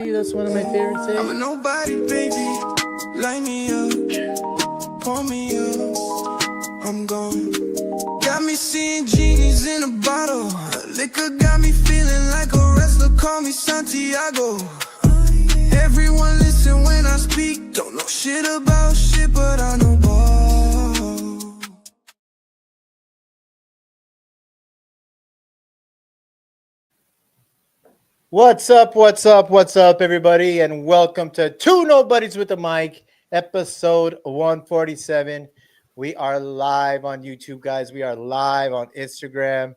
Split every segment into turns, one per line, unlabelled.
That's one of my favorite sayings.
I'm a nobody, baby. Light me up, pour me up. I'm gone. Got me seeing genies in a bottle. Liquor got me feeling like a wrestler. Call me Santiago. Everyone listen when I speak. Don't know shit about shit, but I know ball.
What's up? What's up? What's up, everybody? And welcome to Two Nobodies with the Mic, episode 147. We are live on YouTube, guys. We are live on Instagram.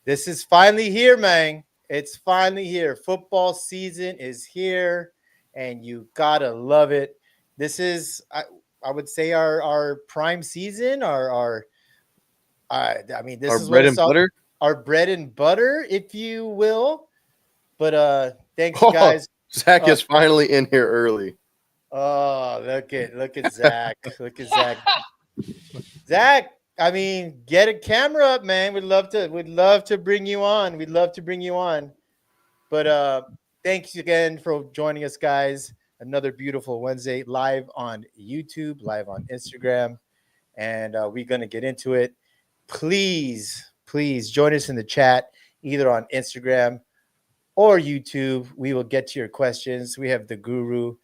This is finally here, man. It's finally here. Football season is here, and you gotta love it. This is, I would say, our prime season. This
Our
is what
bread
it's
and butter.
our bread and butter, if you will. But thanks,
Oh,
guys.
Zach is finally in here early.
Oh, look at Zach. Look at Zach. Zach, I mean, get a camera up, man. We'd love to bring you on. We'd love to bring you on. But thanks again for joining us, guys. Another beautiful Wednesday live on YouTube, live on Instagram, and we're gonna get into it. Please join us in the chat, either on Instagram or YouTube. We will get to your questions. We have the guru.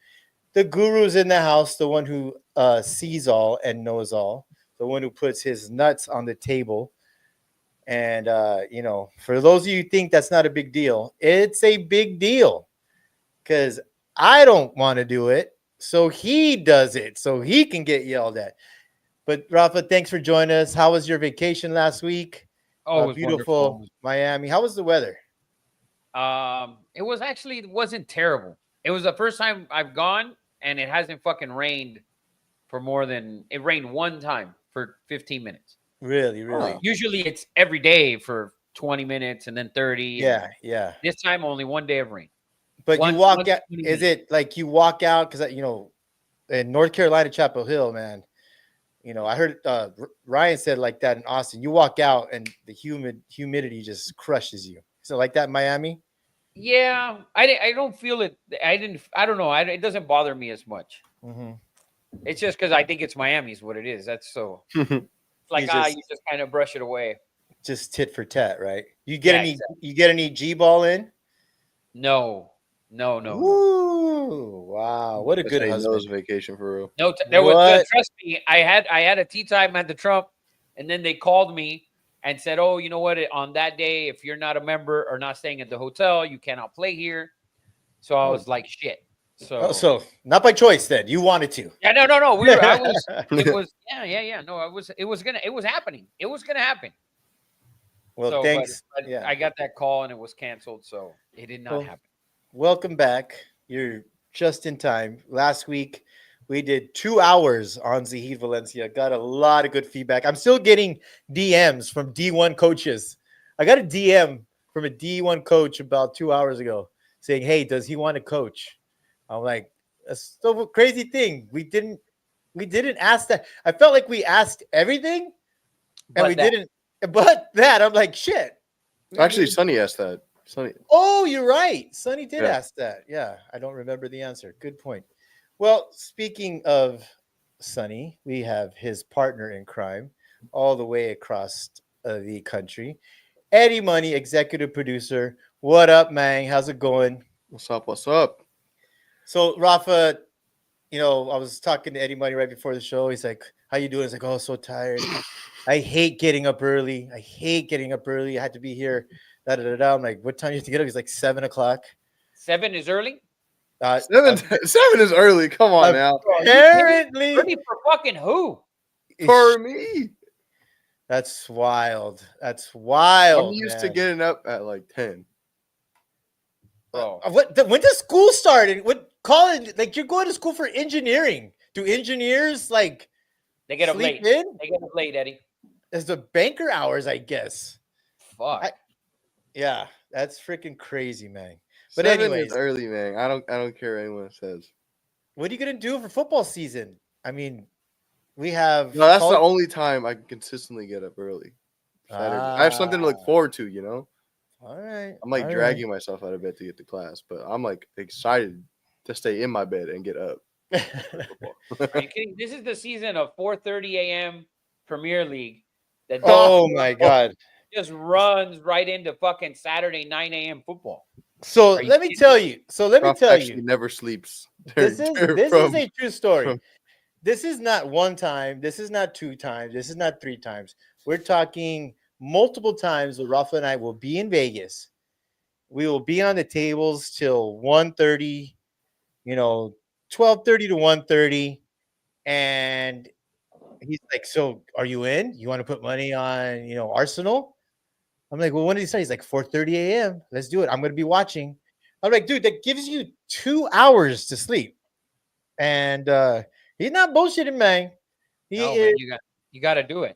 The guru's in the house, the one who sees all and knows all, the one who puts his nuts on the table. And, for those of you who think that's not a big deal, it's a big deal because I don't want to do it. So he does it so he can get yelled at. But Rafa, thanks for joining us. How was your vacation last week?
Oh, it was
Beautiful
wonderful.
Miami. How was the weather?
It wasn't terrible. It was the first time I've gone, and it hasn't fucking rained for more than it rained one time for 15 minutes.
Really?
Usually it's every day for 20 minutes and then 30. and
Yeah.
This time only one day of rain.
But
One-
you walk
one-
out.
20
Is
minutes.
it like you walk out because in North Carolina, Chapel Hill, man? I heard Ryan said like that in Austin. You walk out and the humidity just crushes you. So like that in Miami?
Yeah, I don't feel it. I don't know. It doesn't bother me as much.
Mm-hmm.
It's just because I think it's Miami's what it is. That's so. It's like you just kind of brush it away.
Just tit for tat, right? You get
Yeah,
any?
exactly.
You get any G ball in?
No.
Ooh, wow! What a
That's
good
how he
husband.
knows vacation for real.
No, there was
What?
trust me. I had a tea time at the Trump, and then they called me and said, "Oh, you know what? On that day, if you're not a member or not staying at the hotel, you cannot play here." So I was like, "Shit."
So not by choice then. You wanted to.
Yeah, no. I was. It was. Yeah. No, it was happening. It was gonna happen.
Well,
So,
thanks.
But
Yeah.
I got that call and it was canceled, so it did not
Well,
happen.
Welcome back. You're just in time. Last week, we did 2 hours on Zahid Valencia. Got a lot of good feedback. I'm still getting DMs from D1 coaches. I got a DM from a D1 coach about 2 hours ago saying, "Hey, does he want to coach?" I'm like, that's the crazy thing. We didn't ask that. I felt like we asked everything and
But
we
that-
didn't. But that, I'm like, shit.
Actually, Sonny asked that. Sonny.
Oh, you're right. Sonny did
Yeah.
ask that. Yeah, I don't remember the answer. Good point. Well, speaking of Sonny, we have his partner in crime all the way across the country, Eddie Money, executive producer. What up, man? How's it going?
What's up? What's up?
So, Rafa, I was talking to Eddie Money right before the show. He's like, "How you doing?" He's like, "Oh, so tired. I hate getting up early. I had to be here." I'm like, "What time do you have to get up?" He's like, 7 o'clock.
7 is early.
Seven is early. Come on now.
Apparently,
Early for fucking who?
For me,
that's wild. That's wild.
I'm used to
man.
getting up at like 10.
Bro.
When does school start? And what college? Like you're going to school for engineering. Do engineers like
They get up
sleep
late.
in?
They get up late, Eddie.
As the banker hours, I guess.
Fuck.
Yeah, that's freaking crazy, man. But
7
anyways,
is early, man. I don't care what anyone says.
what are you gonna do for football season? I mean, we have.
No, that's the
college-
only time I can consistently get up early. Saturday. I have something to look forward to.
All right.
I'm like
all right.
dragging myself out of bed to get to class, but I'm like excited to stay in my bed and get up.
Are you kidding? This is the season of 4:30 a.m. Premier League that
Oh my God.
just runs right into fucking Saturday 9 a.m. football.
So
Are you
let me
kidding
tell you. So let me
Ralph
tell
actually
you.
never sleeps.
This is
from-
a true story.
from-
This is not one time. This is not two times. This is not three times. We're talking multiple times where Rafa and I will be in Vegas. We will be on the tables till 1:30, 12:30 to 1:30. And he's like, "So are you in? You want to put money on, Arsenal?" I'm like, "Well, when did he start?" He's like, 4:30 a.m. Let's do it. I'm going to be watching. I'm like, "Dude, that gives you 2 hours to sleep." And he's not bullshitting, man. He
No,
is.
man, you got to do it.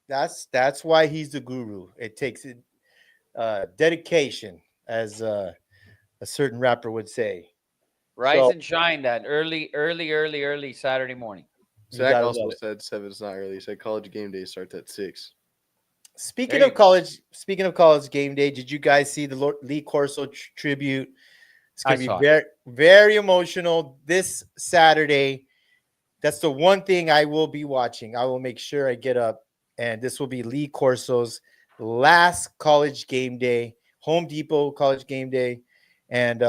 That's why he's the guru. It takes dedication, as a certain rapper would say.
Rise
So
and shine that early Saturday morning.
you
Zach
gotta
also
love it.
said 7's not early. He said college game day starts at 6.
Speaking
There
of
you
college, game day, did you guys see the Lee Corso tribute? It's
I
gonna be
saw it.
very, very emotional this Saturday. That's the one thing I will be watching. I will make sure I get up, and this will be Lee Corso's last college game day, Home Depot college game day, and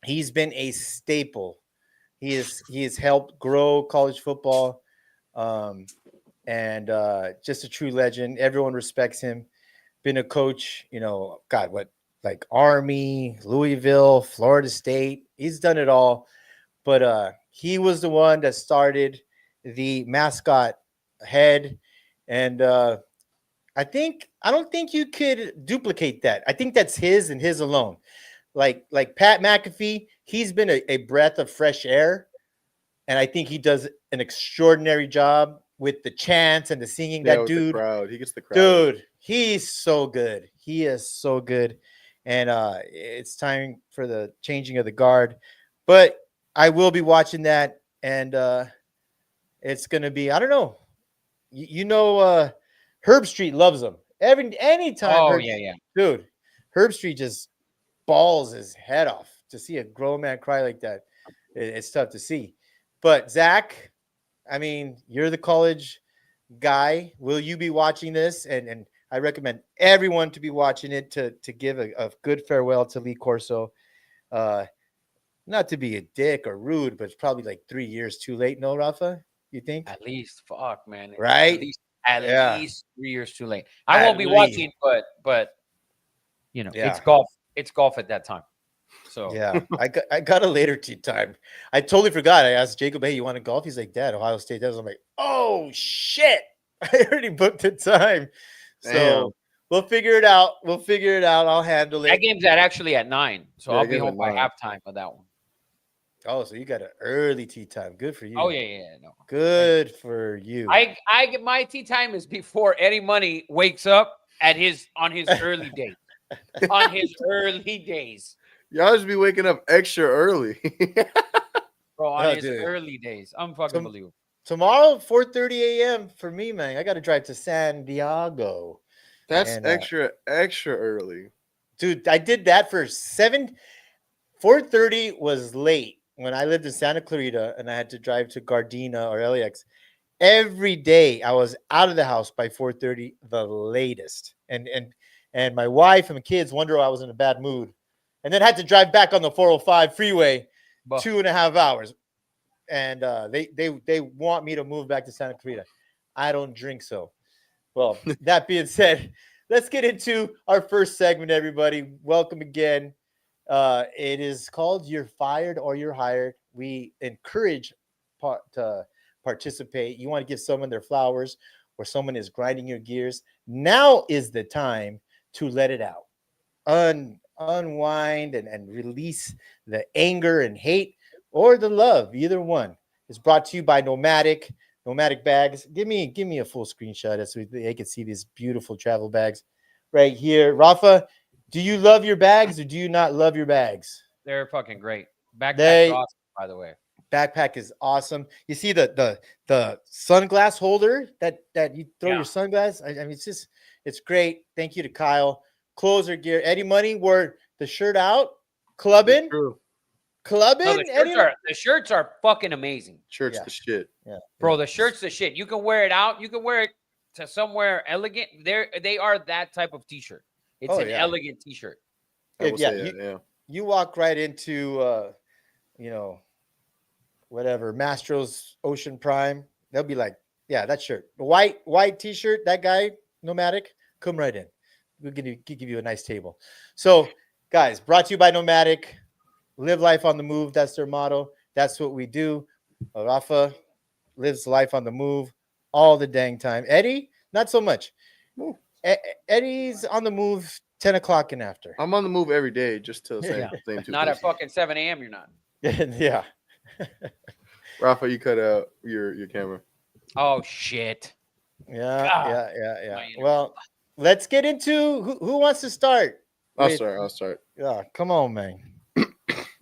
he's been a staple. He has helped grow college football, um, and just a true legend. Everyone respects him. Been a coach, God, what, like Army, Louisville, Florida State. He's done it all. But he was the one that started the mascot head, and I don't think you could duplicate that. I think that's his and his alone. Like Pat McAfee, he's been a breath of fresh air, and I think he does an extraordinary job with the chants and the singing.
Yeah,
That
with
dude,
the crowd. He gets the crowd.
dude, he's so good. He is so good, and it's time for the changing of the guard. But I will be watching that, and it's gonna be, I don't know. Herb Street loves him. Anytime
Oh
Herb,
yeah.
dude, Herb Street just balls his head off. To see a grown man cry like that, it's tough to see. But Zach, I mean, you're the college guy. Will you be watching this? And I recommend everyone to be watching it to give a good farewell to Lee Corso. Not to be a dick or rude, but it's probably like 3 years too late. No, Rafa, you think?
At least, fuck, man.
Right?
At
Yeah.
least 3 years too late. I
At
won't be
least.
watching, but
Yeah.
it's golf. It's golf at that time. So
Yeah, I got a later tea time. I totally forgot. I asked Jacob, "Hey, you want to golf?" He's like, "Dad, Ohio State does." I'm like, "Oh shit! I already booked the time." So
Damn.
we'll figure it out. I'll handle
that
it.
game's actually at 9. So
Yeah,
I'll
that
be
game's
home
at
by
9.
halftime of that one.
Oh, so you got an early tea time. Good for you.
Oh yeah, no.
Good for you.
I get my tea time is before Eddie Money wakes up on his early days. On his early days.
Y'all just be waking up extra early.
Bro, on
Oh,
his
dude.
early days. Unfucking believable.
Tomorrow, 4:30 a.m. for me, man. I got to drive to San Diego.
That's
And,
extra early.
Dude, I did that for 4:30 was late when I lived in Santa Clarita and I had to drive to Gardena or LAX. Every day I was out of the house by 4:30, the latest. And my wife and my kids wonder I was in a bad mood. And then had to drive back on the 405 freeway
But
2.5 hours. And they want me to move back to Santa Clarita. I don't drink so. Well, that being said, let's get into our first segment, everybody. Welcome again. It is called You're Fired or You're Hired. We encourage to participate. You want to give someone their flowers or someone is grinding your gears. Now is the time to let it out. Unwind and release the anger and hate or the love. Either one is brought to you by Nomadic bags. Give me a full screenshot so they can see these beautiful travel bags right here. Rafa, do you love your bags or do you not love your bags?
they're fucking great.
They-
Backpack's awesome, by the way.
Backpack is awesome. You see the sunglass holder that you throw
Yeah.
your sunglass. I mean, it's great. Thank you to Kyle. clothes or gear. Eddie Money wore the shirt out, clubbing,
True.
clubbing.
No,
Eddie,
the shirts are fucking amazing,
Shirt's
Yeah.
the shit.
yeah,
bro.
yeah.
The shirts, the shit. You can wear it out. You can wear it to somewhere elegant. They are that type of t-shirt. It's
Oh,
an
yeah.
elegant t-shirt.
I will
Yeah,
say that, yeah.
You walk right into, you know, whatever Mastro's Ocean Prime. They'll be like, yeah, that shirt, the white t-shirt. That guy, Nomadic, come right in. We'll give you a nice table. So, guys, brought to you by Nomadic. Live life on the move. That's their motto. That's what we do. Rafa lives life on the move all the dang time. Eddie, not so much.
Ooh.
Eddie's on the move 10 o'clock and after.
I'm on the move every day just to say
Yeah.
the same two
Not at
things.
fucking 7 a.m. You're not.
Yeah.
Rafa, you cut out your camera.
Oh shit.
Yeah.
God.
Yeah. Well, let's get into who wants to start.
I'll
with-
start.
Yeah, come on, man.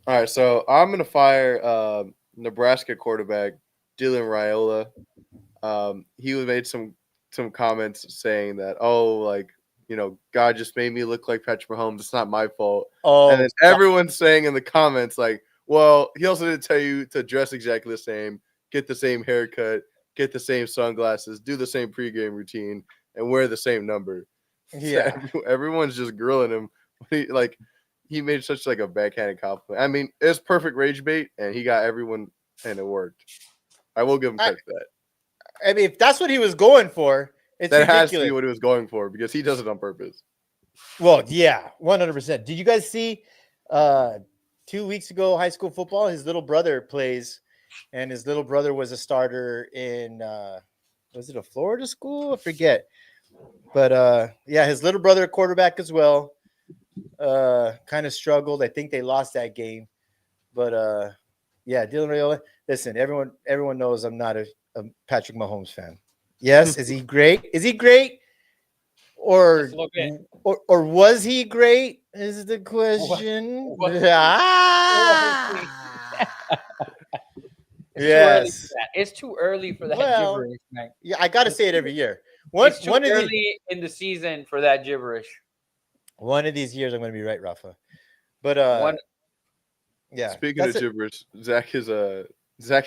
All right, so I'm gonna fire Nebraska quarterback Dylan Raiola. He made some comments saying that, oh, like, you know, God just made me look like Patrick Mahomes. It's not my fault.
Oh,
And then everyone's saying in the comments, like, well, he also didn't tell you to dress exactly the same, get the same haircut, get the same sunglasses, do the same pregame routine, and wear the same number.
yeah.
Everyone's just grilling him. He made such like a backhanded compliment. I mean, it's perfect rage bait, and he got everyone, and it worked. I will give him credit for that.
I mean, if that's what he was going for, it's
That
ridiculous.
has to be what he was going for because he does it on purpose.
Well, yeah, 100%. Did you guys see 2 weeks ago high school football? His little brother plays, and his little brother was a starter in was it a Florida school? I forget. But yeah, his little brother quarterback as well. Kind of struggled. I think they lost that game. But yeah, Dylan Raiola. Listen, everyone knows I'm not a Patrick Mahomes fan. Yes, is he great? Is he great? Or
Just a little bit.
or was he great? Is the question.
Was-
Ah.
It's too early
Yes.
for that. It's too early for that
Well,
gibberish, man.
Yeah, I got to say it every year. One
It's too
of these
early in the season for that gibberish.
years, I'm going to be right, Rafa. But
One-
yeah.
Speaking of
that's it.
gibberish, Zach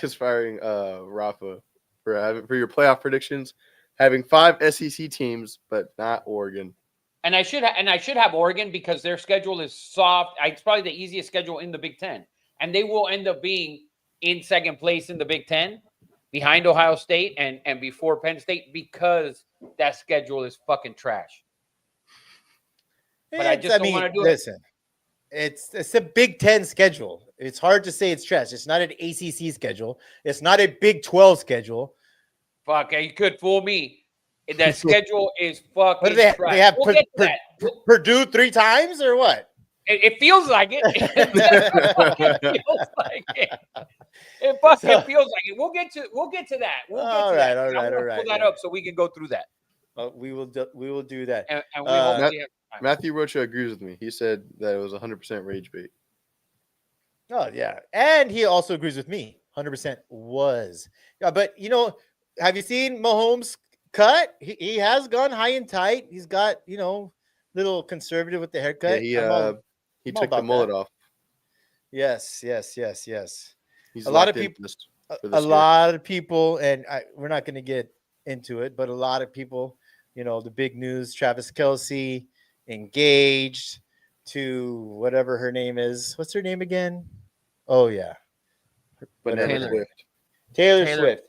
is firing Rafa for your playoff predictions, having 5 SEC teams, but not Oregon.
And I should have Oregon because their schedule is soft. It's probably the easiest schedule in the Big Ten, and they will end up being in second place in the Big Ten, behind Ohio State and before Penn State because that schedule is fucking trash. But I just don't wanna do it.
Listen, it's a Big Ten schedule. It's hard to say it's trash. It's not an ACC schedule. It's not a Big 12 schedule.
Fuck, you could fool me. That schedule is fucking
What do they?
trash.
They have
We'll get to that.
Purdue 3 times or what?
It feels like it. It feels like it. It fucking
So-
feels like it. We'll get to that. We'll get to that.
All
And
right,
I
all
wanna
right.
Pull that
Yeah.
up so we can go through that.
We will do that.
And we
Uh,
hopefully have time.
Matthew Rocha agrees with me. He said that it was 100% rage bait.
Oh yeah, and he also agrees with me. 100% was. Yeah, but you know, have you seen Mahomes' cut? He has gone high and tight. He's got little conservative with the haircut.
Yeah,
I'm all-
he
I'm all
took the
about
mullet
that.
off.
Yes.
He's
A lot of
locked in
peop-
this
A
for this year.
lot of people, and we're not going to get into it, but a lot of people, the big news: Travis Kelce engaged to whatever her name is. What's her name again? Oh yeah,
Banana
Taylor.
Swift.
Taylor Swift.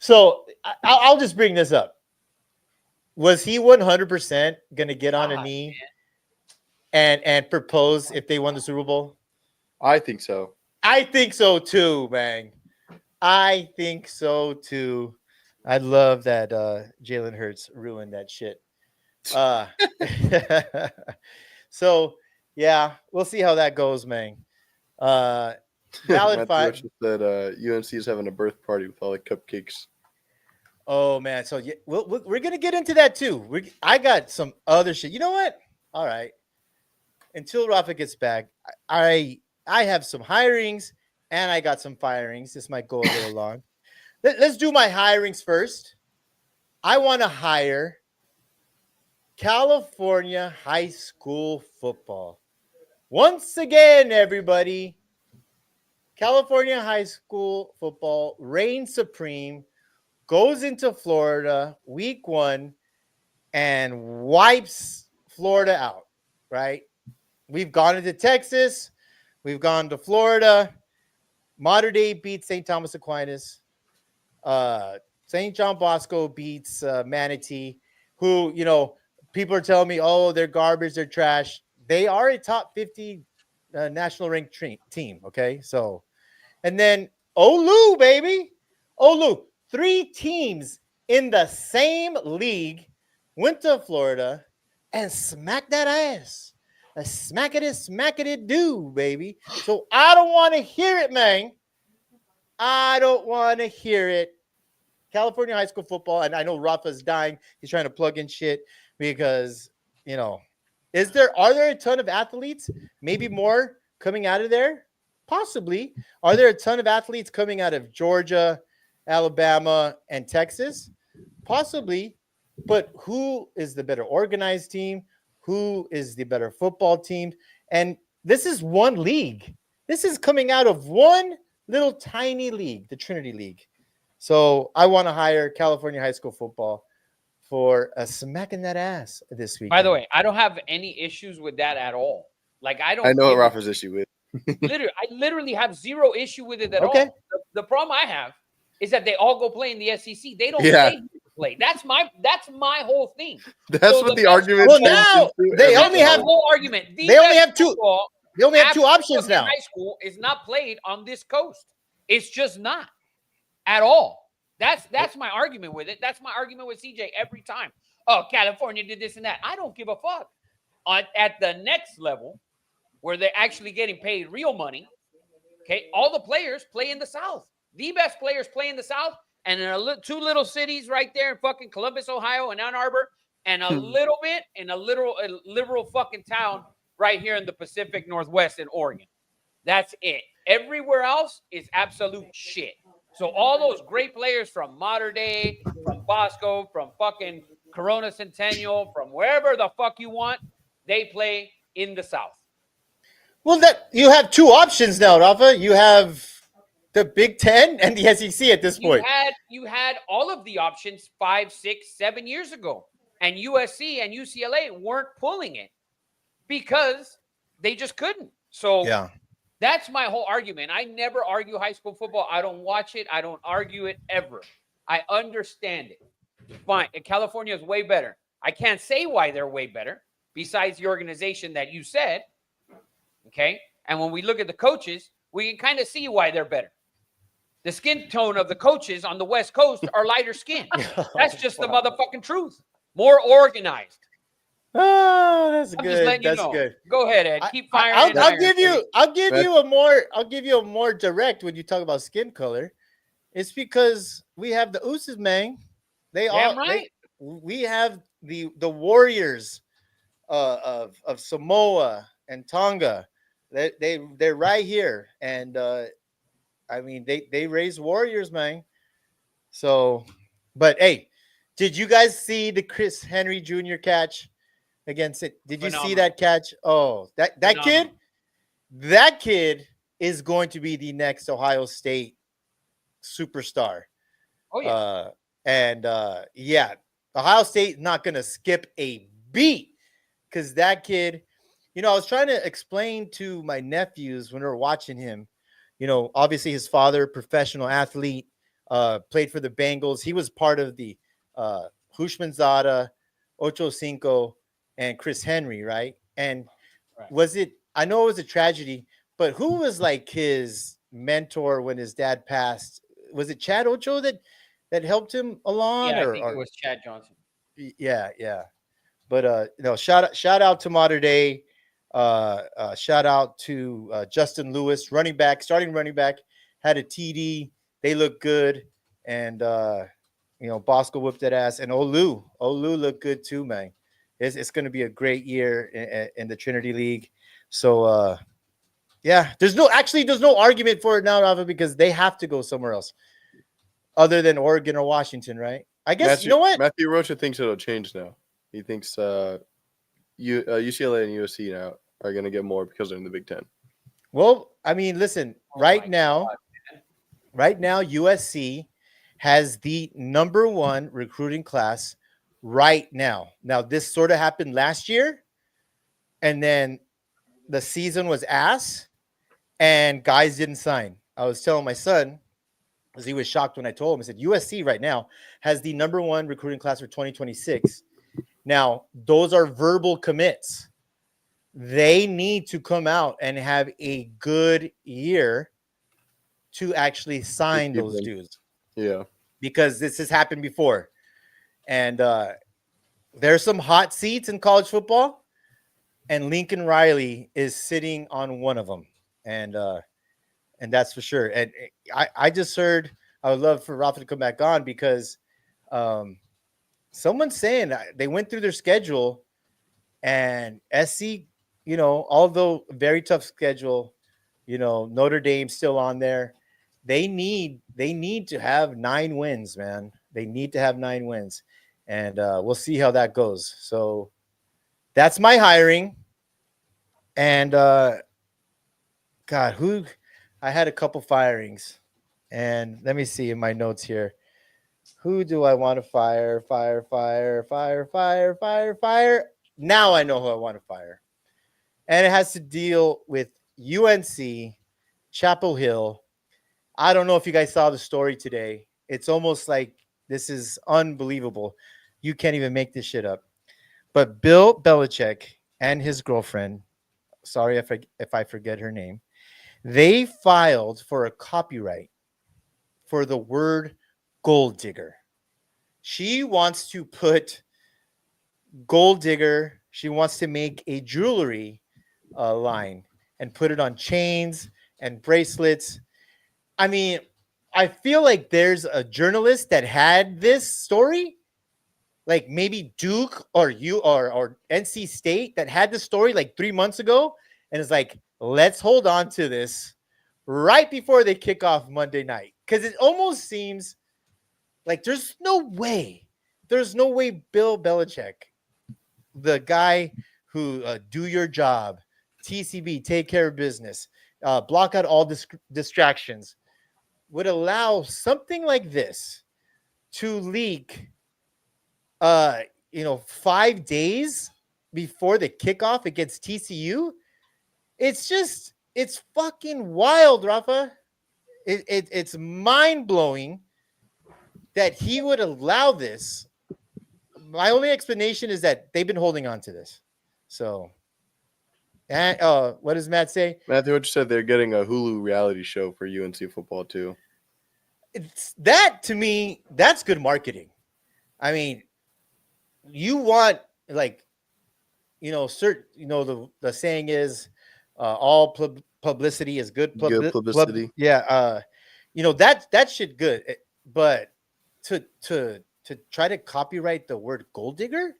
So I'll just bring this up. Was he 100% going to get on a
God,
knee and propose if they won the Super Bowl?
I think so.
I think so too, man. I think so too. I love that Jalen Hurts ruined that shit. So yeah, we'll see how that goes, man. Valid
Matthew
five.
Rocha said UNC is having a birth party with all the cupcakes.
Oh man, so yeah, we're gonna get into that too. I got some other shit. You know what? All right. Until Rafa gets back, I have some hirings and I got some firings. This might go a little long. Let's do my hirings first. I want to hire California high school football. Once again, everybody, California high school football reigns supreme, goes into Florida week 1 and wipes Florida out, right? We've gone into Texas, we've gone to Florida. Mater Dei beats St. Thomas Aquinas. St. John Bosco beats Manatee, who, people are telling me, oh, they're garbage, they're trash. They are a top 50 national ranked team, okay? So, and then Olu, baby. Olu, 3 teams in the same league went to Florida and smacked that ass. A smackety do, baby. So I don't want to hear it, man. I don't want to hear it. California high school football, and I know Rafa's dying. He's trying to plug in shit because, are there a ton of athletes? Maybe more coming out of there? Possibly. Are there a ton of athletes coming out of Georgia, Alabama, and Texas? Possibly. But who is the better organized team? Who is the better football team? And this is one league. This is coming out of one little tiny league, the Trinity League. So I want to hire California high school football for a smacking that ass this week.
By the way, I don't have any issues with that at all. Like I
know what Rafa's issue with.
I literally have zero issue with it at
Okay.
all. The problem I have is that they all go play in the SEC. They don't play. That's my whole thing.
That's
So
what
the
the
best-
argument.
Well, now they
That's
only
the
have
whole argument. The
they only
best
have two-
football
they only have 2
after
options
fucking
now.
High school is not played on this coast. It's just not at all. That's my argument with it. That's my argument with CJ every time. Oh, California did this and that. I don't give a fuck. At the next level, where they're actually getting paid real money, okay, all the players play in the South. The best players play in the South, and in 2 little cities right there in fucking Columbus, Ohio, and Ann Arbor, and a little bit in a liberal fucking town right here in the Pacific Northwest in Oregon. That's it. Everywhere else is absolute shit. So all those great players from Mater Dei, from Bosco, from fucking Corona Centennial, from wherever the fuck you want, they play in the South.
Well, that you have 2 options now, Rafa. You have the Big Ten and the SEC at this point.
You had all of the options 5, 6, 7 years ago, and USC and UCLA weren't pulling it because they just couldn't. So
Yeah.
that's my whole argument. I never argue high school football. I don't watch it. I don't argue it ever. I understand it. Fine. And California is way better. I can't say why they're way better besides the organization that you said. Okay. And when we look at the coaches, we can kind of see why they're better. The skin tone of the coaches on the West Coast are lighter skin. That's just the motherfucking truth. More organized.
Oh, that's
I'm just
good.
letting you
That's
know.
good.
Go ahead, Ed. Keep firing.
I'll give you a more direct when you talk about skin color. It's because we have the Usos, man. We have the Warriors of Samoa and Tonga. They're right here, and I mean they raise Warriors, man. So, but hey, did you guys see the Chris Henry Jr. catch against it? Did you see that catch? Oh, that kid is going to be the next Ohio State superstar.
Oh yeah.
Yeah, Ohio State not gonna skip a beat because that kid, I was trying to explain to my nephews when we were watching him, obviously his father, professional athlete, played for the Bengals. He was part of the Hushmanzada, Ocho Cinco, and Chris Henry, right? And I know it was a tragedy, but who was like his mentor when his dad passed? Was it Chad Ocho that helped him along?
Yeah, I think it was Chad Johnson.
Yeah. But shout out to Mater Dei. Shout out to Justin Lewis, starting running back, had a TD. They look good, and Bosco whipped that ass, and Olu looked good too, man. It's going to be a great year in the Trinity League. So yeah, there's no argument for it now, Rafa, because they have to go somewhere else other than Oregon or Washington, right? I guess you know what?
Matthew Rocha thinks it'll change now. He thinks UCLA and USC now are going to get more because they're in the Big Ten.
Well, I mean, listen,
Oh
right
my
now,
God.
USC has the number one recruiting class right now. Now, this sort of happened last year, and then the season was ass, and guys didn't sign. I was telling my son, because he was shocked when I told him, I said, USC right now has the number one recruiting class for 2026. Now, those are verbal commits. They need to come out and have a good year to actually sign
keep
those
them.
dudes,
Yeah.
because this has happened before. And there's some hot seats in college football, and Lincoln Riley is sitting on one of them. And that's for sure. And I just heard, I would love for Rafa to come back on, because someone's saying they went through their schedule, and SC, although very tough schedule, Notre Dame's still on there. They need to have 9 wins, man. They need to have 9 wins, and we'll see how that goes. So that's my hiring. And God, who I had a couple firings, and let me see in my notes here. Who do I want to fire? Fire. Now I know who I want to fire. And it has to deal with UNC, Chapel Hill. I don't know if you guys saw the story today. It's almost like this is unbelievable. You can't even make this shit up. But Bill Belichick and his girlfriend, sorry if I forget her name, they filed for a copyright for the word gold digger. She wants to put gold digger. She wants to make a jewelry line and put it on chains and bracelets. I mean, I feel like there's a journalist that had this story, like maybe Duke or NC State, that had the story like 3 months ago, and it's like, let's hold on to this right before they kick off Monday night, because it almost seems like there's no way Bill Belichick, the guy who do your job, TCB, take care of business, block out all distractions, would allow something like this to leak 5 days before the kickoff against TCU. It's fucking wild, Rafa. It's mind-blowing that he would allow this. My only explanation is that they've been holding on to this. So, and what does Matt say?
Matthew, what you said, they're getting a Hulu reality show for UNC football too.
It's that, to me, that's good marketing. I mean, you want, like, the saying is, all publicity is good
Good publicity.
That shit good. But to try to copyright the word gold digger,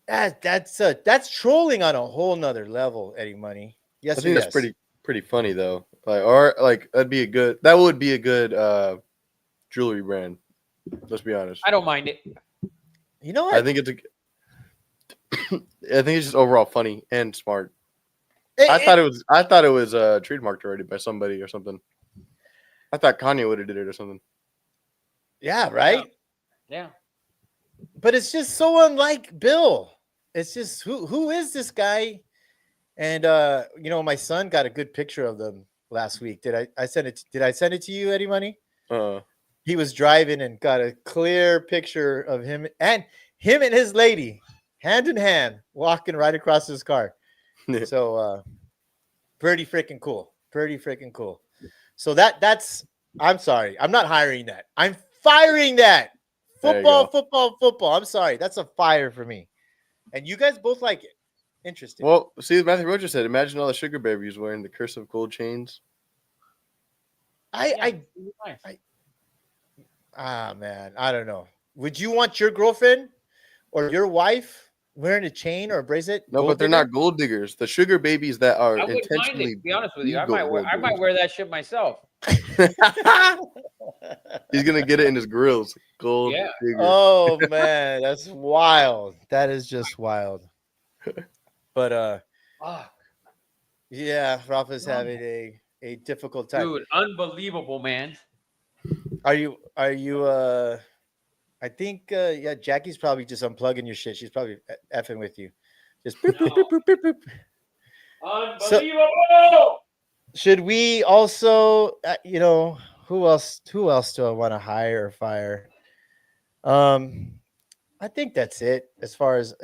that's trolling on a whole nother level, Eddie Money. Yes,
I think
or
that's
yes?
pretty funny though. That would be a good jewelry brand. Let's be honest.
I don't mind it.
You know what?
I think it's just overall funny and smart.
It-
I thought it was trademarked already by somebody or something. I thought Kanye would have did it or something.
yeah, right.
Yeah.
But it's just so unlike Bill. It's just who is this guy? And my son got a good picture of them last week. Did I send it? Did I send it to you, Eddie Money? He was driving and got a clear picture of him and his lady, hand in hand, walking right across his car. So pretty freaking cool. Pretty freaking cool. So that's, I'm sorry. I'm not hiring that. I'm firing that.
There you
Football. I'm sorry. That's a fire for me. And you guys both like it. Interesting.
Well, see, Matthew Roger said, imagine all the sugar babies wearing the cursive gold chains.
Man, I don't know. Would you want your girlfriend or your wife wearing a chain or a bracelet?
No,
Gold
but they're
digger?
not gold diggers. The sugar babies that are
I wouldn't mind it.
intentionally
To be honest with you,
be
I might
gold
wear that shit myself.
diggers. He's gonna get it in his grills. Gold
Yeah.
digger.
Oh man, that's wild. That is just wild. But
Fuck,
yeah, Rafa's
Oh.
having a difficult time.
dude, unbelievable, man.
Are you I think yeah, Jackie's probably just unplugging your shit. She's probably effing with you. Just boop, boop, boop, boop, boop, boop.
Unbelievable.
Should we also who else do I want to hire or fire? I think that's it as far as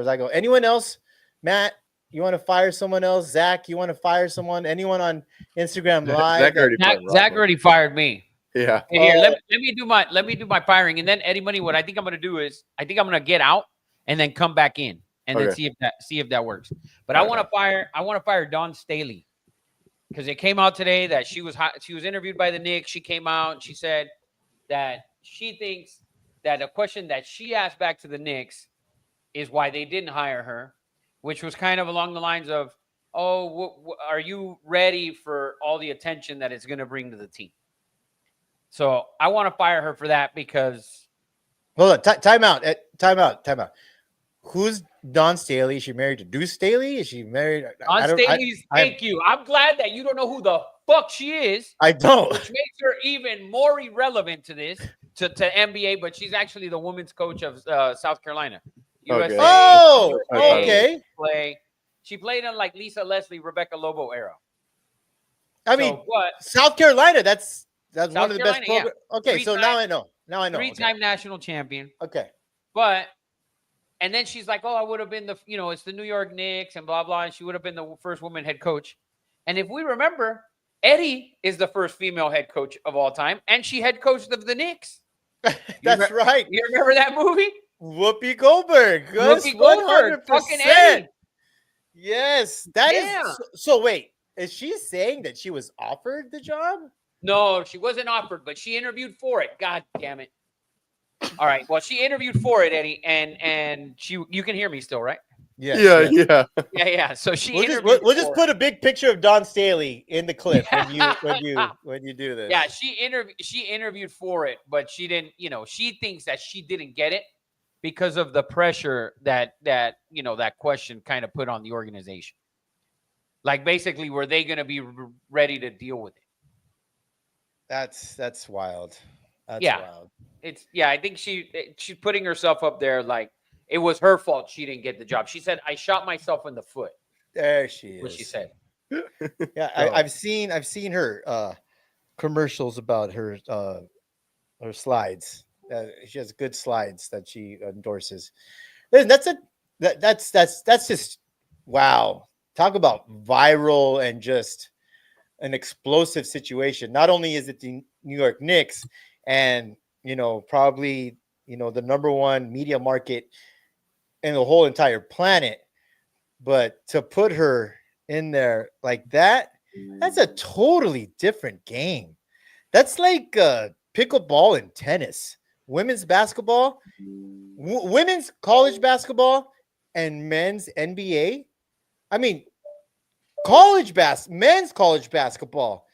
I go. Anyone else? Matt, you want to fire someone else? Zach, you want to fire someone? Anyone on Instagram Live?
Zach already
Zach,
fired
Zach
Rafa.
already fired me.
Yeah.
Hey, here,
Oh.
let me do my firing, and then Eddie Money. What I think I'm gonna do is I think I'm gonna get out and then come back in and then
Okay.
see if that works. But
Okay.
I want to fire Dawn Staley because it came out today that she was interviewed by the Knicks. She came out and she said that she thinks that a question that she asked back to the Knicks is why they didn't hire her, which was kind of along the lines of, "Oh, are you ready for all the attention that it's going to bring to the team?" So I want to fire her for that because
Hold on, time out. Who's Dawn Staley? Is she married to Deuce Staley? Is she married?
Dawn Staley's. Thank you. I'm glad that you don't know who the fuck she is,
I don't.
which makes her even more irrelevant to this to NBA. But she's actually the women's coach of South Carolina.
Okay.
Oh,
Okay.
okay.
She played in like Lisa Leslie, Rebecca Lobo era.
I mean,
So what?
South Carolina. That's
South
one of the best
Carolina, yeah.
programs. Okay, so
Three-time-
now I know. Now I know.
Three-time national champion.
Okay.
But and then she's like, "Oh, I would have been it's the New York Knicks and blah blah." And she would have been the first woman head coach. And if we remember, Eddie is the first female head coach of all time, and she head coached of the Knicks.
That's right.
You remember that movie?
Whoopi Goldberg. Yes,
Whoopi Goldberg,
100%.
fucking Eddie.
Yes, that is.
Yeah.
So wait, is she saying that she was offered the job?
No, she wasn't offered, but she interviewed for it. God damn it! All right, well, she interviewed for it, Eddie, and you can hear me still, right?
Yes,
Yeah.
yes.
Yeah. So she
We'll just,
interviewed
we'll just
for
put a big picture of Dawn Staley in the clip when you do this.
Yeah, she interviewed for it, but she didn't, she thinks that she didn't get it because of the pressure that question kind of put on the organization. Like basically, were they going to be ready to deal with it?
That's wild. That's
Yeah.
wild.
I think she's putting herself up there like it was her fault she didn't get the job. She said, "I shot myself in the foot."
There she is.
What she said.
Yeah, I've seen her commercials about her slides. She has good slides that she endorses. Listen, that's just wow. Talk about viral and just an explosive situation. Not only is it the New York Knicks and probably the number one media market in the whole entire planet, but to put her in there like that's a totally different game. That's like pickleball and tennis, women's basketball, women's college basketball, and men's NBA. I mean, men's college basketball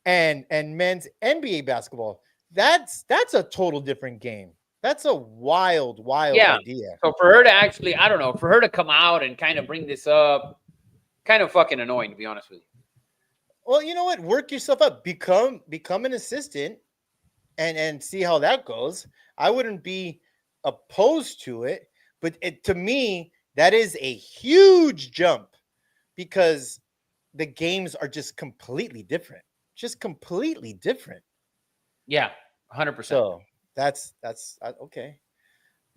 and men's NBA basketball. That's a total different game. That's a wild idea.
So for her to actually, I don't know, for her to come out and kind of bring this up, kind of fucking annoying, to be honest with you.
Well, you know what? Work yourself up. Become an assistant and see how that goes. I wouldn't be opposed to it, but to me, that is a huge jump because the games are just completely different. Just completely different.
Yeah, 100%.
So that's okay.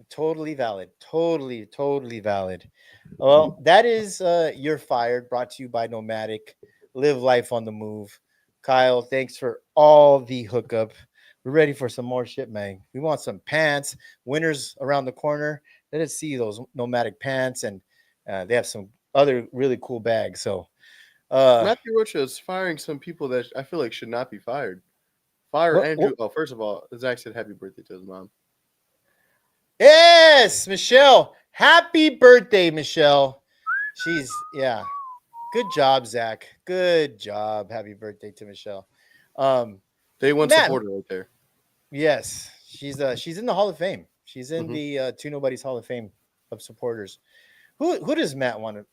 Totally valid. Totally valid. Well, that is You're Fired, brought to you by Nomadic. Live life on the move. Kyle, thanks for all the hookup. We're ready for some more shit, man. We want some pants. Winter's around the corner. Let us see those Nomadic pants, and they have some other really cool bags. So
Matthew Rocha is firing some people that I feel like should not be fired. Fire Andrew. Oh, first of all, Zach said happy birthday to his mom.
yes, Michelle, Happy birthday, Michelle. Yeah. Good job, Zach. Good job. Happy birthday to Michelle.
Day one
Matt,
supporter right there.
yes, she's in the Hall of Fame. She's in
Mhm.
the Two Nobodies Hall of Fame of supporters. Who does Matt want to?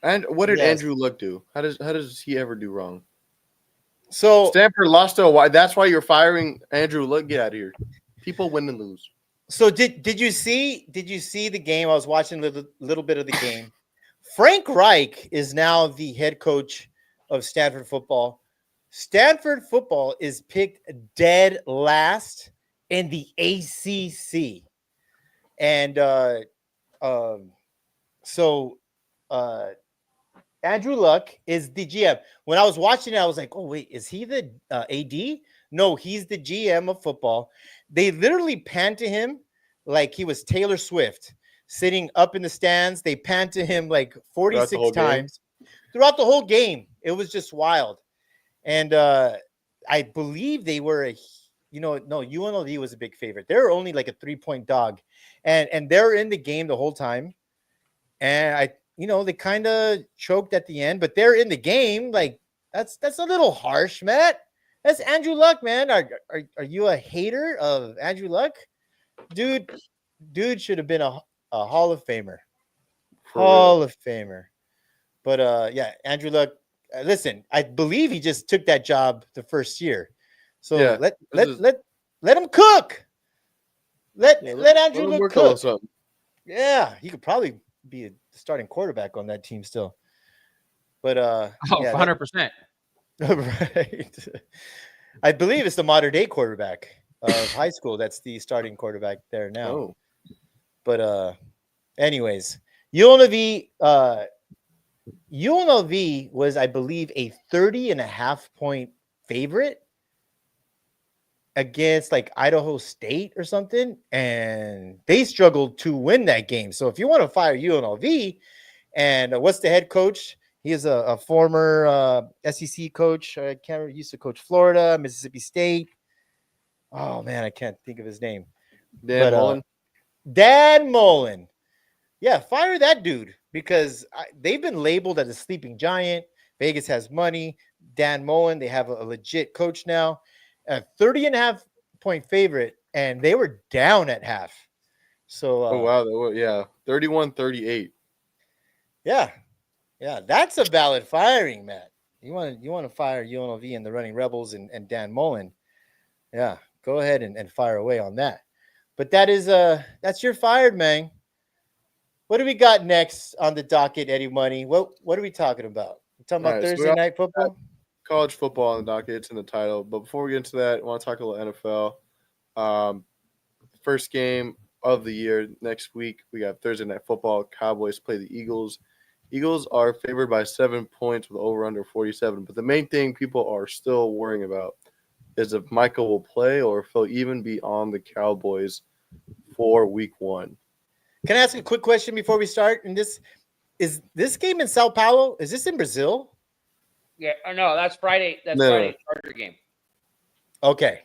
And what did
Yes.
Andrew Luck do? How does he ever do wrong?
So
Stanford lost to Hawaii. That's why you're firing Andrew Luck. Get out of here. People win and lose.
so did you see the game? I was watching a little bit of the game. Frank Reich is now the head coach of Stanford football. Stanford football is picked dead last in the ACC. And so Andrew Luck is the GM. When I was watching it, I was like, oh, wait, is he the AD? No, he's the GM of football. They literally panned to him like he was Taylor Swift sitting up in the stands. They panned to him like 46
whole game?
times throughout the whole game. It was just wild. And I believe they were no, UNLV was a big favorite. They were only like a 3-point dog. And they're in the game the whole time. And they kind of choked at the end, but they're in the game. Like that's a little harsh, Matt. That's Andrew Luck, man. Are you a hater of Andrew Luck? Dude should have been a Hall of Famer.
For
Hall
real.
of Famer. But yeah, Andrew Luck. Listen, I believe he just took that job the first year. So
Yeah,
let him cook. Let Andrew
him
Luck
work a little
cook.
something.
Yeah, he could probably be a starting quarterback on that team still. But
Oh,
yeah,
100%.
right. I believe it's the modern day quarterback of high school. That's the starting quarterback there now.
Oh,
But anyways, UNLV was, I believe, a 30.5-point favorite against like Idaho State or something, and they struggled to win that game. So if you want to fire UNLV, and what's the head coach? He is a former SEC coach. I can't remember. He used to coach Florida, Mississippi State. Oh man, I can't think of his name.
Dan
But,
Mullen.
Dan Mullen. Yeah, fire that dude because they've been labeled as a sleeping giant. Vegas has money. Dan Mullen, they have a legit coach now. A 30.5-point favorite, and they were down at half. So,
Oh wow, that was, yeah, 31-38.
yeah, that's a valid firing, Matt. You want to fire UNLV and the Running Rebels and Dan Mullen. Yeah, go ahead and fire away on that. But that's your fired, man. What do we got next on the docket, Eddie Money? What are we talking about? We talking about
All right, so we
Thursday
got-
night football?
College football on the docket. It's in the title. But before we get into that, I want to talk a little NFL. First game of the year next week. We got Thursday night football. Cowboys play the Eagles. Eagles are favored by 7 points with over under 47. But the main thing people are still worrying about is if Michael will play or if he'll even be on the Cowboys for week 1.
Can I ask a quick question before we start? And is this game in Sao Paulo? Is this in Brazil?
Yeah, no, that's Friday. That's
No.
Friday Charger game.
Okay.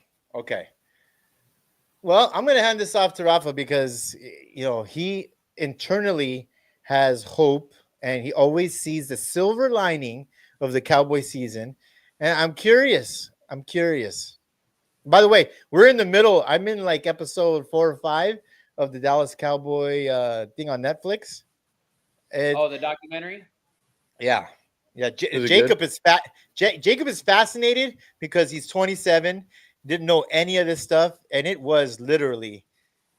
Well, I'm going to hand this off to Rafa because he internally has hope and he always sees the silver lining of the Cowboy season. And I'm curious. By the way, we're in the middle. I'm in like episode 4 or 5 of the Dallas Cowboy thing on Netflix.
The documentary.
Yeah.
Is it
Jacob is Jacob is fascinated because he's 27, didn't know any of this stuff, and it was literally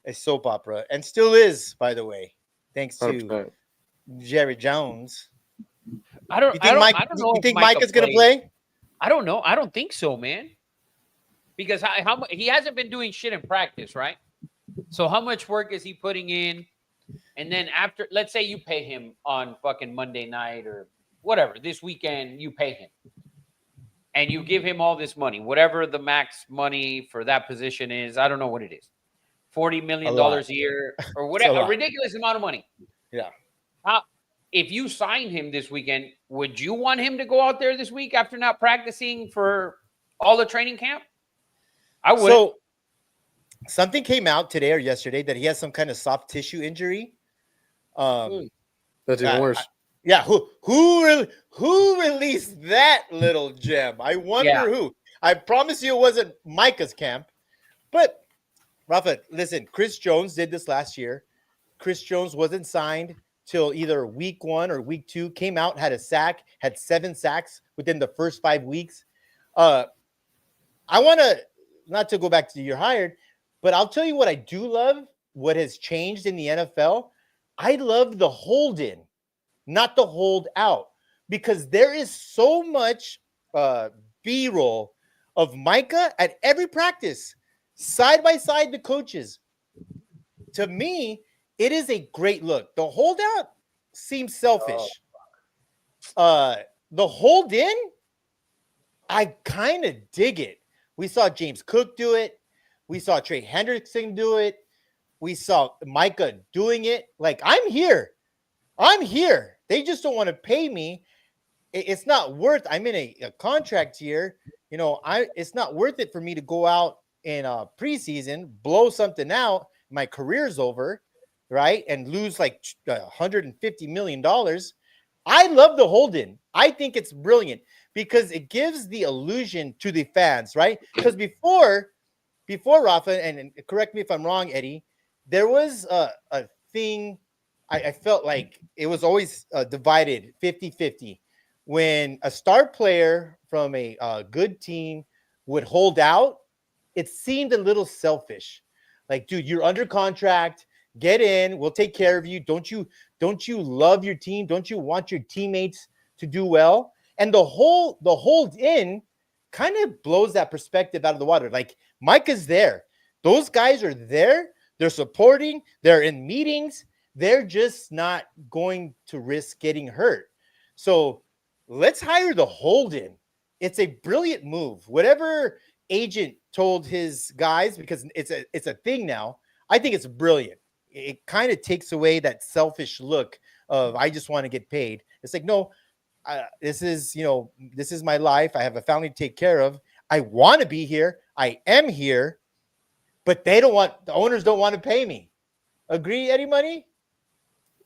a soap opera, and still is, by the way, thanks to
100%.
Jerry Jones.
I don't.
You
I
think
don't.
Mike?
I don't know
You
if
think
Micah
Micah's gonna
plays.
play?
I don't know. I don't think so, man. Because he hasn't been doing shit in practice, right? So how much work is he putting in? And then after, let's say you pay him on fucking Monday night or whatever, this weekend you pay him. And you give him all this money, whatever the max money for that position is. I don't know what it is. $40 million a year or whatever, a ridiculous amount of money.
Yeah.
If you sign him this weekend, would you want him to go out there this week after not practicing for all the training camp? I would.
So something came out today or yesterday that he has some kind of soft tissue injury.
That's even
I-
worse.
Yeah, who released that little gem? I wonder who. I promise you it wasn't Micah's camp. But Rafa, listen, Chris Jones did this last year. Chris Jones wasn't signed till either week 1 or week 2. Came out, had a sack, had 7 sacks within the first 5 weeks. I want to not to go back to you're hired, but I'll tell you what I do love. What has changed in the NFL? I love the hold in, not the hold out, because there is so much B-roll of Micah at every practice, side by side the coaches. To me, it is a great look. The holdout seems selfish. The hold in, I kind of dig it. We saw James Cook do it. We saw Trey Hendrickson do it. We saw Micah doing it. Like, I'm here. They just don't want to pay me. It's not worth. I'm in a contract here. It's not worth it for me to go out in a preseason, blow something out. My career's over, right? And lose like $150 million. I love the hold in. I think it's brilliant because it gives the illusion to the fans, right? Because before Rafa, and correct me if I'm wrong, Eddie, there was a thing. I felt like it was always divided 50-50. When a star player from a good team would hold out, it seemed a little selfish. Like, dude, you're under contract. Get in. We'll take care of you. Don't you love your team? Don't you want your teammates to do well? And the hold in kind of blows that perspective out of the water. Like, Micah's there. Those guys are there. They're supporting. They're in meetings. They're just not going to risk getting hurt. So let's hire the hold in. It's a brilliant move. Whatever agent told his guys, because it's a thing now, I think it's brilliant. It kind of takes away that selfish look of I just want to get paid. It's like, no, this is my life. I have a family to take care of. I want to be here. I am here, but the owners don't want to pay me. Agree, Eddie Money?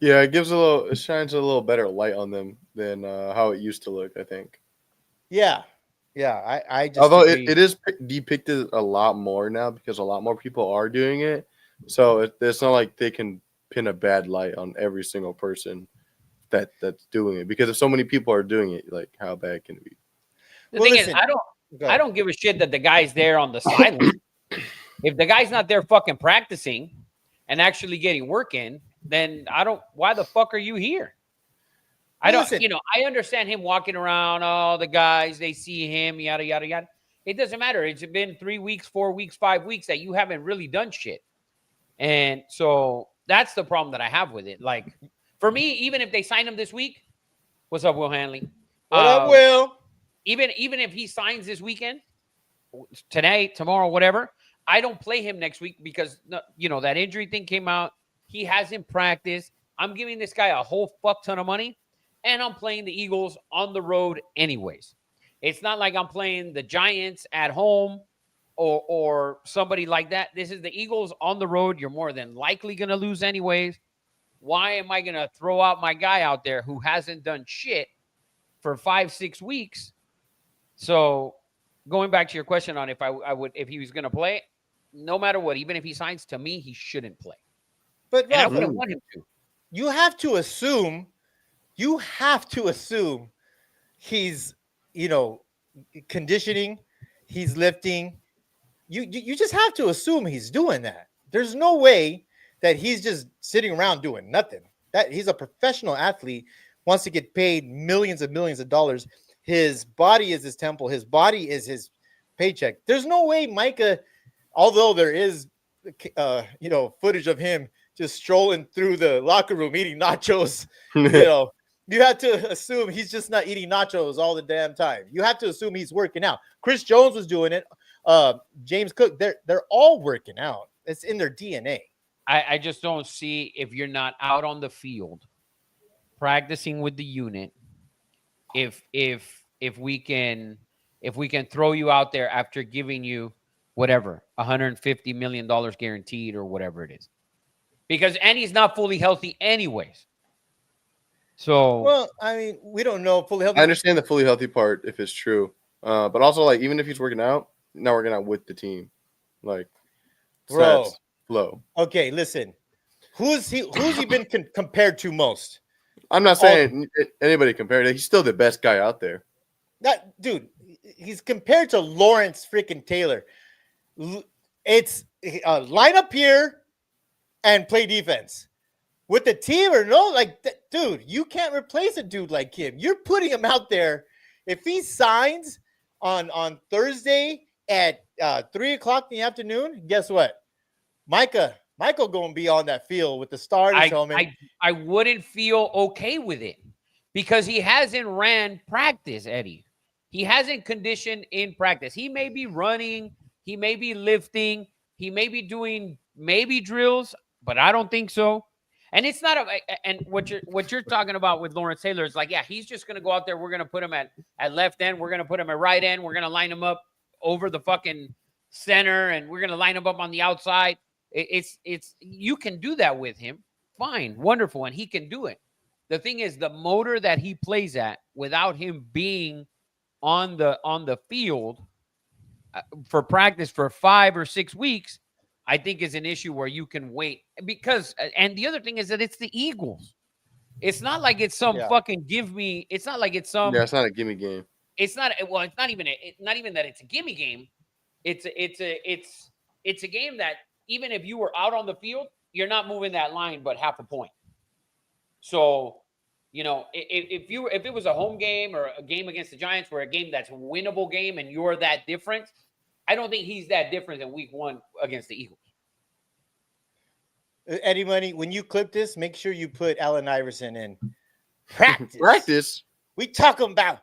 Yeah, it shines a little better light on them than how it used to look, I think.
Yeah. I just
Although
agree.
it is depicted a lot more now because a lot more people are doing it. So it's not like they can pin a bad light on every single person that's doing it, because if so many people are doing it, like, how bad can it be?
The thing is, I don't give a shit that the guy's there on the sideline. If the guy's not there fucking practicing and actually getting work in, then why the fuck are you here? I understand him walking around, all the guys, they see him, yada, yada, yada. It doesn't matter. It's been 3 weeks, 4 weeks, 5 weeks that you haven't really done shit. And so that's the problem that I have with it. Like, for me, even if they sign him this week, what's up, Will Hanley?
What up, Will?
Even if he signs this weekend, today, tomorrow, whatever, I don't play him next week because, that injury thing came out. He hasn't practiced. I'm giving this guy a whole fuck ton of money, and I'm playing the Eagles on the road anyways. It's not like I'm playing the Giants at home or somebody like that. This is the Eagles on the road. You're more than likely going to lose anyways. Why am I going to throw out my guy out there who hasn't done shit for 5-6 weeks? So going back to your question on if he was going to play, no matter what, even if he signs, to me, he shouldn't play.
But
and I wouldn't want him to.
You have to assume he's, conditioning, he's lifting. You just have to assume he's doing that. There's no way that he's just sitting around doing nothing. That he's a professional athlete, wants to get paid millions and millions of dollars. His body is his temple. His body is his paycheck. There's no way Micah, although there is, footage of him just strolling through the locker room eating nachos, you have to assume he's just not eating nachos all the damn time. You have to assume he's working out. Chris Jones was doing it. James Cook, they're all working out. It's in their DNA.
I just don't see, if you're not out on the field practicing with the unit, if we can throw you out there after giving you whatever $150 million guaranteed or whatever it is. and he's not fully healthy anyways. So
Well, I mean, we don't know fully healthy.
I understand the fully healthy part if it's true, but also like even if he's working out, not working out with the team, like
Bro.
that's low.
Okay, listen. Who's he been compared to most?
I'm not saying anybody compared. He's still the best guy out there.
That dude, he's compared to Lawrence freaking Taylor. It's line up here and play defense with the team or no. Like, dude, you can't replace a dude like him. You're putting him out there. If he signs on Thursday at 3:00 in the afternoon, guess what? Michael gonna be on that field with the starter's helmet.
I wouldn't feel okay with it because he hasn't ran practice, Eddie. He hasn't conditioned in practice. He may be running, he may be lifting, he may be doing maybe drills, but I don't think so. And it's not and what you're talking about with Lawrence Taylor is like, yeah, he's just gonna go out there. We're gonna put him at left end, we're gonna put him at right end, we're gonna line him up over the fucking center, and we're gonna line him up on the outside. It's you can do that with him. Fine, wonderful, and he can do it. The thing is, the motor that he plays at without him being on the field for practice for 5 or 6 weeks, I think is an issue where you can wait because. And the other thing is that it's the Eagles. It's not like it's some fucking give me. It's not like it's some.
Yeah, it's not a gimme game.
It's not. Well, it's not even. Not even that it's a gimme game. It's a game that even if you were out on the field, you're not moving that line but half a point. So, you know, if it was a home game or a game against the Giants, or a game that's a winnable game, and you're that different, I don't think he's that different in week 1 against the Eagles.
Eddie Money, when you clip this, make sure you put Allen Iverson in practice.
Practice.
We talking about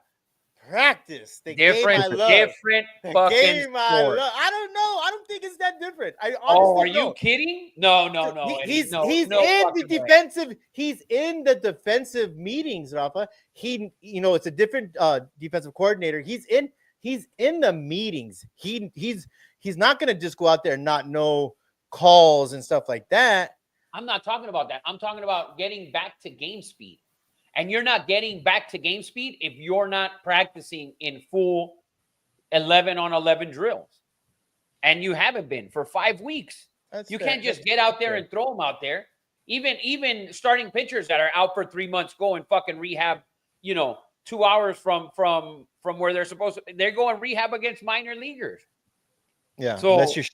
practice. The
Different
game I love.
fucking
I
sport.
love. I don't know. I don't think it's that different. I honestly
Oh, are you
don't.
kidding? No.
He's
no
in the
fucking way.
defensive. He's in the defensive meetings, Rafa. It's a different defensive coordinator. He's in the meetings. He's not gonna just go out there and not know calls and stuff like that.
I'm not talking about that. I'm talking about getting back to game speed. And you're not getting back to game speed if you're not practicing in full 11-on-11 drills. And you haven't been for 5 weeks. You can't just get out there and throw them out there. Even starting pitchers that are out for 3 months go and fucking rehab, 2 hours from where they're supposed to. They're going rehab against minor leaguers.
Yeah.
So,
unless you're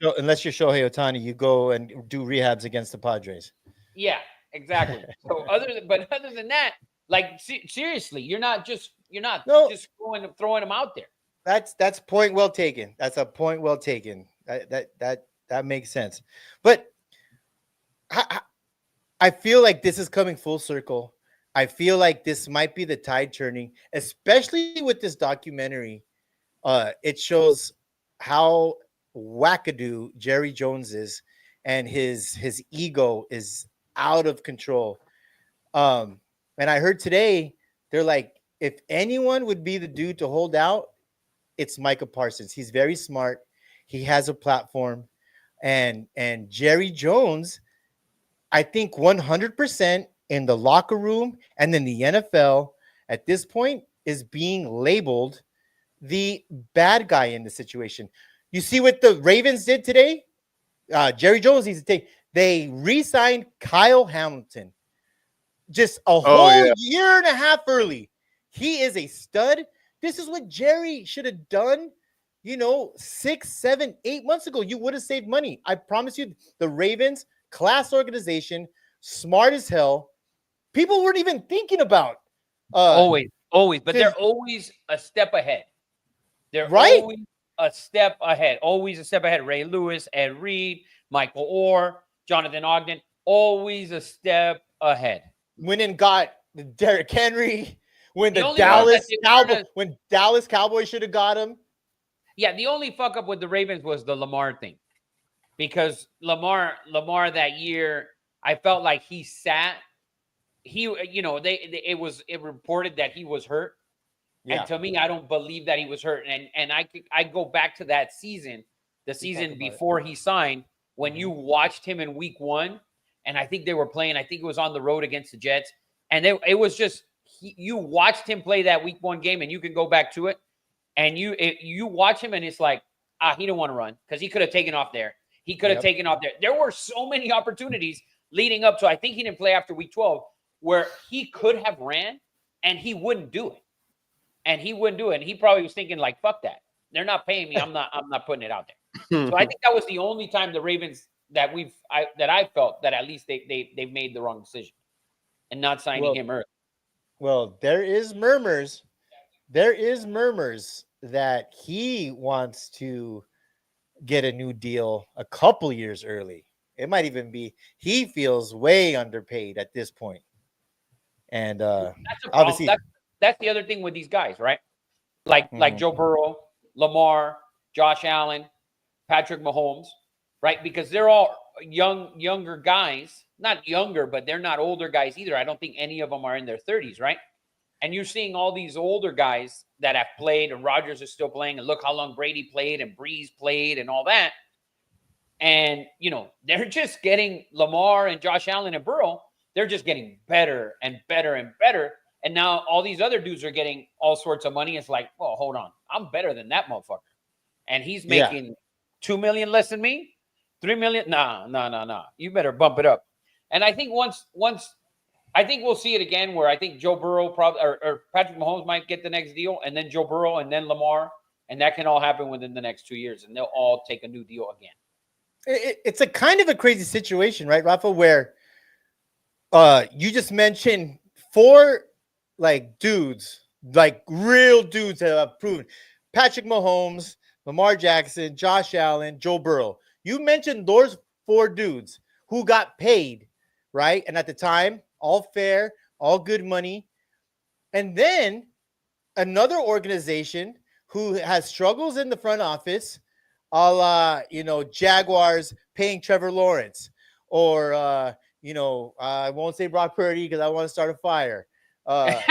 Shohei Ohtani, you go and do rehabs against the Padres.
Yeah, exactly. So other than that, like seriously, you're not just throwing them out there.
That's point well taken. That's a point well taken. That makes sense. But I feel like this is coming full circle. I feel like this might be the tide turning, especially with this documentary. It shows how wackadoo Jerry Jones is, and his ego is out of control. And I heard today they're like, if anyone would be the dude to hold out, it's Micah Parsons. He's very smart. He has a platform, and Jerry Jones, I think 100% in the locker room and in the NFL at this point is being labeled the bad guy in the situation. You see what the Ravens did today? Jerry Jones needs to take. They re-signed Kyle Hamilton just a whole year and a half early. He is a stud. This is what Jerry should have done, 6, 7, 8 months ago. You would have saved money. I promise you, the Ravens, class organization, smart as hell. People weren't even thinking about.
Always. But they're always a step ahead. They're
right?
Always a step ahead. Always a step ahead. Ray Lewis, Ed Reed, Michael Orr, Jonathan Ogden. Always a step ahead.
Went and got Derrick Henry. When Dallas Cowboys should have got him.
Yeah, the only fuck up with the Ravens was the Lamar thing. Because Lamar that year, I felt like he sat. It reported that he was hurt. Yeah. And to me, I don't believe that he was hurt. And I go back to that season, the season before he signed, when you watched him in week 1, and I think they were playing. I think it was on the road against the Jets, and it was just you watched him play that Week 1 game, and you can go back to it, and you watch him, and it's like he didn't want to run because he could have taken off there. He could have taken off there. There were so many opportunities leading up to. I think he didn't play after Week 12 where he could have ran, and he wouldn't do it. And he wouldn't do it. And he probably was thinking, like, fuck that. They're not paying me. I'm not putting it out there. So I think that was the only time the Ravens that I felt that at least they made the wrong decision and not signing him early.
Well, there is murmurs. There is murmurs that he wants to get a new deal a couple years early. It might even be he feels way underpaid at this point. And obviously
that's the other thing with these guys, right? Like Joe Burrow, Lamar, Josh Allen, Patrick Mahomes, right? Because they're all younger guys, not younger, but they're not older guys either. I don't think any of them are in their 30s, right? And you're seeing all these older guys that have played, and Rodgers is still playing, and look how long Brady played and Breeze played and all that. And, they're just getting Lamar and Josh Allen and Burrow, they're just getting better and better and better. And now all these other dudes are getting all sorts of money. It's like, well, hold on. I'm better than that motherfucker. And he's making $2 million less than me, $3 million. Nah. You better bump it up. And I think once I think we'll see it again where I think Joe Burrow probably or Patrick Mahomes might get the next deal, and then Joe Burrow and then Lamar. And that can all happen within the next 2 years, and they'll all take a new deal again.
It's a kind of a crazy situation, right, Rafa, where you just mentioned 4 dudes, like real dudes that have proven. Patrick Mahomes, Lamar Jackson, Josh Allen, Joe Burrow. You mentioned those 4 dudes who got paid, right? And at the time, all fair, all good money. And then another organization who has struggles in the front office, a la, Jaguars paying Trevor Lawrence, or, I won't say Brock Purdy because I want to start a fire. But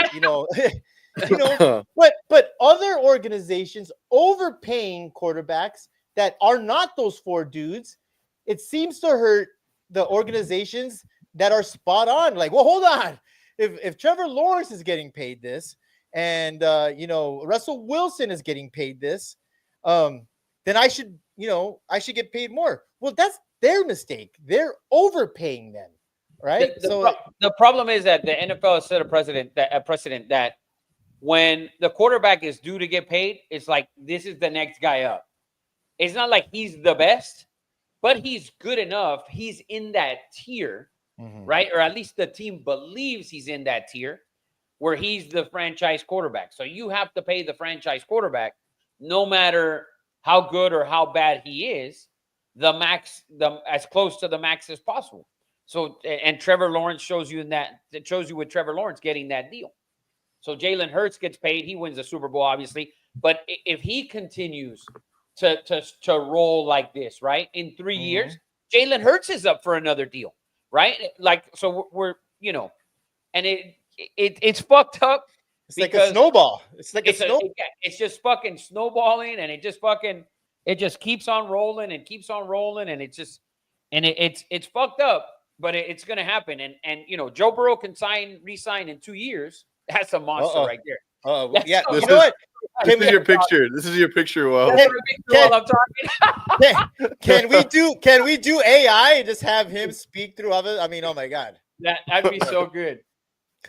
other organizations overpaying quarterbacks that are not those 4 dudes, it seems to hurt the organizations that are spot on. Like, well, hold on. If Trevor Lawrence is getting paid this, and Russell Wilson is getting paid this, then I should get paid more. Well, that's their mistake. They're overpaying them. Right.
The problem is that the NFL has set a precedent that when the quarterback is due to get paid, it's like this is the next guy up. It's not like he's the best, but he's good enough. He's in that tier, right? Or at least the team believes he's in that tier where he's the franchise quarterback. So you have to pay the franchise quarterback, no matter how good or how bad he is, the max, as close to the max as possible. So, and Trevor Lawrence shows you with Trevor Lawrence getting that deal. So Jalen Hurts gets paid. He wins the Super Bowl, obviously. But if he continues to roll like this, right, in 3 years, Jalen Hurts is up for another deal, right? Like, so we're and it's fucked up.
It's like a snowball. It's like
it's just fucking snowballing, and it just keeps on rolling and keeps on rolling, and it's fucked up. But it's going to happen. And Joe Burrow can re-sign in 2 years. That's a monster right there.
Yeah.
This
you know what?
This is your picture. This is your picture. Well,
can we do AI and just have him speak through others? I mean, oh my God.
That'd be so good.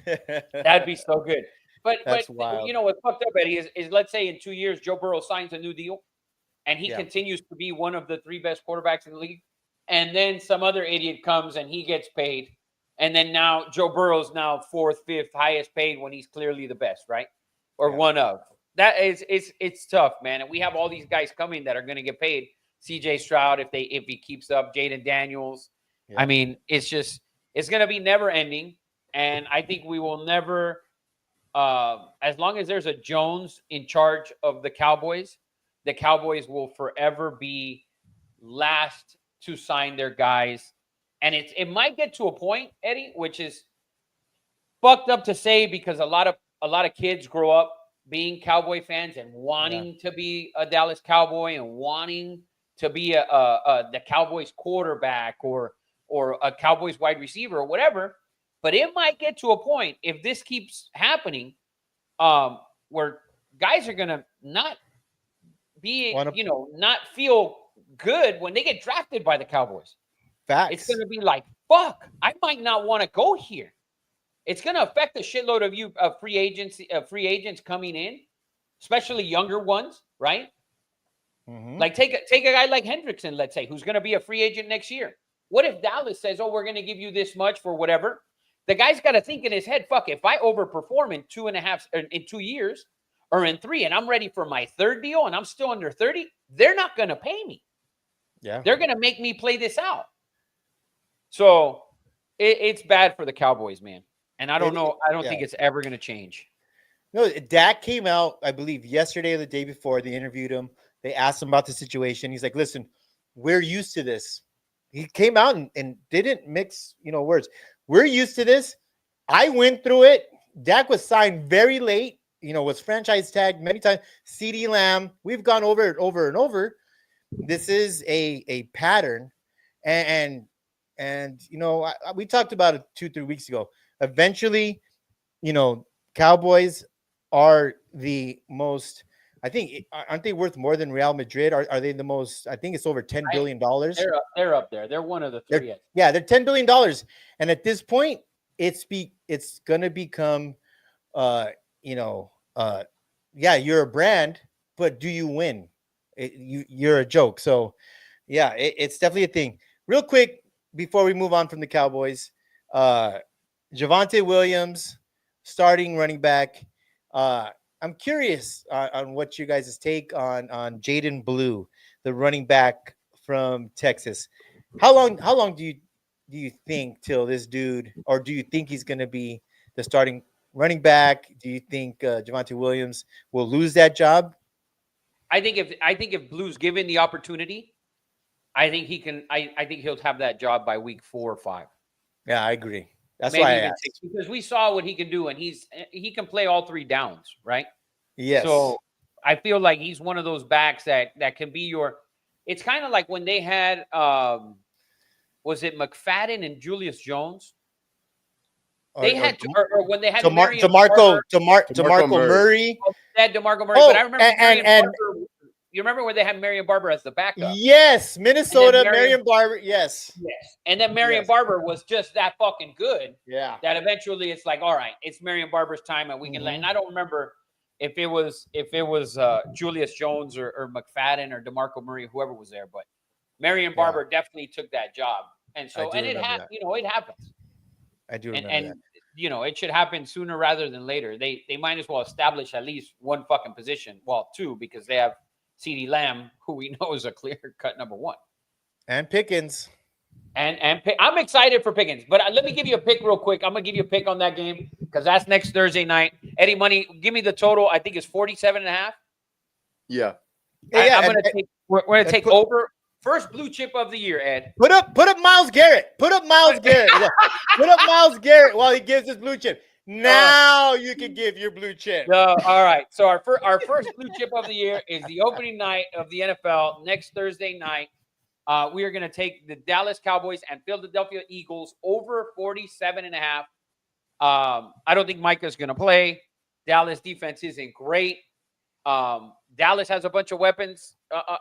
That'd be so good. But
wild.
What's fucked up, Eddie, is let's say in 2 years, Joe Burrow signs a new deal and he continues to be one of the 3 best quarterbacks in the league. And then some other idiot comes and he gets paid. And then now Joe Burrow's now 4th, 5th highest paid when he's clearly the best, right? Or one of. That is, it's tough, man. And we have all these guys coming that are going to get paid. CJ Stroud, if he keeps up, Jaden Daniels. Yeah. I mean, it's going to be never ending. And I think we will never, as long as there's a Jones in charge of the Cowboys will forever be last to sign their guys. And it might get to a point, Eddie, which is fucked up to say because a lot of kids grow up being Cowboy fans and wanting to be a Dallas Cowboy and wanting to be the Cowboys quarterback or or a Cowboys wide receiver or whatever. But it might get to a point if this keeps happening, where guys are gonna not be, not feel good when they get drafted by the Cowboys.
Facts.
It's gonna be like, fuck, I might not want to go here. It's gonna affect a shitload of free agents coming in, especially younger ones, right?
Mhm.
Like take a guy like Hendrickson, let's say, who's going to be a free agent next year. What if Dallas says, "Oh, we're going to give you this much for whatever"? The guy's got to think in his head, "Fuck, if I overperform in 2 years or in 3, and I'm ready for my third deal, and I'm still under 30, they're not going to pay me.
Yeah.
They're going to make me play this out." So it's bad for the Cowboys, man. And I don't know. I don't think it's ever going to change.
No, Dak came out, I believe, yesterday or the day before. They interviewed him. They asked him about the situation. He's like, "Listen, we're used to this." He came out and didn't mix, words. We're used to this. I went through it. Dak was signed very late, was franchise tagged many times. CeeDee Lamb, we've gone over it over and over. This is a pattern. And we talked about it 2-3 weeks ago. Eventually, Cowboys are the most, I think, aren't they worth more than Real Madrid? Are they the most? I think it's over $10 billion.
They're up there. They're one of the three.
They're $10 billion. And at this point, it's going to become, you're a brand, but do you win? You're a joke. So, yeah, it's definitely a thing. Real quick, before we move on from the Cowboys, Javonte Williams, starting running back. I'm curious on what you guys' take on Jaden Blue, the running back from Texas. How long do you think till this dude, or do you think he's going to be the starting running back? Do you think Javonte Williams will lose that job?
I think if Blue's given the opportunity, I think he can. I think he'll have that job by week 4 or 5.
Yeah, I agree. That's
Maybe
why I
even
asked.
6, because we saw what he can do, and he can play all 3 downs, right?
Yes.
So I feel like he's one of those backs that can be your. It's kind of like when they had, was it McFadden and Julius Jones? They had, or when they had
DeMarco Murray.
They had DeMarco Murray,
Oh,
but I remember Barber. You remember when they had Marion Barber as the backup?
Yes, Minnesota, Marion Barber. Yes.
And then Marion Barber was just that fucking good.
Yeah.
That eventually it's like, all right, it's Marion Barber's time, and we can let. And I don't remember if it was Julius Jones or McFadden or DeMarco Murray, whoever was there, but Marion Barber definitely took that job. And so, and it happens.
I do remember
and
that.
It should happen sooner rather than later. They might as well establish at least one fucking position. Well, 2, because they have CeeDee Lamb, who we know is a clear-cut number 1.
And Pickens.
And I'm excited for Pickens. But let me give you a pick real quick. I'm going to give you a pick on that game because that's next Thursday night. Eddie Money, give me the total. I think it's 47.5.
Yeah.
We're going to take over. First blue chip of the year, Ed.
Put up Myles Garrett. Put up Myles Garrett. Put up Myles Garrett while he gives his blue chip. Now you can give your blue chip.
All right. So our first blue chip of the year is the opening night of the NFL next Thursday night. We are going to take the Dallas Cowboys and Philadelphia Eagles over 47.5. I don't think Micah's going to play. Dallas defense isn't great. Dallas has a bunch of weapons,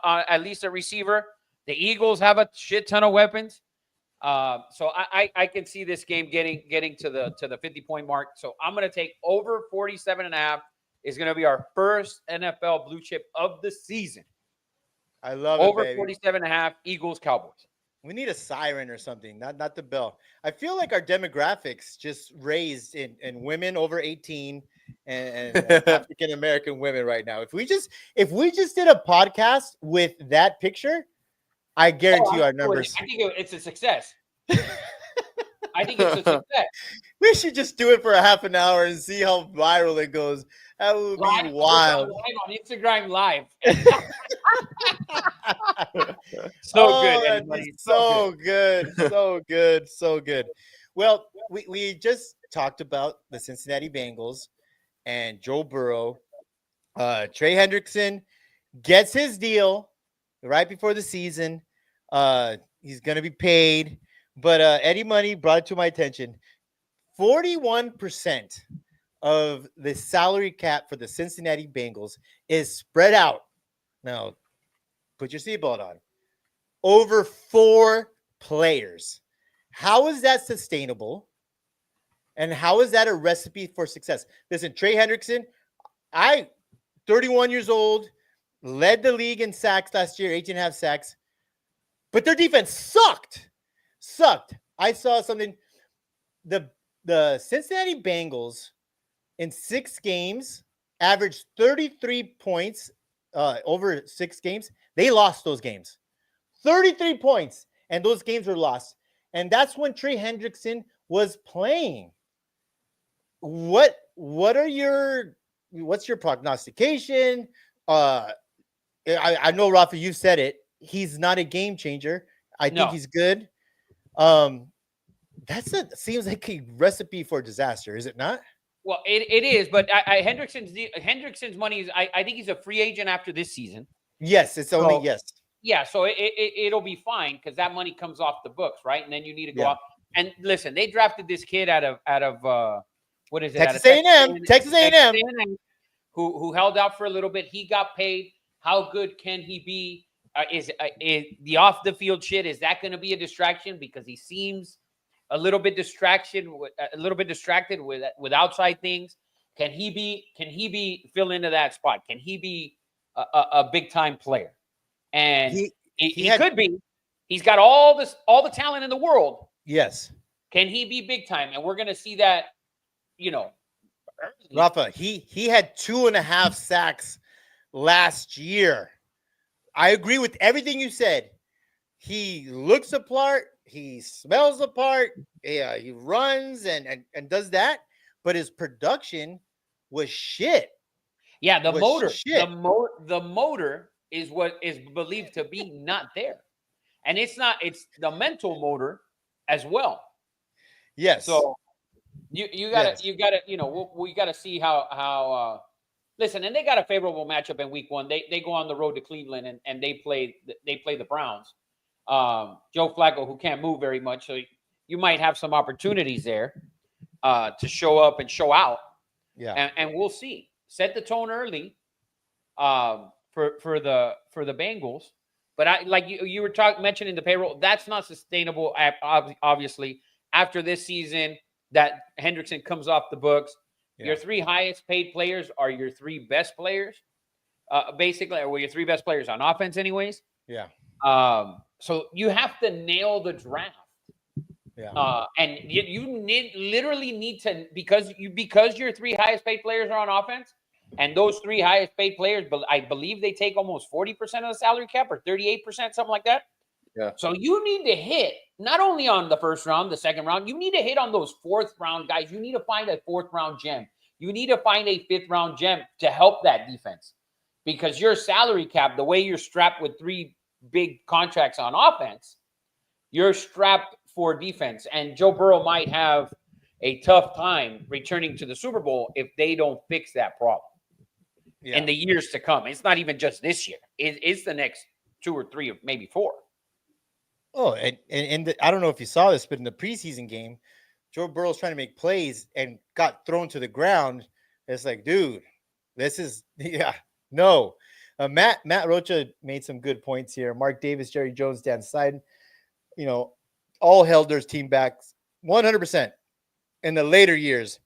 at least a receiver. The Eagles have a shit ton of weapons. So I can see this game getting to the 50-point mark. So I'm going to take over 47.5. Is going to be our first NFL blue chip of the season.
I love
over
it, baby.
47.5 Eagles Cowboys.
We need a siren or something, not the bell. I feel like our demographics just raised in women over 18 and African American women right now. If we just did a podcast with that picture, I guarantee you our numbers.
I think it's a success. I think it's a success.
We should just do it for a half an hour and see how viral it goes. That would be wild.
Live on Instagram Live. Good, everybody.
So good. Well, we just talked about the Cincinnati Bengals and Joe Burrow. Trey Hendrickson gets his deal right before the season. He's going to be paid. But Eddie Money brought it to my attention. 41% of the salary cap for the Cincinnati Bengals is spread out. Now, put your seatbelt on. Over 4 players. How is that sustainable? And how is that a recipe for success? Listen, Trey Hendrickson, 31 years old, led the league in sacks last year, 18.5 sacks. But their defense sucked. I saw something. The Cincinnati Bengals in 6 games averaged 33 points over 6 games. They lost those games. 33 points. And those games were lost. And that's when Trey Hendrickson was playing. What's your prognostication? I know, Rafa, you said it. He's not a game changer. I think he's good. Seems like a recipe for disaster, is it not?
Well, it is, but Hendrickson's money is. I think he's a free agent after this season.
Yes, it's only yes.
Yeah, so it'll be fine because that money comes off the books, right? And then you need to go out and listen. They drafted this kid out of what is it?
Texas A&M. Texas A&M.
Who held out for a little bit. He got paid. How good can he be? Is the off the field shit? Is that going to be a distraction? Because he seems a little bit distracted with outside things. Can he be fill into that spot? Can he be a big time player? And he could be. He's got all the talent in the world.
Yes.
Can he be big time? And we're going to see that.
Rafa, he had 2.5 sacks last year. I agree with everything you said. He looks the part. He smells the part. Yeah, he runs and does that. But his production was shit.
Yeah, the motor is what is believed to be not there. And it's not. It's the mental motor as well.
Yes.
So you gotta we gotta see how listen, and they got a favorable matchup in week 1. They go on the road to Cleveland and they play the Browns. Joe Flacco, who can't move very much, so you might have some opportunities there to show up and show out.
Yeah,
and we'll see. Set the tone early for the Bengals, but I like you were mentioning the payroll. That's not sustainable. Obviously, after this season, that Hendrickson comes off the books. Yeah. Your 3 highest paid players are your 3 best players, basically, or your 3 best players on offense, anyways.
Yeah.
So you have to nail the draft.
Yeah.
And you literally need to because your 3 highest paid players are on offense, and those 3 highest paid players, I believe they take almost 40% of the salary cap or 38%, something like that.
Yeah.
So you need to hit not only on the first round, the second round, you need to hit on those 4th round guys. You need to find a 4th round gem. You need to find a 5th round gem to help that defense, because your salary cap, the way you're strapped with 3 big contracts on offense, you're strapped for defense. And Joe Burrow might have a tough time returning to the Super Bowl if they don't fix that problem in the years to come. It's not even just this year. It's the next 2 or 3 or maybe 4.
Oh, and I don't know if you saw this, but in the preseason game, Joe Burrow's trying to make plays and got thrown to the ground. It's like, dude, this is no. Matt Rocha made some good points here. Mark Davis, Jerry Jones, Dan Seiden, all held their team back 100% in the later years,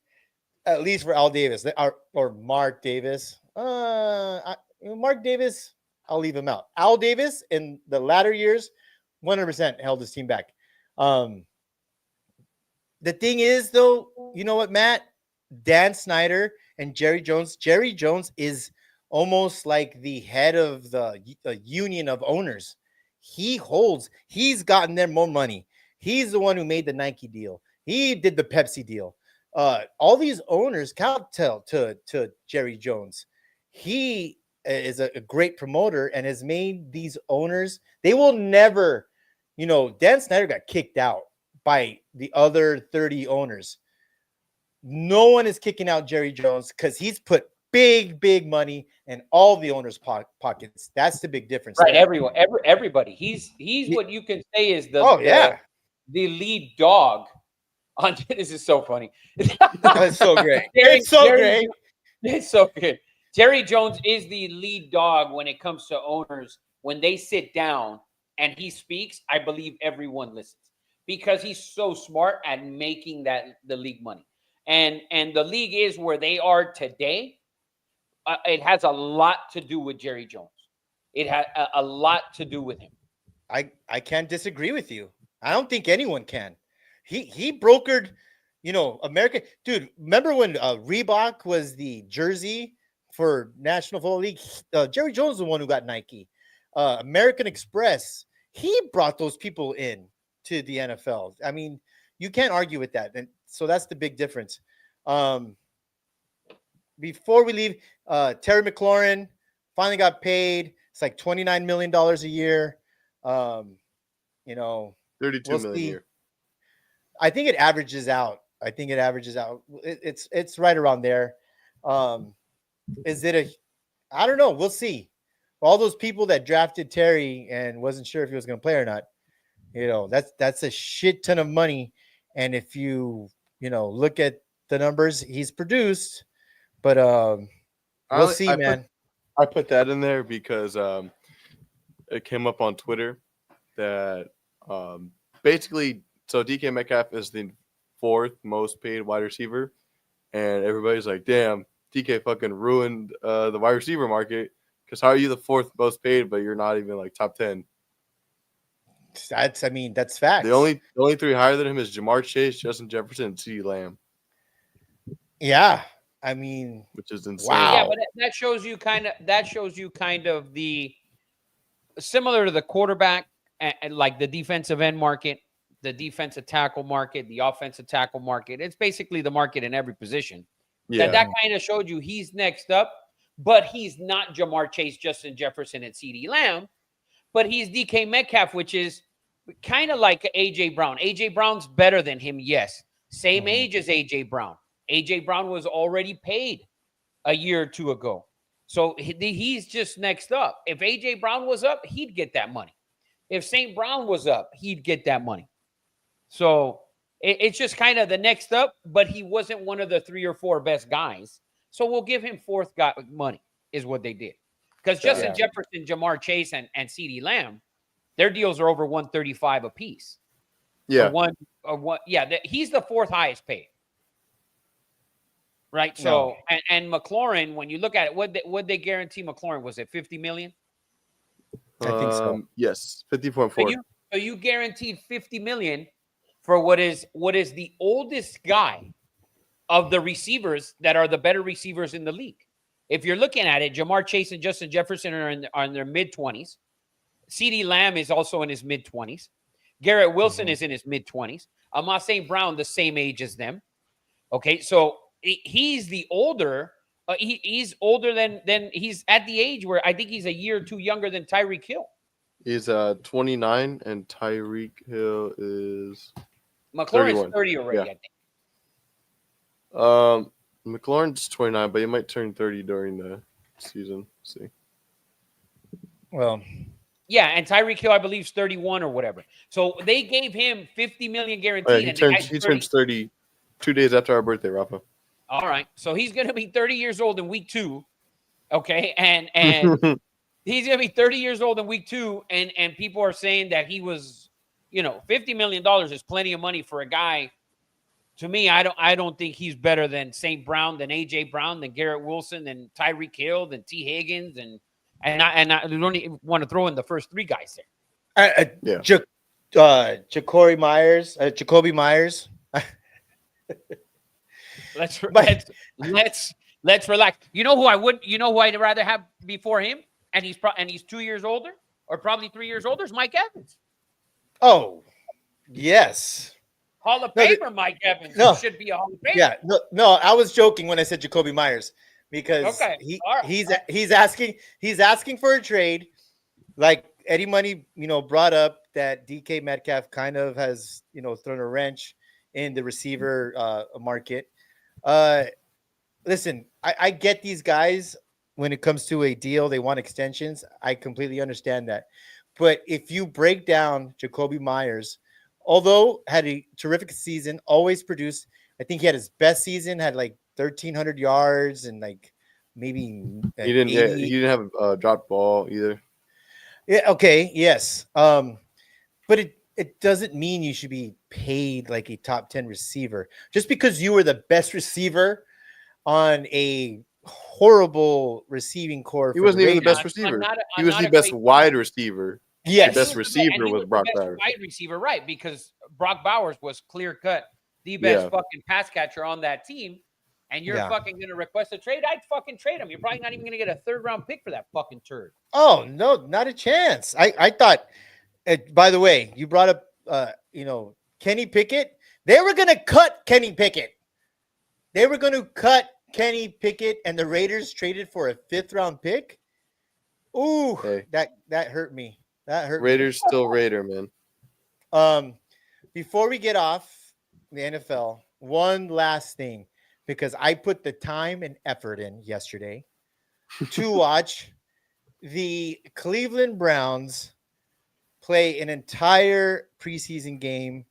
at least for Al Davis or Mark Davis. Mark Davis, I'll leave him out. Al Davis in the latter years, 100% held his team back. The thing is, though, you know what, Matt? Dan Snyder and Jerry Jones. Jerry Jones is almost like the head of the union of owners. He's gotten them more money. He's the one who made the Nike deal. He did the Pepsi deal. All these owners kowtow to Jerry Jones. He is a great promoter and has made these owners. They will never, Dan Snyder got kicked out by the other 30 owners. No one is kicking out Jerry Jones because he's put big money in all the owners' pockets. That's the big difference.
Right, everybody. He's what you can say is the the lead dog on this is so funny.
That's so great.
Jerry-
It's so
Jerry-
great.
It's so good. Jerry Jones is the lead dog when it comes to owners. When they sit down and he speaks, I believe everyone listens because he's so smart at making the league money. And the league is where they are today. It has a lot to do with Jerry Jones. It had a lot to do with him.
I can't disagree with you. I don't think anyone can. He brokered, American dude. Remember when Reebok was the jersey for National Football League? Jerry Jones is the one who got Nike. American Express. He brought those people in to the NFL. I mean, you can't argue with that. And so that's the big difference. Before we leave, Terry McLaurin finally got paid. It's like $29 million a year.
32
we'll
million a
see.
year.
I think it averages out. It's right around there. Is it I don't know. We'll see. All those people that drafted Terry and wasn't sure if he was going to play or not, that's a shit ton of money. And if you look at the numbers he's produced, but we'll see, man.
I put that in there because it came up on Twitter that basically, so DK Metcalf is the 4th most paid wide receiver, and everybody's like, "Damn, DK fucking ruined the wide receiver market." Because how are you the 4th most paid, but you're not even like top 10?
That's facts.
The only 3 higher than him is Jamar Chase, Justin Jefferson, and CeeDee Lamb.
Yeah,
which is insane.
Wow.
Yeah, but that shows you kind of the similar to the quarterback and like the defensive end market, the defensive tackle market, the offensive tackle market. It's basically the market in every position.
Yeah,
That kind of showed you he's next up, but he's not Jamar Chase, Justin Jefferson, and CeeDee Lamb, but he's DK Metcalf, which is kind of like AJ Brown. AJ Brown's better than him, yes. Same age as AJ Brown. AJ Brown was already paid a year or two ago. So he's just next up. If AJ Brown was up, he'd get that money. If St. Brown was up, he'd get that money. So it's just kind of the next up, but he wasn't one of the 3 or 4 best guys. So we'll give him 4th guy money is what they did. Because Justin Jefferson, Jamar Chase, and CeeDee Lamb, their deals are over $135 a piece.
yeah.
He's the 4th highest paid. Right. So and McLaurin, when you look at it, what they guarantee McLaurin? Was it $50 million?
I think so.
Yes, 50.4.
So you guaranteed $50 million for what is the oldest guy of the receivers that are the better receivers in the league. If you're looking at it, Jamar Chase and Justin Jefferson are in their mid-20s. CeeDee Lamb is also in his mid-20s. Garrett Wilson is in his mid-20s. Amon St. Brown, the same age as them. Okay, so he's the older. He's older than he's at the age where I think he's a year or two younger than Tyreek Hill.
He's 29, and Tyreek Hill is
McLaurin's
31.
30 already,
Yeah.
I think.
McLaurin's 29, but he might turn 30 during the season. Let's see.
Well,
Yeah, and Tyreek Hill, I believe, is 31 or whatever. So they gave him $50 million guaranteed.
Oh, yeah,
and the guy's
he
30.
turns 30 2 days after our birthday, Rafa.
All right. So he's going to be 30 years old in week 2. Okay. And he's going to be 30 years old in week 2. And people are saying that he was, $50 million is plenty of money for a guy. To me, I don't think he's better than St. Brown, than AJ Brown, than Garrett Wilson, than Tyreek Hill, than T. Higgins, and I don't even want to throw in the first 3 guys there.
Jacoby Myers.
Let's relax. You know who I'd rather have before him, and he's 2 years older, or probably 3 years older, is Mike Evans.
Oh, yes.
Hall of Famer Mike Evans should be a Hall of Famer.
Yeah, no, I was joking when I said Jacoby Myers because he's asking for a trade, like Eddie Money, brought up that DK Metcalf kind of has thrown a wrench in the receiver market. Listen, I get these guys when it comes to a deal, they want extensions. I completely understand that, but if you break down Jacoby Myers although had a terrific season, always produced. I think he had his best season, had like 1,300 yards and like maybe
He didn't. Yeah,
80.
he didn't have a dropped ball either.
Yeah, okay, yes. But it doesn't mean you should be paid like a top 10 receiver. Just because you were the best receiver on a horrible receiving core.
He
for
wasn't even the
Raiders.
best receiver.
I'm
He was
not
the
a
best
great-
wide receiver.
Yes.
The best
And
receiver
he
was
the
Brock
best
Bowers.
wide receiver, right? Because Brock Bowers was clear cut the best
Yeah.
fucking pass catcher on that team. And you're
Yeah.
fucking gonna request a trade? I'd fucking trade him. You're probably not even gonna get a 3rd-round pick for that fucking turd.
Oh no, not a chance. I thought. By the way, you brought up Kenny Pickett. They were gonna cut Kenny Pickett. They were gonna cut Kenny Pickett, and the Raiders traded for a 5th-round pick. Ooh,
Hey.
that hurt me. That hurt me.
Raiders still Raider, man.
Before we get off the NFL, one last thing, because I put the time and effort in yesterday to watch the Cleveland Browns play an entire preseason game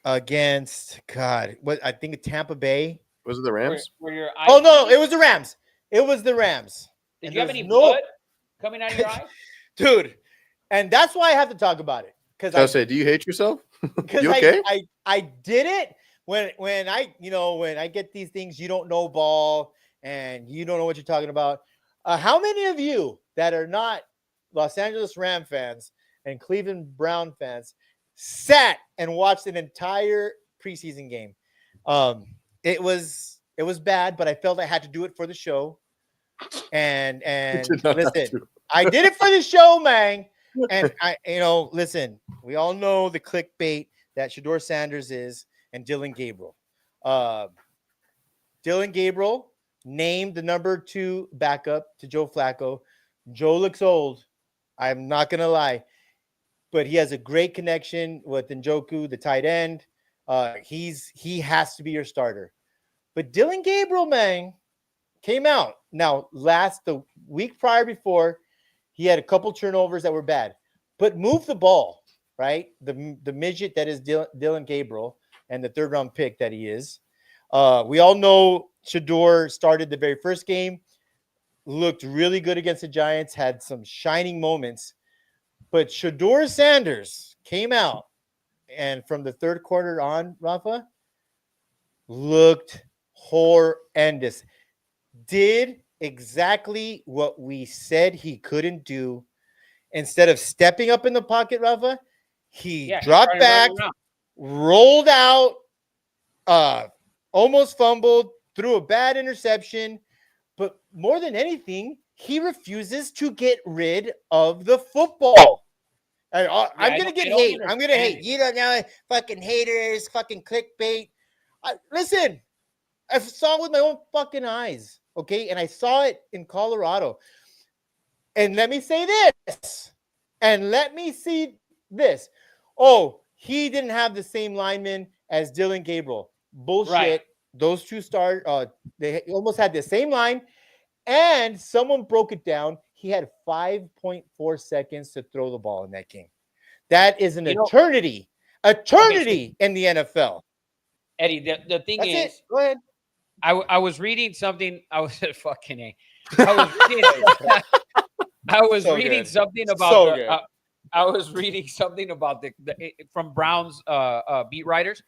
against I think Tampa Bay.
Was it the Rams?
Were your eyes?
Oh no, it was the Rams. It was the Rams.
Did
And
you have
there's
any
no-
blood coming out of your eyes?
Dude? And that's why I have to talk about it.
I was say, do you hate yourself?
Because
You okay?
I did it when I get these things, you don't know ball and you don't know what you're talking about. How many of you that are not Los Angeles Ram fans and Cleveland Brown fans sat and watched an entire preseason game? It was bad, but I felt I had to do it for the show. And
did not have
listen,
to.
I did it for the show, man. And listen, we all know the clickbait that Shador Sanders is and Dylan Gabriel. Dylan Gabriel named the number 2 backup to Joe Flacco. Joe looks old. I'm not going to lie, but he has a great connection with Njoku, the tight end. He has to be your starter. But Dylan Gabriel, man, came out. Now, the week prior before, he had a couple turnovers that were bad, but moved the ball, right? The midget that is Dylan Gabriel and the 3rd-round pick that he is. We all know Shador started the very first game, looked really good against the Giants, had some shining moments, but Shador Sanders came out, and from the 3rd quarter on, Rafa, looked horrendous. Did exactly what we said he couldn't do. Instead of stepping up in the pocket, Rafa, he dropped
started
back,
running around.
rolled out, almost fumbled, threw a bad interception. But more than anything, he refuses to get rid of the football. I'm
I
going to
don't-
get
I don't
hate. I'm going to hate.
understand.
You don't know, fucking haters, fucking clickbait. Listen, I saw it with my own fucking eyes, okay? And I saw it in Colorado. And let me say this. And let me see this. Oh, he didn't have the same lineman as Dylan Gabriel. Bullshit.
Right.
Those two they almost had the same line. And someone broke it down. He had 5.4 seconds to throw the ball in that game. That is an eternity. Eternity in the NFL.
Eddie, the thing
That's
is,
it. Go ahead.
I was reading something. I was fucking A. I was
So
reading
good.
something about
So
the,
good.
I was reading something about the from Brown's beat writers.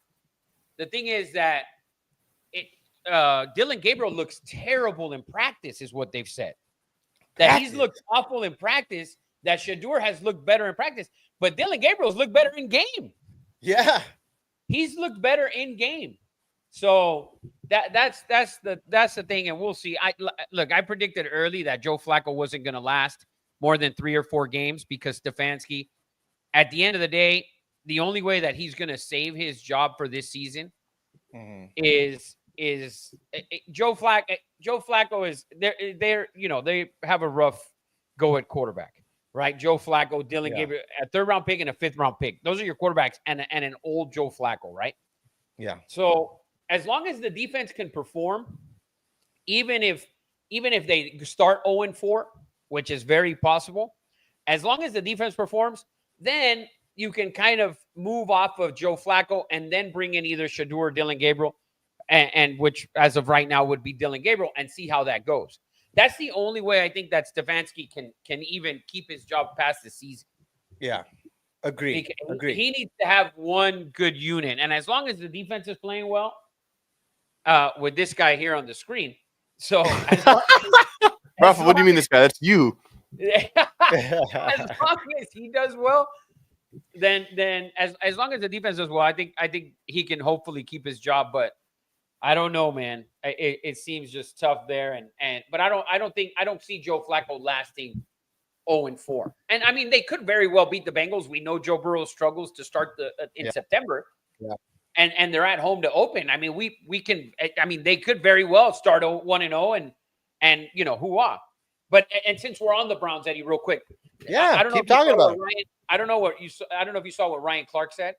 The thing is that Dylan Gabriel looks terrible in practice, is what they've said. That he's looked awful in practice. That Shador has looked better in practice, but Dylan Gabriel's looked better in game.
Yeah.
He's looked better in game. So that's the thing, and we'll see. I predicted early that Joe Flacco wasn't going to last more than 3 or 4 games because Stefanski, at the end of the day, the only way that he's going to save his job for this season is Joe Flacco. Joe Flacco is they're they have a rough go at quarterback, right? Joe Flacco, Dylan Gabriel, a 3rd-round pick and a 5th-round pick. Those are your quarterbacks, and an old Joe Flacco, right?
Yeah.
So as long as the defense can perform, even if they start 0-4, which is very possible, as long as the defense performs, then you can kind of move off of Joe Flacco and then bring in either Shador or Dylan Gabriel, and which as of right now would be Dylan Gabriel, and see how that goes. That's the only way I think that Stefanski can even keep his job past the season.
Yeah. Agree.
He needs to have one good unit, and as long as the defense is playing well, with this guy here on the screen, so
Rafa, what do you mean this guy? That's you.
as long as he does well, then as long as the defense does well, I think he can hopefully keep his job. But I don't know, man. It seems just tough there, but I don't see Joe Flacco lasting 0-4. And I mean, they could very well beat the Bengals. We know Joe Burrow struggles to start in September.
Yeah.
And they're at home to open. I mean, we can. I mean, they could very well start 1-0 and hoo-ah. But and since we're on the Browns, Eddie, real quick,
yeah,
I don't know
keep talking about.
I don't know what you. I don't know if you saw what Ryan Clark said.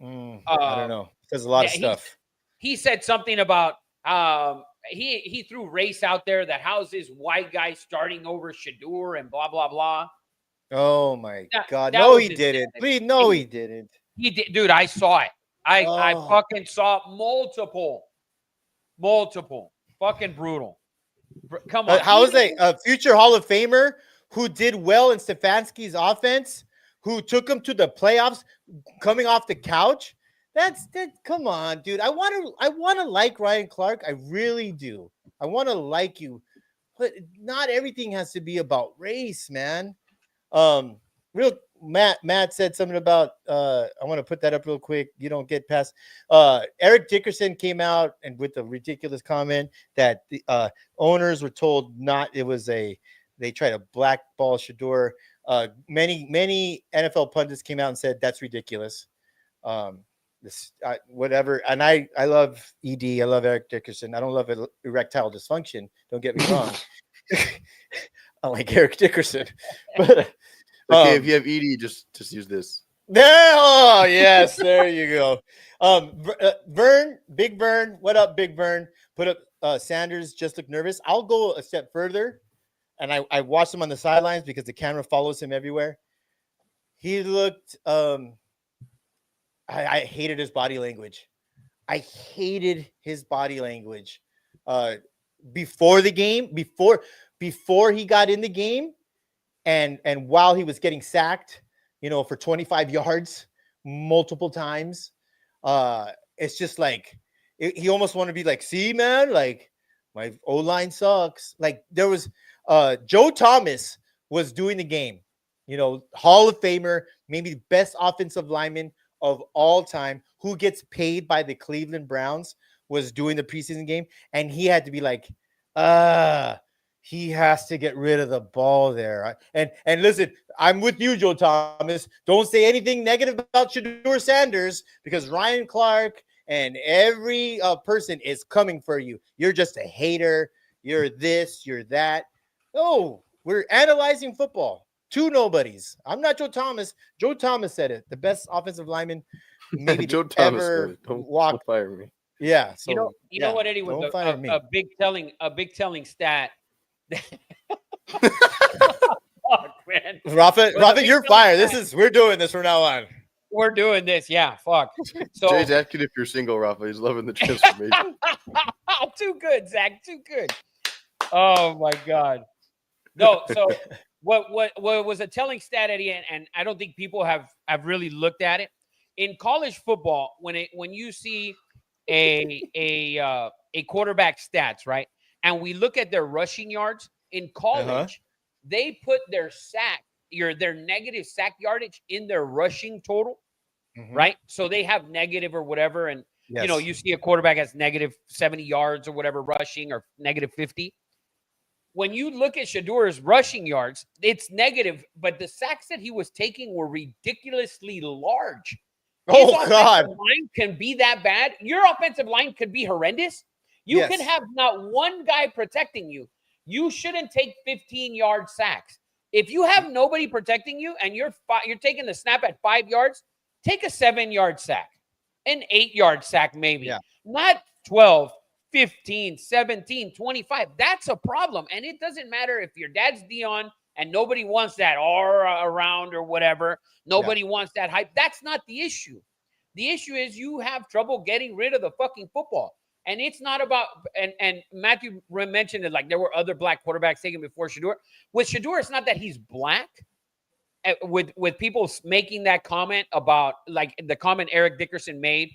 I don't know. There's a lot of stuff.
He said something about he threw race out there. That how's this white guy starting over Shador and blah blah blah.
Oh my God!
That
No, he didn't. Please, no, he didn't.
He did, dude. I saw it. I fucking saw multiple, fucking brutal. Come on.
How is a future Hall of Famer who did well in Stefanski's offense, who took him to the playoffs, coming off the couch? That's come on, dude. I want to like Ryan Clark. I really do. I want to like you, but not everything has to be about race, man. Matt said something about I want to put that up real quick. You don't get past Eric Dickerson came out and with a ridiculous comment that the owners were told they tried to blackball Shador. Many NFL pundits came out and said that's ridiculous. Whatever. And I love ED. I love Eric Dickerson. I don't love erectile dysfunction. Don't get me wrong. I like Eric Dickerson, but
okay, if you have ED, just use this.
Oh, yes, there you go. Big Vern, what up, Big Vern? Put up Sanders just looked nervous. I'll go a step further, and I watched him on the sidelines because the camera follows him everywhere. He looked I hated his body language. I hated his body language. Before the game, before he got in the game, and while he was getting sacked, for 25 yards multiple times, it's just like he almost wanted to be like, see, man, like my O-line sucks. Like there was Joe Thomas was doing the game, Hall of Famer, maybe the best offensive lineman of all time, who gets paid by the Cleveland Browns, was doing the preseason game, and he had to be like, he has to get rid of the ball there. And listen, I'm with you, Joe Thomas. Don't say anything negative about Shador Sanders, because Ryan Clark and every person is coming for you. You're just a hater. You're this, you're that. No, we're analyzing football. Two nobodies. I'm not Joe Thomas. Joe Thomas said it. The best offensive lineman maybe
Joe
to
Thomas
ever
don't fire me.
Yeah. So,
you know what, Eddie, was a big telling stat. Fuck, man.
Rafa, you're fired. We're doing this from now on.
We're doing this. Yeah. Fuck. So
Jay's asking if you're single, Rafa. He's loving the transformation.
Too good, Zach. Too good. Oh my God. No. So what was a telling stat, Eddie, and I don't think people have really looked at it in college football. When you see a quarterback stats, right? And we look at their rushing yards in college, they put their their negative sack yardage in their rushing total, right? So they have negative or whatever. And, you see a quarterback has negative 70 yards or whatever rushing, or negative 50. When you look at Shador's rushing yards, it's negative, but the sacks that he was taking were ridiculously large. His offensive line can be that bad. Your offensive line could be horrendous. You can have not one guy protecting you. You shouldn't take 15-yard sacks. If you have nobody protecting you and you're taking the snap at 5 yards, take a 7-yard sack, an 8-yard sack maybe. Yeah. Not 12, 15, 17, 25. That's a problem. And it doesn't matter if your dad's Dion and nobody wants that aura around or whatever. Nobody wants that hype. That's not the issue. The issue is you have trouble getting rid of the fucking football. And it's not about, and Matthew mentioned it, like there were other black quarterbacks taken before Shedeur. With Shedeur, it's not that he's black. With people making that comment about, like the comment Eric Dickerson made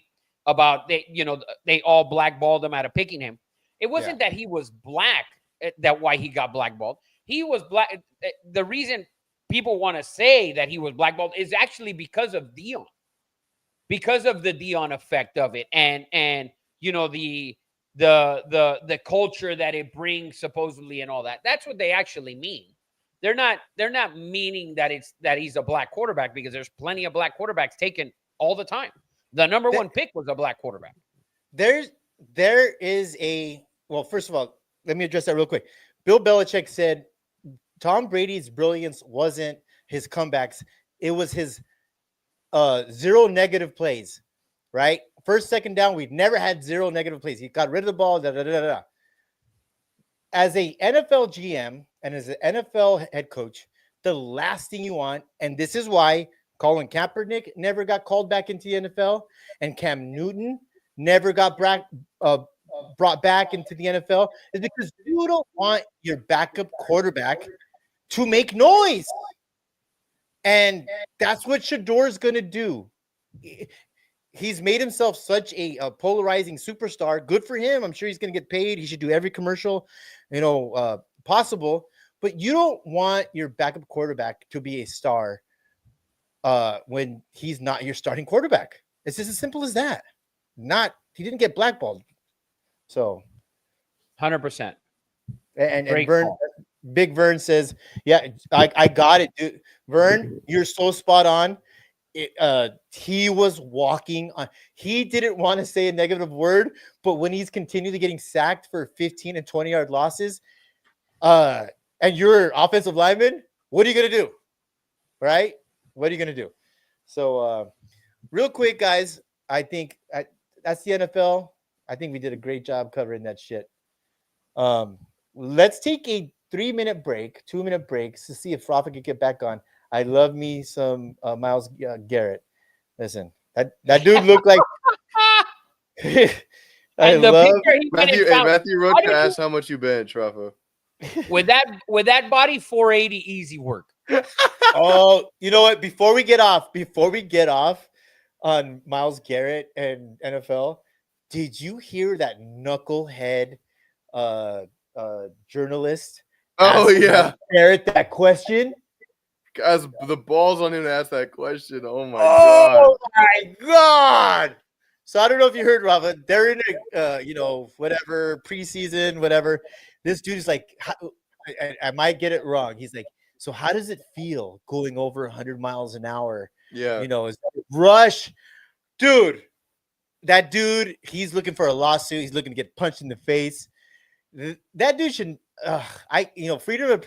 about they all blackballed him out of picking him. It wasn't that he was black, that why he got blackballed. He was black. The reason people want to say that he was blackballed is actually because of Deion, because of the Deion effect of it, and the culture that it brings supposedly and all that. That's what they actually mean. They're not meaning that he's a black quarterback, because there's plenty of black quarterbacks taken all the time. The number one pick was a black quarterback.
There is well, first of all, let me address that real quick. Bill Belichick said Tom Brady's brilliance wasn't his comebacks. It was his 0 negative plays, right? First, second down, we've never had 0 negative plays. He got rid of the ball, As a NFL GM and as an NFL head coach, the last thing you want, and this is why Colin Kaepernick never got called back into the NFL, and Cam Newton never got brought back into the NFL, is because you don't want your backup quarterback to make noise. And that's what Shedeur is going to do. He's made himself such a polarizing superstar. Good for him. I'm sure he's going to get paid. He should do every commercial, possible. But you don't want your backup quarterback to be a star when he's not your starting quarterback. It's just as simple as that. He didn't get blackballed. So
100%.
And Vern, Big Vern says, yeah, I got it, dude. Vern, you're so spot on. He was walking on. He didn't want to say a negative word, but when he's continually getting sacked for 15 and 20-yard losses, and you're offensive lineman, what are you gonna do? Right? What are you gonna do? So, real quick, guys, I think that's the NFL. I think we did a great job covering that shit. Let's take a 3-minute break, 2-minute breaks to see if Rafa can get back on. I love me some Myles Garrett. Listen, that dude looked like.
Matthew wrote to ask how much you bench, Rafa.
With that body, 480 easy work.
Oh, you know what? Before we get off on Myles Garrett and NFL, did you hear that knucklehead journalist?
Oh yeah,
Garrett, that question.
Guys, the balls on him to ask that question. Oh my god.
Oh my god. So I don't know if you heard, Rafa. They're in a whatever preseason, whatever. This dude is like, I might get it wrong. He's like, so how does it feel going over 100 miles an hour?
Yeah.
Is rush, dude. That dude, he's looking for a lawsuit. He's looking to get punched in the face. That dude should, freedom of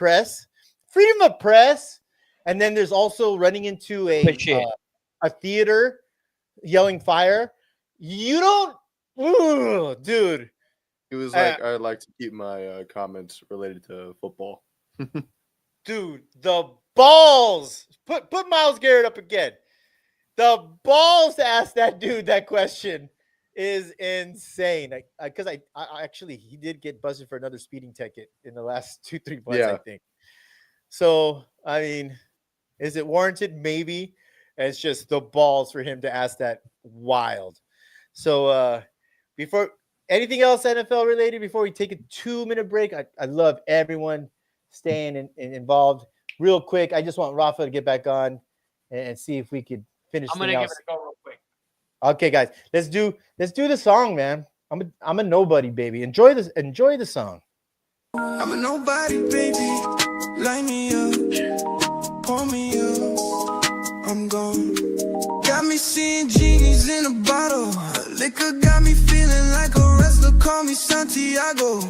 press. And then there's also running into a theater, yelling fire. You don't, dude.
He was like, I'd like to keep my comments related to football.
Dude, the balls. Put Myles Garrett up again. The balls to ask that dude that question is insane. Because I actually, he did get busted for another speeding ticket in the last 2-3 months, I think. So, I mean, is it warranted? Maybe. It's just the balls for him to ask that. Wild. So, before anything else NFL related, before we take a 2-minute break, I love everyone staying involved. Real quick, I just want Rafa to get back on and see if we could finish.
I'm gonna give it a go real quick.
Okay, guys, let's do the song, man. I'm a nobody, baby. Enjoy the song.
I'm a nobody, baby. Light me up, pour me up. I'm gone. Got me seeing genies in a bottle. Liquor got me feeling like a wrestler. Call me Santiago.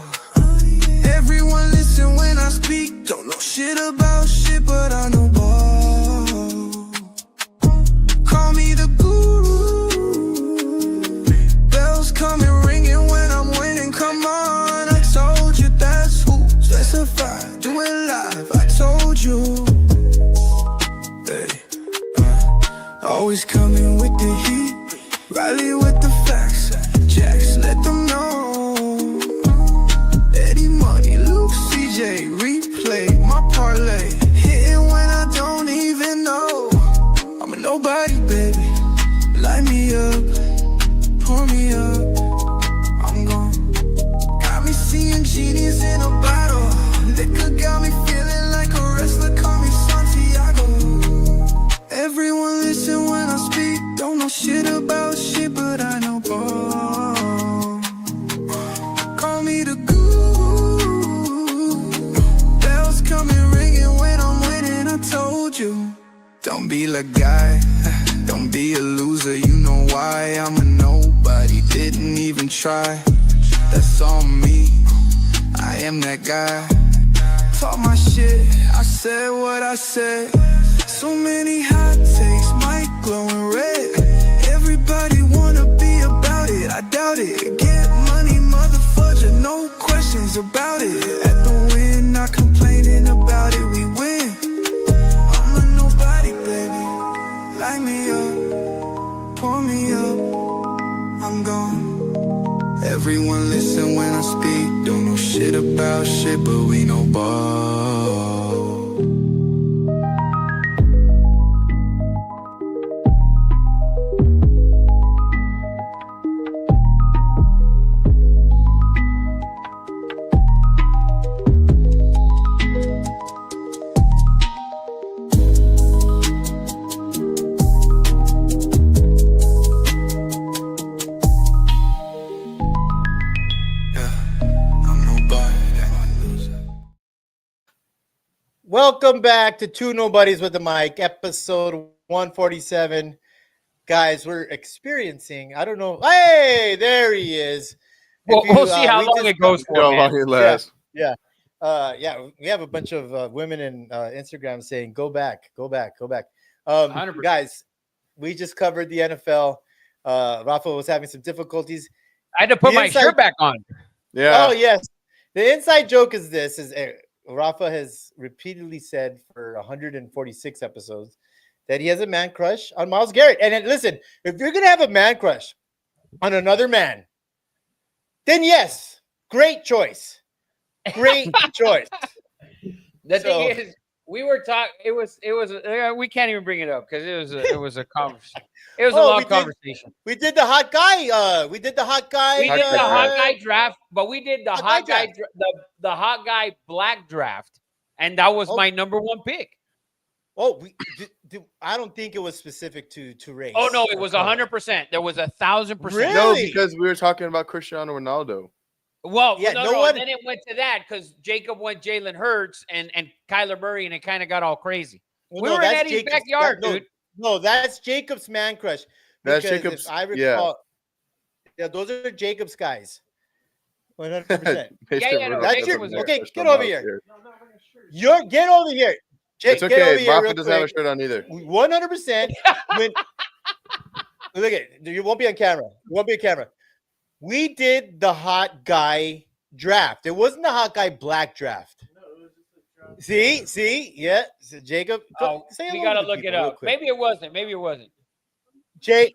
Everyone listen when I speak. Don't know shit about shit, but I know ball. Call me the guru. Bells coming ringing when I'm winning. Come on, I told you that's who. Specify, do it live. I told you Always coming with the heat, Riley with the facts. Jax, let them know. Eddie Money, Luke, CJ, replay my parlay. Hitting when I don't even know. I'm a nobody, baby. Light me up, pour me up. I'm gone. Got me seeing genies in a bottle. Liquor got me feeling like a wrestler. Call me Santiago. Everyone listen when I speak. Don't know shit about shit, but I know ball. Call me the guru. Bells coming ringing when I'm winning. I told you. Don't be like guy. Don't be a loser. You know why I'm a nobody. Didn't even try. That's on me. I am that guy. Talk my shit. I said what I said. So many hot takes, mic glowing red. Everybody wanna be about it, I doubt it. Get money, motherfucker, no questions about it. At the win, not complaining about it, we win. I'm a nobody, baby. Light me up, pour me up. I'm gone. Everyone listen when I speak. Don't know shit about shit, but we know ball.
Welcome back to Two Nobodies with the Mic, episode 147. Guys, we're experiencing, I don't know. Hey, there he is.
We'll see how
we
long
just
it goes
You know
for,
how long
man.
it lasts.
Yeah, we have a bunch of women in Instagram saying, go back.
100%.
Guys, we just covered the NFL. Rafa was having some difficulties.
I had to put
The
my
inside-
shirt back on.
Yeah.
Oh, yes. The inside joke is this, Rafa has repeatedly said for 146 episodes that he has a man crush on Myles Garrett. And then, listen, if you're going to have a man crush on another man, then yes, great choice. Great choice.
The
So-
thing is, we were talking. It was. We can't even bring it up because it was a conversation. It was a
Oh,
long
we did-
conversation.
We did the hot guy. We did the hot guy.
We did the
Hot
hot
guy
guy draft, but we did the
Hot
hot
guy
guy, the hot guy black draft, and that was
Oh.
my number one pick.
Oh, I don't think it was specific to race.
Oh no, it
or
was
color.
100%. There was 1,000%.
No,
Really?
because we were talking about Cristiano Ronaldo.
Well,
Yeah,
no,
no
no.
one-
And then it went to that because Jacob went Jalen Hurts and Kyler Murray, and it kind of got all crazy.
Well,
We
no,
were in
that's
Eddie's
Jacob's-
backyard,
no,
dude.
No, that's Jacob's man crush.
That's
Because
Jacob's.
if I
Yeah.
recall, yeah, those are Jacob's guys. 100%.
Yeah, no,
That's
Jacob
your-
was
okay,
Cristiano
get over
Ronaldo's
here. Get over here.
It's
Get over
okay.
here
Rafa
real
doesn't have a
quick.
shirt on either.
100%. When look at you won't be on camera. You won't be on camera. We did the hot guy draft. It wasn't the hot guy black draft. See, yeah. So Jacob,
Oh,
say
we
hello to
gotta
the
look it
people real
up.
quick.
Maybe it wasn't. Maybe it wasn't.
Jake.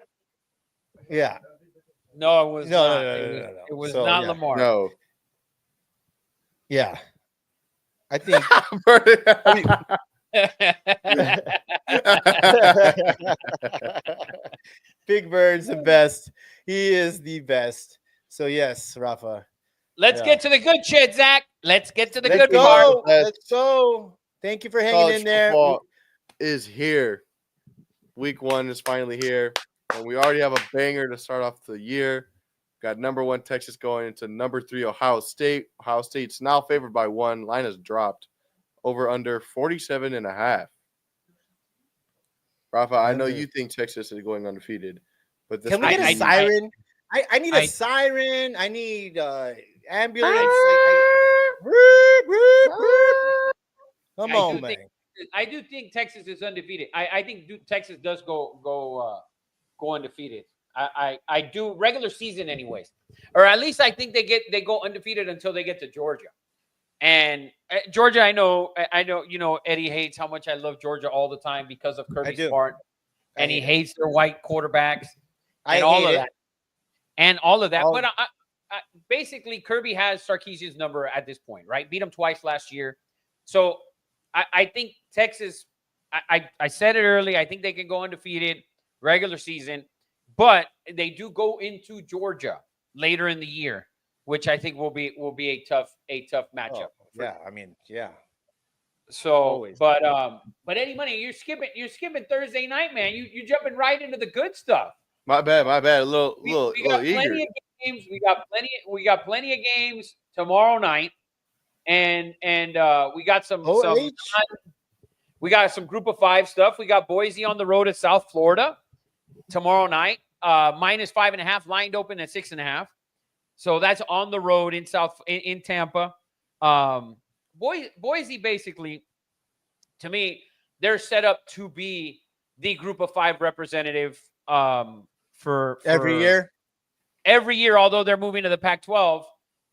Yeah.
No, it was
No,
not.
no,
It
no,
was,
no, no.
it was
So,
not
yeah.
Lamar.
No.
Yeah. I think Big Bird's the best. He is the best. So yes, Rafa.
Let's
Yeah.
get to the good shit, Zach. Let's get to the
Let's
good part.
go. Let's go. Thank you for hanging
College
in there.
football is here. Week 1 is finally here, and we already have a banger to start off the year. Got number 1 Texas going into number 3 Ohio State. Ohio State's now favored by 1. Line has dropped over under 47.5. Rafa, I know you think Texas is going undefeated, but this
Can we get a
I-
siren? I need a
I-
siren. I need ambulance. Come
I
on,
do
man.
think- I do think Texas is undefeated. I think Texas does go undefeated. I do regular season anyways, or at least I think they go undefeated until they get to Georgia. And Georgia, I know, you know, Eddie hates how much I love Georgia all the time because of Kirby
do.
Smart. and he
hate it.
hates their white quarterbacks
I
and all
hate
of
it.
that. And all of that.
All-
But basically, Kirby has Sarkisian's number at this point, right? Beat him twice last year. So I think Texas, I said it early, I think they can go undefeated regular season, but they do go into Georgia later in the year, which I think will be a tough matchup.
Oh, yeah, I mean, yeah.
So,
Always.
but Eddie Money, you're skipping Thursday night, man. You jumping right into the good stuff.
My bad. A little
We got
eager.
plenty of games. We got plenty of games tomorrow night, and we got some we got some group of 5 stuff. We got Boise on the road at South Florida tomorrow night. Minus 5.5, lined open at 6.5. So that's on the road in Tampa. Boise basically, to me, they're set up to be the group of 5 representative for
Every year.
Every year, although they're moving to the Pac-12.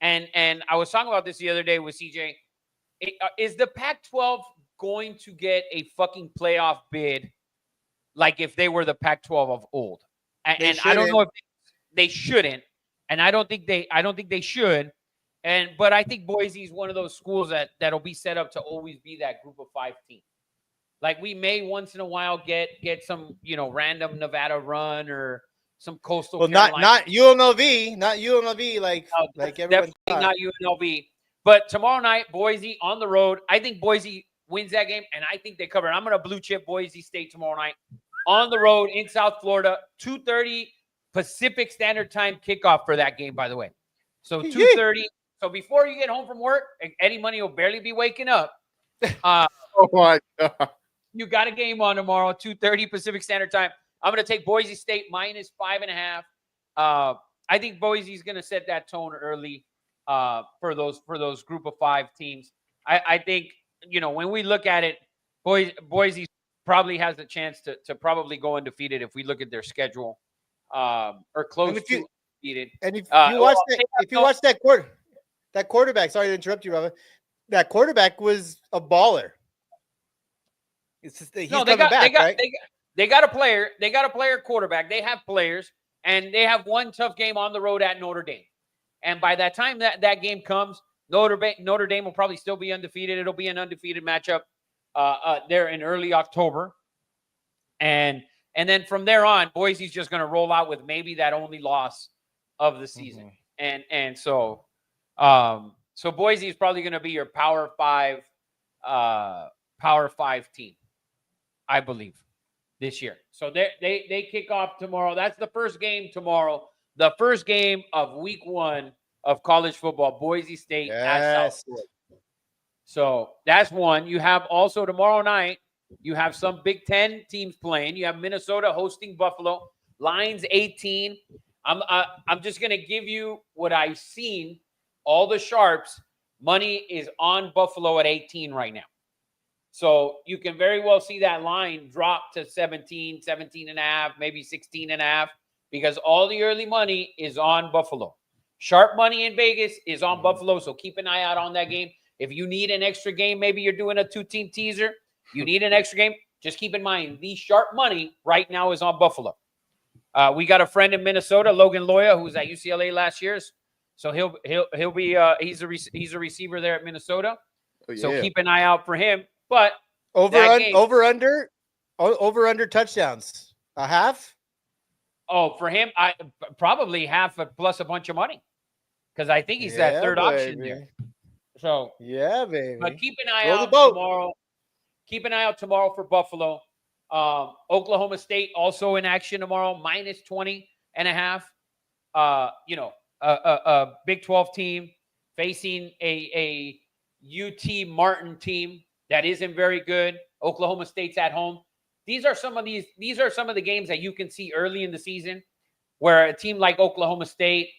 And I was talking about this the other day with CJ. Is the Pac-12 going to get a fucking playoff bid like if they were the Pac-12 of old? And I don't know if they shouldn't. And I don't think they should. But I think Boise is one of those schools that'll be set up to always be that group of 5 team. Like we may once in a while get some, random Nevada run or some coastal.
Well,
Carolina.
not UNLV, like everyone
definitely
thought.
not UNLV. But tomorrow night, Boise on the road. I think Boise wins that game, and I think they cover it. I'm going to blue chip Boise State tomorrow night on the road in South Florida. 2:30 Pacific Standard Time kickoff for that game, by the way. So 2:30. So before you get home from work, Eddie Money will barely be waking up.
Oh my god!
You got a game on tomorrow, 2:30 Pacific Standard Time. I'm going to take Boise State minus 5.5. I think Boise's going to set that tone early for those group of 5 teams. I think, when we look at it, Boise probably has the chance to probably go undefeated if we look at their schedule or close to undefeated.
And if you watch that quarterback, sorry to interrupt you, Robert. That quarterback was a baller. It's just he's coming back, right?
They got a player. They got a player quarterback. They have players, and they have one tough game on the road at Notre Dame. And by that time that game comes, Notre Dame will probably still be undefeated. It'll be an undefeated matchup there in early October. And then from there on, Boise's just going to roll out with maybe that only loss of the season. And so Boise is probably going to be your Power 5 team, I believe, this year. So they kick off tomorrow. That's the first game tomorrow. The first game of week 1 of college football, Boise State at South Florida. So that's one. You have also tomorrow night, you have some Big Ten teams playing. You have Minnesota hosting Buffalo. Lions 18. I'm just going to give you what I've seen. All the sharps, money is on Buffalo at 18 right now. So you can very well see that line drop to 17, 17.5, maybe 16.5, because all the early money is on Buffalo. Sharp money in Vegas is on Buffalo, so keep an eye out on that game. If you need an extra game, maybe you're doing a 2-team teaser, you need an extra game, just keep in mind the sharp money right now is on Buffalo. We got a friend in Minnesota, Logan Loya, who was at UCLA last year. So he'll be he's a receiver there at Minnesota.
Oh, yeah.
So keep an eye out for him. But
over under touchdowns. A half?
Oh, for him, I probably half plus a bunch of money. Because I think he's that third option there. So
yeah, baby.
But keep an eye out tomorrow. Keep an eye out tomorrow for Buffalo. Oklahoma State also in action tomorrow, minus 20.5. A Big 12 team facing a UT Martin team that isn't very good. Oklahoma State's at home. These are some of the games that you can see early in the season where a team like Oklahoma State,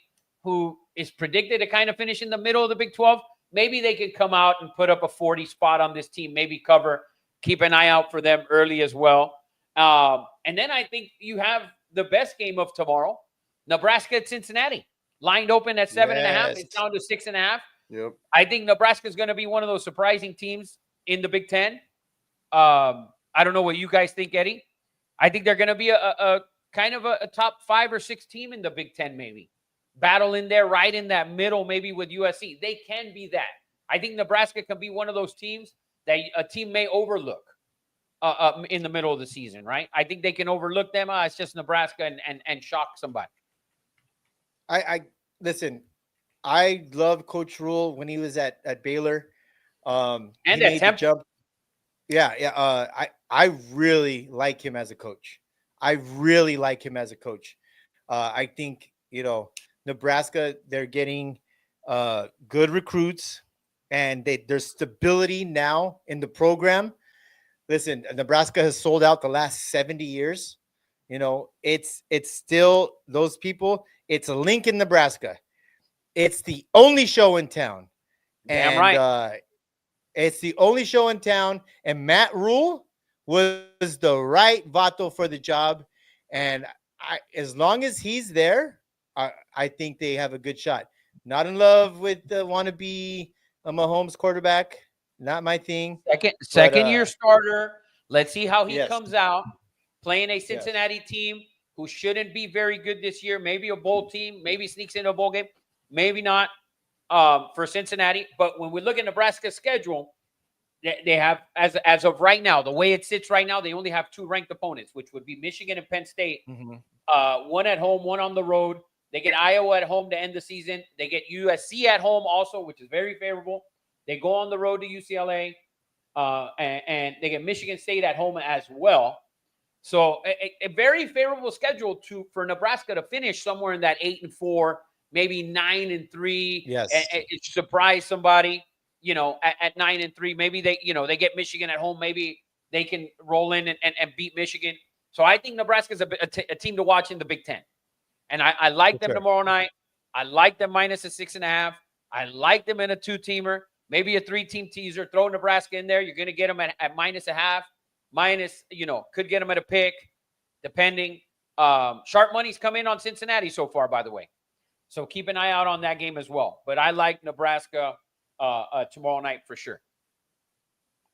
who is predicted to kind of finish in the middle of the Big 12, maybe they could come out and put up a 40 spot on this team, maybe cover. Keep an eye out for them early as well. And then I think you have the best game of tomorrow, Nebraska at Cincinnati. Lined open at 7.5. It's down to 6.5.
Yep.
I think Nebraska is going to be one of those surprising teams in the Big Ten. I don't know what you guys think, Eddie. I think they're going to be a kind of a top 5 or 6 team in the Big Ten, maybe. Battle in there right in that middle, maybe with USC. They can be that. I think Nebraska can be one of those teams that a team may overlook in the middle of the season, right? I think they can overlook them. It's just Nebraska and shock somebody.
I listen. I love Coach Rule when he was at Baylor.
And
he
at
made the
Temple.
jump. Yeah. I really like him as a coach. I really like him as a coach. I think Nebraska, they're getting good recruits, and there's stability now in the program. Listen, Nebraska has sold out the last 70 years. It's still those people. It's a Lincoln, Nebraska. It's the only show in town.
Damn right.
It's the only show in town. And Matt Rule was the right vato for the job. And as long as he's there, I think they have a good shot. Not in love with the wannabe Mahomes quarterback. Not my thing.
Second year starter. Let's see how he
yes.
comes out. Playing a Cincinnati team who shouldn't be very good this year. Maybe a bowl team. Maybe sneaks into a bowl game. Maybe not for Cincinnati. But when we look at Nebraska's schedule, they have, as of right now, the way it sits right now, they only have 2 ranked opponents, which would be Michigan and Penn State.
Mm-hmm.
One at home, one on the road. They get Iowa at home to end the season. They get USC at home also, which is very favorable. They go on the road to UCLA, and they get Michigan State at home as well. So a very favorable schedule for Nebraska to finish somewhere in that 8-4, maybe 9-3.
Yes,
and surprise somebody. At 9-3, maybe they get Michigan at home. Maybe they can roll in and beat Michigan. So I think Nebraska's a team to watch in the Big Ten. And I like them tomorrow night. I like them minus a 6.5. I like them in a 2-teamer, maybe a 3-team teaser. Throw Nebraska in there. You're going to get them at minus a half. Minus, could get them at a pick, depending. Sharp money's come in on Cincinnati so far, by the way. So keep an eye out on that game as well. But I like Nebraska tomorrow night for sure.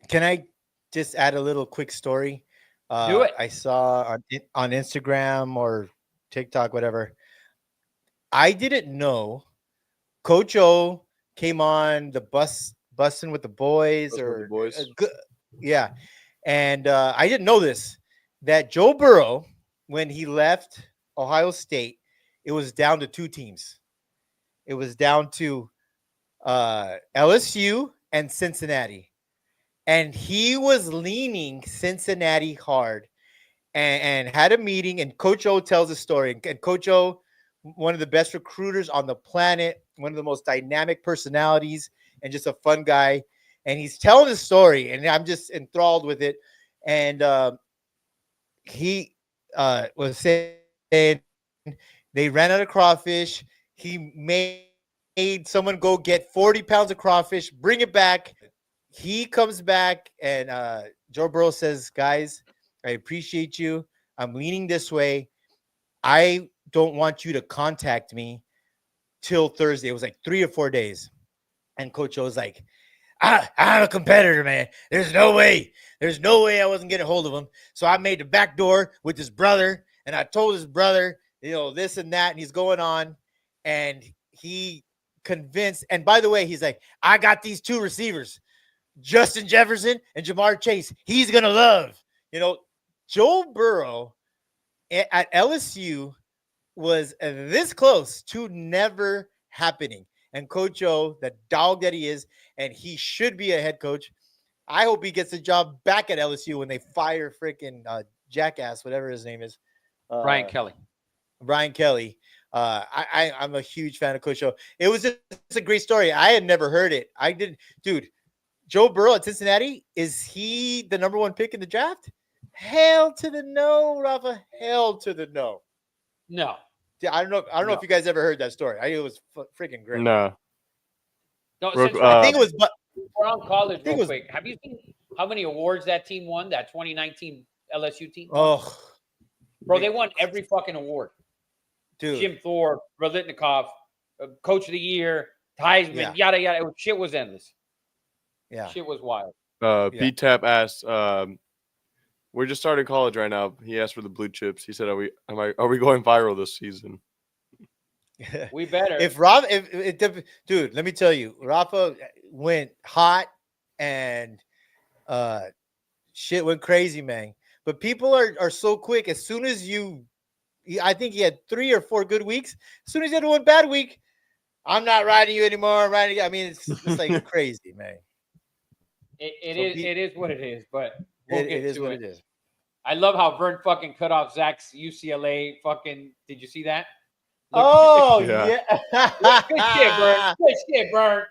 Can I just add a little quick story?
Do it.
I saw on Instagram or TikTok, whatever. I didn't know Coach O came on the busting with the boys yeah. And I didn't know this, that Joe Burrow, when he left Ohio State, it was down to 2 teams. It was down to LSU and Cincinnati. And he was leaning Cincinnati hard and had a meeting. And Coach O tells a story. And Coach O, one of the best recruiters on the planet, one of the most dynamic personalities, and just a fun guy. And he's telling the story, and I'm just enthralled with it. And he was saying they ran out of crawfish. He made someone go get 40 pounds of crawfish, bring it back. He comes back, and Joe Burrow says, guys, I appreciate you. I'm leaning this way. I don't want you to contact me till Thursday. It was like 3 or 4 days. And Coach O was like, I'm a competitor, man. There's no way I wasn't getting a hold of him. So I made the back door with his brother, and I told his brother, this and that, and he's going on, and he convinced. And by the way, he's like, I got these 2 receivers, Justin Jefferson and Jamar Chase. He's going to love. Joe Burrow at LSU was this close to never happening. And Coach O, the dog that he is, and he should be a head coach. I hope he gets the job back at LSU when they fire freaking jackass, whatever his name is.
Brian Kelly.
I'm a huge fan of Coach O. It was just a great story. I had never heard it. Dude, Joe Burrow at Cincinnati, is he the number 1 pick in the draft? Hell to the no, Rafa. Hell to the no.
No.
I don't know if you guys ever heard that story. I think it was freaking great.
No.
I think it was.
We're on college real quick. Have you seen how many awards that team won? That 2019 LSU team.
Oh,
bro, they won every fucking award.
Dude,
Jim Thorpe, Rolitnikov, Coach of the Year, Heisman, yada yada. Shit was endless.
Yeah,
shit was wild.
Pete Tap asked, We're just starting college right now. He asked for the blue chips. He said, "Are we going viral this season?"
We better.
Dude, let me tell you, Rafa went hot and shit went crazy, man. But people are so quick. As soon as I think he had 3 or 4 good weeks. As soon as he had one bad week, I'm not riding you anymore. I'm riding. I mean, it's like crazy, man.
It is what it is, but we'll get
it is
to
what
it.
it is.
I love how Vern fucking cut off Zach's UCLA fucking. Did you see that? Look,
Oh
Yeah.
good shit, Vern. Good shit, Vern.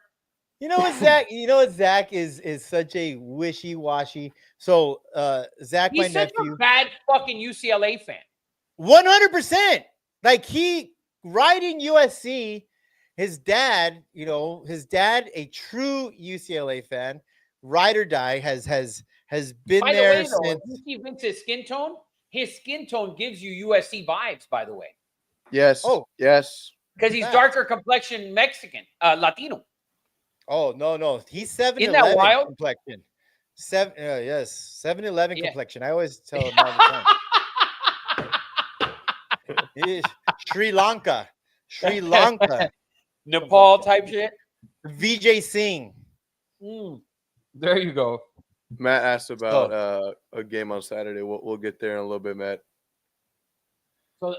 You know what, Zach? Zach is such a wishy-washy. So Zach, my
He's such
nephew,
a bad fucking UCLA fan.
100%. Like he riding USC. His dad, a true UCLA fan, ride or die, has been
By the
there
way, though,
since.
if you see Vince's skin tone, his skin tone gives you USC vibes. By the way,
Yes.
Oh.
Yes.
because he's
Fact.
darker complexion Mexican, Latino.
Oh no, he's 7-11
Isn't that wild?
complexion. 7-11
Yeah.
complexion. I always tell him all the time. He is Sri Lanka,
Nepal type shit.
Vijay Singh.
There you go.
Matt asked about a game on Saturday. We'll get there in a little bit, Matt.
So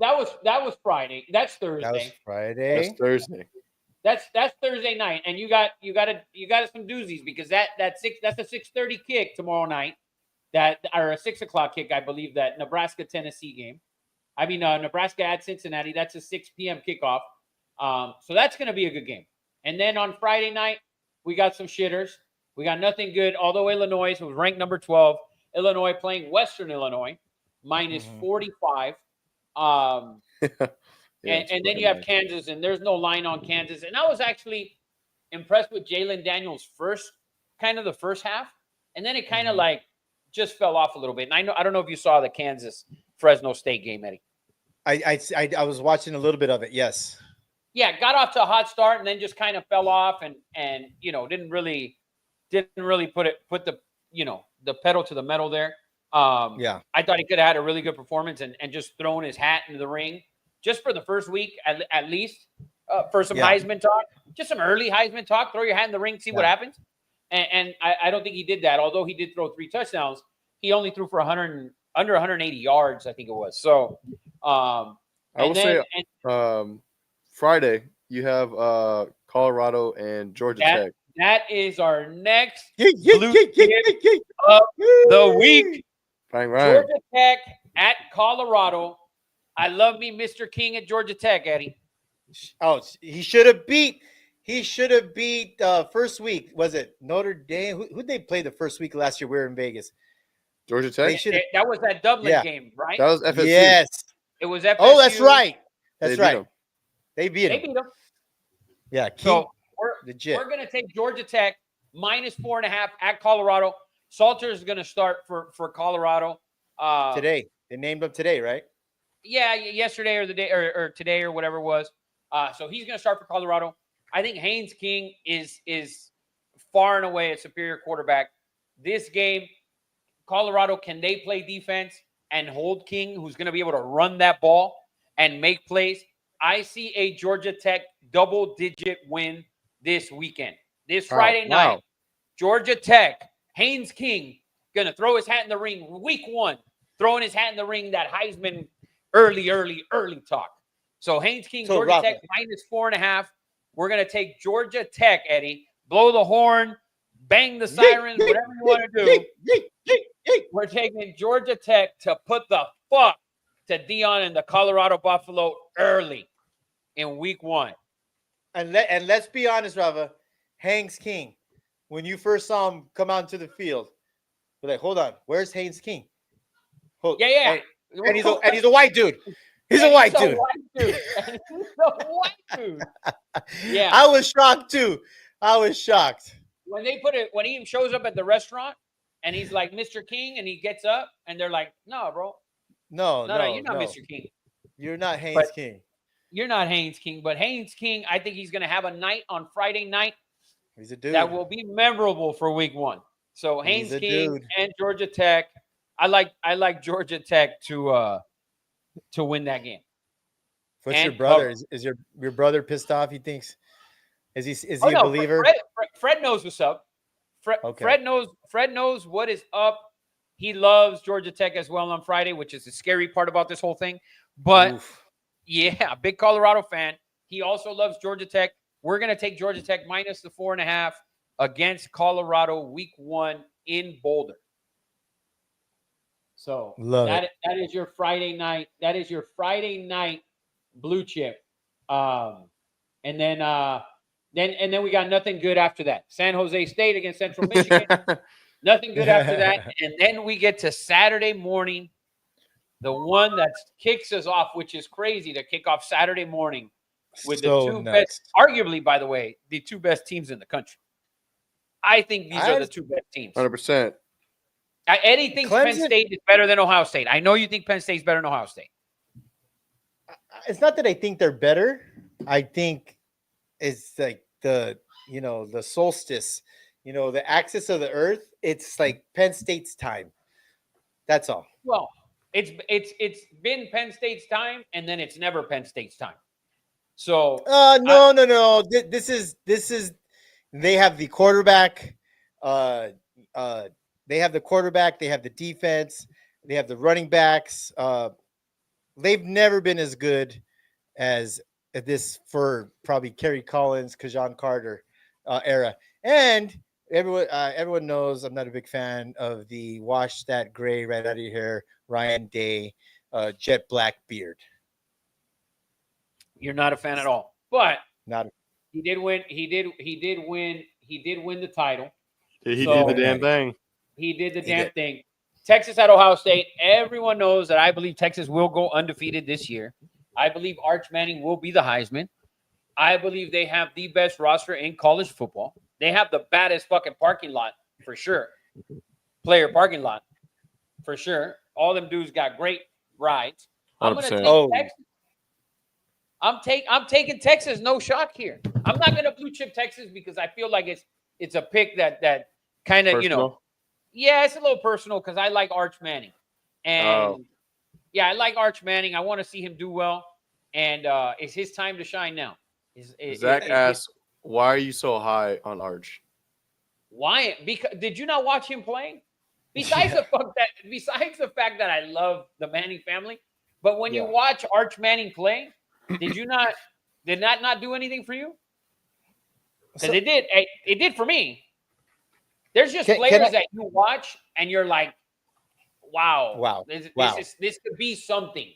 that was Friday. That's Thursday.
That was Friday.
That's Thursday.
That's Thursday night, and you got some doozies because that's a 6:30 kick tomorrow night, or a 6:00 kick, I believe, that Nebraska Tennessee game. I mean Nebraska at Cincinnati. That's a 6 p.m. kickoff. So that's going to be a good game. And then on Friday night we got some shitters. We got nothing good. Although Illinois was ranked number 12, Illinois playing Western Illinois minus 45.
Yeah,
and then you have Kansas, and there's no line on Kansas. And I was actually impressed with Jalen Daniels' the first half, and then it kind of like just fell off a little bit. And I don't know if you saw the Kansas Fresno State game, Eddie.
I was watching a little bit of it. Yes.
Yeah, got off to a hot start and then just kind of fell off, and didn't really put the pedal to the metal there.
Yeah.
I thought he could have had a really good performance and just thrown his hat into the ring just for the first week at least for some Heisman talk, just some early Heisman talk. Throw your hat in the ring, see what happens. And I don't think he did that. Although he did throw 3 touchdowns, he only threw for under 180 yards, I think it was. So
I will say Friday you have Colorado and Georgia Tech.
That is our next
blue
chip of the week.
Bang,
Georgia Tech at Colorado. I love me Mr. King at Georgia Tech, Eddie.
Oh, he should have beat first week. Was it Notre Dame? Who'd they play the first week last year? We were in Vegas.
Georgia Tech?
That was that Dublin game, right?
That was FSU.
Yes.
It was FSU.
Oh, that's right. That's
They
right.
beat 'em.
They beat him. Yeah.
So
legit.
we're going to take Georgia Tech minus 4.5 at Colorado. Salter is going to start for Colorado
today. They named him today, right?
Yeah, yesterday or the day or today or whatever it was. So he's going to start for Colorado. I think Haynes King is far and away a superior quarterback. This game, Colorado, can they play defense and hold King, who's going to be able to run that ball and make plays? I see a Georgia Tech double-digit win this weekend. This Friday night, Georgia Tech, Haynes King, going to throw his hat in the ring week 1, throwing his hat in the ring, that Heisman early talk. So Haynes King, Georgia Tech minus 4.5. We're going to take Georgia Tech, Eddie. Blow the horn, bang the sirens, whatever you want to do. We're taking Georgia Tech to put the fuck to Dion and the Colorado Buffalo early in week 1.
And let's be honest, Rava, Haynes King, when you first saw him come out into the field, you're like, hold on, where's Haynes King?
Yeah.
And he's a white dude. He's a white dude.
He's a white dude. Yeah.
I was shocked too.
When he shows up at the restaurant and he's like Mr. King and he gets up and they're like, no, bro.
No,
you're not Mr. King.
You're not Haynes King.
You're not Haynes King, but Haynes King, I think he's going to have a night on Friday night.
He's a dude
that will be memorable for week 1. So Haynes King and Georgia Tech. I like Georgia Tech to win that game.
What's your
And
brother?
cover.
Is your brother pissed off? He thinks is
Oh
he a
no,
believer?
Fred knows what's up.
Okay.
Fred knows what is up. He loves Georgia Tech as well on Friday, which is the scary part about this whole thing. But
Oof.
yeah, big Colorado fan. He also loves Georgia Tech. We're gonna take Georgia Tech minus the 4.5 against Colorado week 1 in Boulder. So
Love it.
that is your Friday night. That is your Friday night blue chip. And then we got nothing good after that. San Jose State against Central Michigan. Nothing good after that. And then we get to Saturday morning, the one that kicks us off, which is crazy to kick off Saturday morning with
So
the two
nuts.
best, arguably, by the way, the two best teams in the country. I think these are the two best teams.
100%.
Eddie thinks Penn
Clemson-
State is better than Ohio State. I know you think Penn State's better than Ohio State.
It's not that I think they're better. I think it's like the solstice, the axis of the earth. It's like Penn State's time. That's all.
Well, it's been Penn State's time, and then it's never Penn State's time. So
No. This is they have the quarterback. They have the quarterback. They have the defense. They have the running backs. They've never been as good as this for probably Kerry Collins, Kajon Carter era. And everyone knows I'm not a big fan of the wash that gray right out of your hair, Ryan Day, jet black beard.
you're not a fan at all. But
Not
he did win. He did win the title.
He
So-
did the damn thing.
He did the
He
damn
did.
thing. Texas at Ohio State. Everyone knows that I believe Texas will go undefeated this year. I believe Arch Manning will be the Heisman. I believe they have the best roster in college football. They have the baddest fucking parking lot for sure. Player parking lot for sure. All them dudes got great rides. I'm gonna
100%.
take
Oh.
Texas. I'm taking Texas. No shock here. I'm not gonna blue chip Texas because I feel like it's a pick that kind of
Personal?
Yeah, it's a little personal because I like Arch Manning, and
Oh.
yeah, I like Arch Manning. I want to see him do well, and it's his time to shine now.
Zach asked, why are you so high on Arch?
Why? Because did you not watch him play? Besides the fact that I love the Manning family, but when you
Yeah.
watch Arch Manning play, did that not do anything for you? Because
So-
it did. It did for me. There's just
Can
players
I-
that you watch and you're like, wow, this could be something.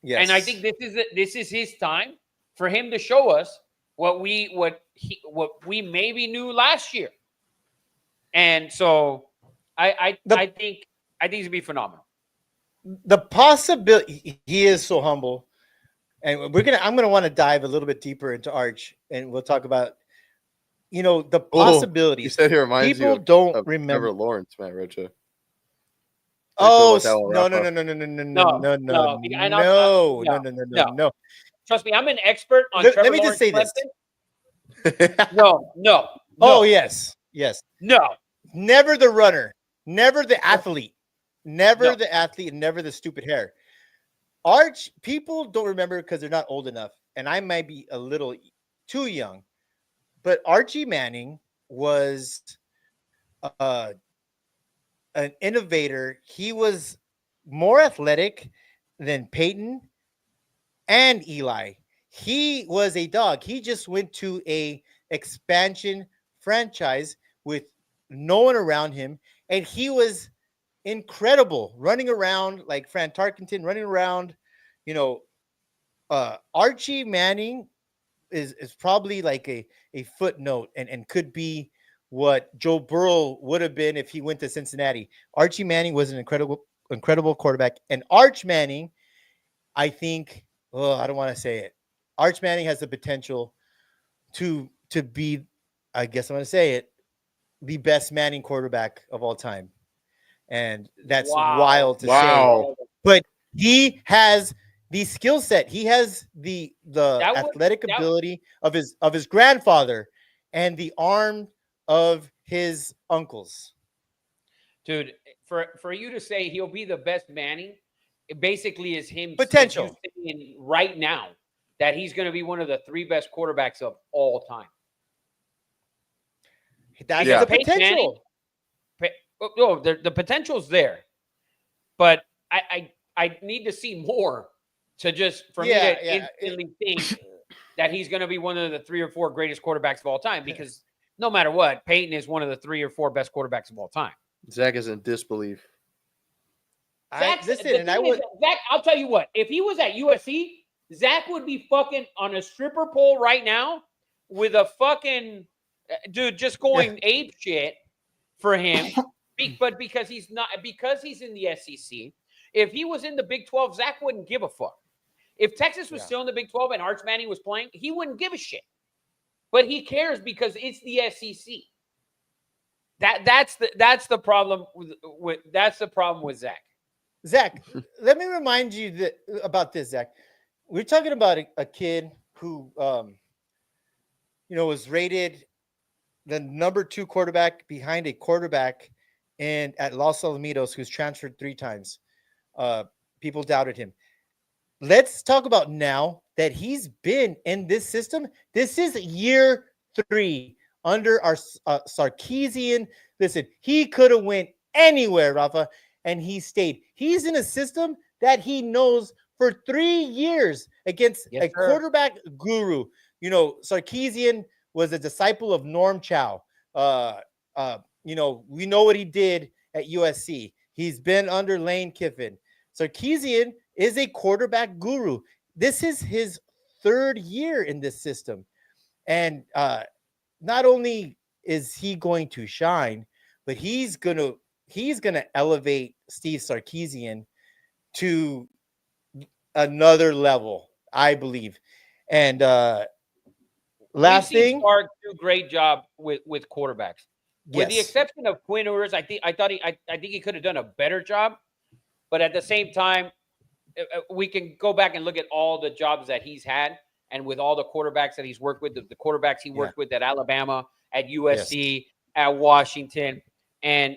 yes.
And I think this is his time for him to show us what we maybe knew last year. And so I think it's gonna be phenomenal.
the possibility he is so humble, and I'm gonna want to dive a little bit deeper into Arch, and we'll talk about the
He
possibilities.
said he reminds
People
you
don't
of
remember.
Trevor Lawrence, Matt Rocha.
Oh
about that one,
no,
Rafa?
no.
Trust me, I'm an expert on
Let
Trevor
me just say this.
Clemson. No.
Oh yes.
No.
Never the runner, never the athlete, never
No.
the athlete, and never the stupid hair. Arch, people don't remember because they're not old enough, and I might be a little too young. But Archie Manning was an innovator. He was more athletic than Peyton and Eli. He was a dog. He just went to a expansion franchise with no one around him, and he was incredible running around like Fran Tarkenton, running around. Archie Manning is probably like a footnote and could be what Joe Burrow would have been if he went to Cincinnati. Archie Manning was an incredible quarterback, and Arch Manning, I think, I don't want to say it. Arch Manning has the potential to be, I guess I'm going to say it, the best Manning quarterback of all time. And that's
Wow.
wild to
Wow.
say. But he has the skill set. He has the
That would-
athletic
that-
ability of his grandfather and the arm of his uncles.
Dude, for you to say he'll be the best Manning, it basically is him
Potential.
is you saying right now that he's going to be one of the 3 best quarterbacks of all time.
That's
Yeah.
the
Peyton Manning-
potential.
No, the potential's there, but I need to see more to just for me to instantly think that he's going to be one of the 3 or 4 greatest quarterbacks of all time. Because no matter what, Peyton is one of the 3 or 4 best quarterbacks of all time.
Zach is in disbelief.
Zach, I'll tell you what. If he was at USC, Zach would be fucking on a stripper pole right now with a fucking dude just going ape shit for him. But because he's not, because he's in the SEC. If he was in the Big 12, Zach wouldn't give a fuck. If Texas was still in the Big 12 and Arch Manning was playing, he wouldn't give a shit. But he cares because it's the SEC. That's the problem with Zach.
Zach, let me remind you about this, Zach. We're talking about a kid who, was rated the number 2 quarterback behind a quarterback at Los Alamitos who's transferred 3 times. People doubted him. Let's talk about now that he's been in this system. This is year 3 under our Sarkisian. Listen, he could have went anywhere, Rafa, and he stayed. He's in a system that he knows for 3 years against quarterback guru. Sarkisian was a disciple of Norm Chow. We know what he did at USC. He's been under Lane Kiffin. Sarkisian is a quarterback guru. This is his 3rd year in this system. And not only is he going to shine, but he's gonna elevate Steve Sarkisian to another level, I believe. And last thing,
Sark do a great job with quarterbacks. With the
yes.
exception of Quinn Ewers, I think he could have done a better job. But at the same time, we can go back and look at all the jobs that he's had, and with all the quarterbacks that he's worked with, the quarterbacks he worked with at Alabama, at USC, at Washington, and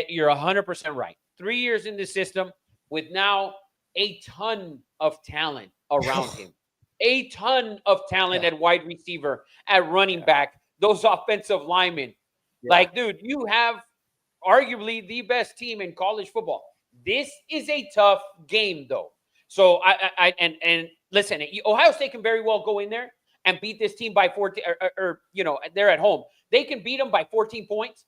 you're 100% right. 3 years in the system with now a ton of talent around him, a ton of talent at wide receiver, at running back, those offensive linemen. Like, dude, you have arguably the best team in college football. This is a tough game, though. So and listen, Ohio State can very well go in there and beat this team by 14, or they're at home. They can beat them by 14 points,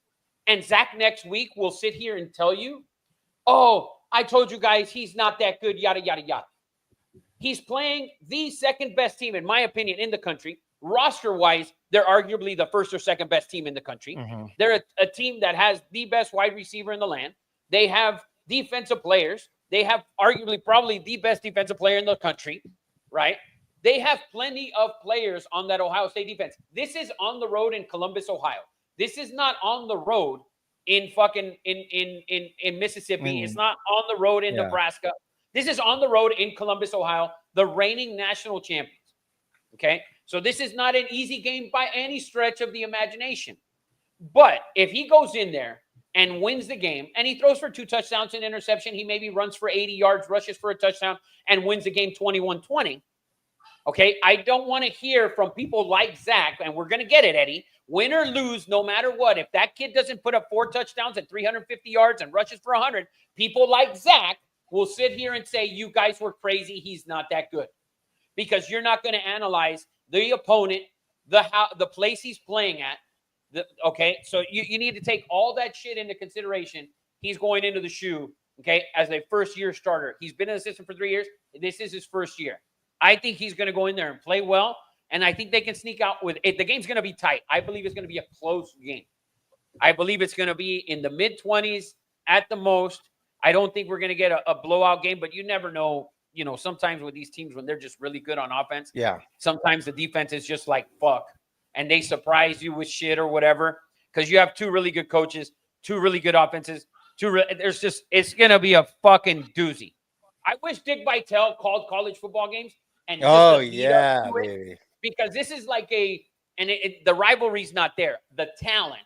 and Zach next week will sit here and tell you, "Oh, I told you guys he's not that good." Yada yada yada. He's playing the 2nd best team, in my opinion, in the country. Roster-wise, they're arguably the 1st or 2nd best team in the country. Mm-hmm. They're a team that has the best wide receiver in the land. They have defensive players. They have arguably probably the best defensive player in the country, right? They have plenty of players on that Ohio State defense. This is on the road in Columbus, Ohio. This is not on the road in fucking in Mississippi. It's not on the road in Nebraska. This is on the road in Columbus, Ohio, the reigning national champions. Okay? So this is not an easy game by any stretch of the imagination. But if he goes in there and wins the game, and he throws for 2 touchdowns and interception, he maybe runs for 80 yards, rushes for a touchdown, and wins the game 21-20. Okay, I don't want to hear from people like Zach, and we're going to get it, Eddie. Win or lose, no matter what, if that kid doesn't put up 4 touchdowns and 350 yards and rushes for 100, people like Zach will sit here and say, you guys were crazy, he's not that good. Because you're not going to analyze the opponent, the place he's playing at. Okay, so you need to take all that shit into consideration. He's going into the shoe, okay, as a first-year starter. He's been in the system for 3 years. This is his first year. I think he's going to go in there and play well, and I think they can sneak out with it. The game's going to be tight. I believe it's going to be a close game. I believe it's going to be in the mid-20s at the most. I don't think we're going to get a blowout game, but you never know. Sometimes with these teams, when they're just really good on offense, sometimes the defense is just like, fuck. And they surprise you with shit or whatever, because you have 2 really good coaches, 2 really good offenses. It's going to be a fucking doozy. I wish Dick Vitale called college football games. And baby. Because this is like the rivalry's not there. The talent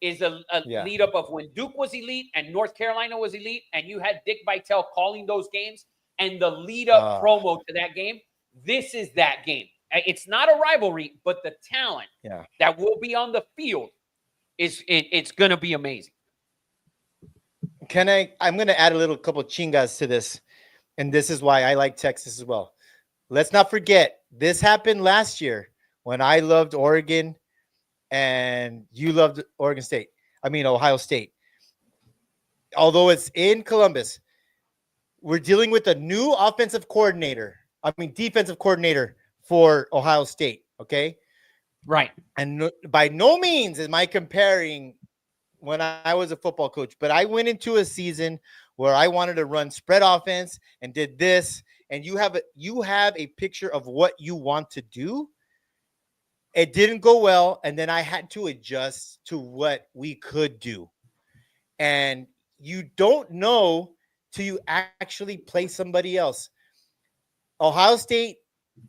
is a
Yeah.
lead up of when Duke was elite and North Carolina was elite, and you had Dick Vitale calling those games and the lead up promo to that game. This is that game. It's not a rivalry, but the talent that will be on the field it's going to be amazing.
I'm going to add a little couple of chingas to this, and this is why I like Texas as well. Let's not forget, this happened last year when I loved Oregon and you loved Ohio State. Although it's in Columbus, we're dealing with a new defensive coordinator for Ohio State, okay?
Right.
And by no means am I comparing when I was a football coach, but I went into a season where I wanted to run spread offense and did this, and you have a picture of what you want to do. It didn't go well, and then I had to adjust to what we could do. And you don't know till you actually play somebody else. Ohio State,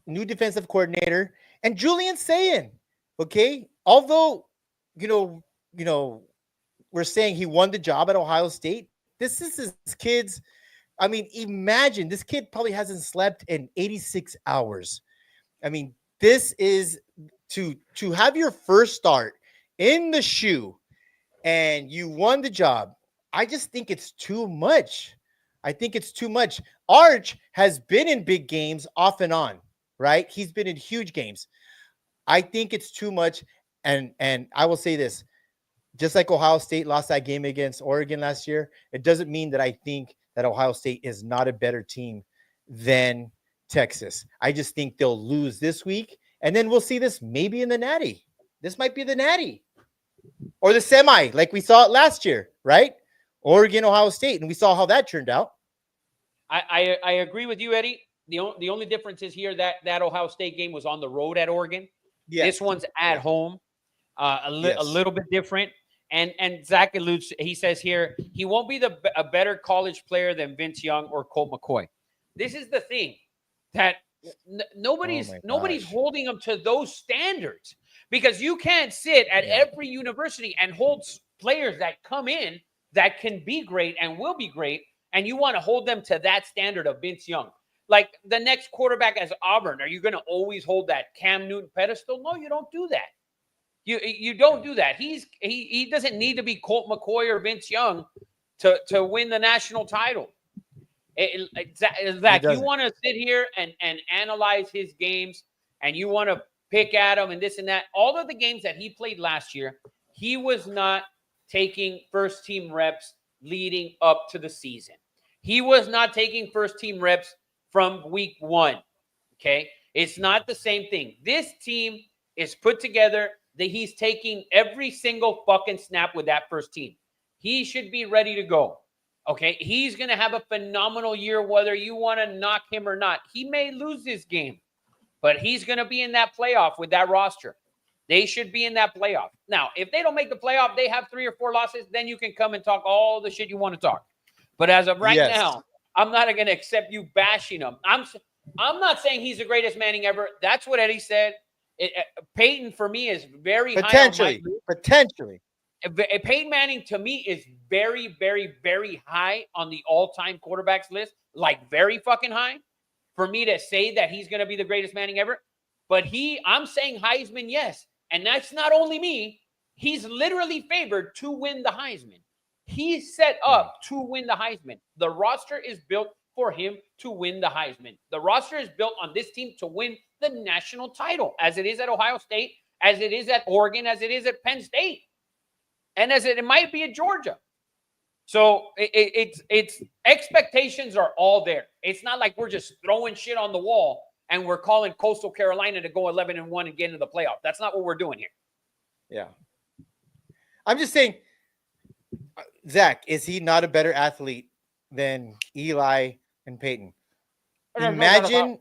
new defensive coordinator, and Julian Sayin, okay? Although, we're saying he won the job at Ohio State, this is his kids. I mean, imagine this kid probably hasn't slept in 86 hours. I mean, this is to have your first start in the shoe and you won the job. I just think it's too much. I think it's too much. Arch has been in big games off and on, right? He's been in huge games. I think it's too much. And I will say this, just like Ohio State lost that game against Oregon last year, it doesn't mean that I think that Ohio State is not a better team than Texas. I just think they'll lose this week, and then we'll see this maybe in the Natty. This might be the Natty or the semi, like we saw it last year, right? Oregon, Ohio State, and we saw how that turned out.
I agree with you, Eddie. The only difference is here that Ohio State game was on the road at Oregon. Yeah. This one's at home, a little bit different. And Zach alludes, he says here, he won't be a better college player than Vince Young or Colt McCoy. This is the thing that nobody's holding them to those standards, because you can't sit at every university and hold players that come in that can be great and will be great, and you want to hold them to that standard of Vince Young. Like the next quarterback as Auburn, are you going to always hold that Cam Newton pedestal? No, you don't do that. You don't do that. He doesn't need to be Colt McCoy or Vince Young to win the national title. Zach, you want to sit here and analyze his games, and you want to pick at him and this and that. All of the games that he played last year, he was not taking first-team reps leading up to the season. He was not taking first-team reps from week one, okay? It's not the same thing. This team is put together that he's taking every single fucking snap with that first team. He should be ready to go. Okay, he's going to have a phenomenal year, whether you want to knock him or not. He may lose this game, but he's going to be in that playoff with that roster. They should be in that playoff. Now, if they don't make the playoff, they have 3 or 4 losses, then you can come and talk all the shit you want to talk. But as of right now, I'm not going to accept you bashing him. I'm not saying he's the greatest Manning ever. That's what Eddie said. Peyton, for me, is very high.
Potentially.
Peyton Manning, to me, is very, very, very high on the all-time quarterbacks list. Like, very fucking high. For me to say that he's going to be the greatest Manning ever. But I'm saying Heisman, yes. And that's not only me. He's literally favored to win the Heisman. He's set up to win the Heisman. The roster is built for him to win the Heisman. The roster is built on this team to win the national title, as it is at Ohio State, as it is at Oregon, as it is at Penn State, and as it might be at Georgia. So it's expectations are all there. It's not like we're just throwing shit on the wall and we're calling Coastal Carolina to go 11-1 and get into the playoff. That's not what we're doing here.
Yeah. I'm just saying, Zach, is he not a better athlete than Eli and Peyton? Imagine.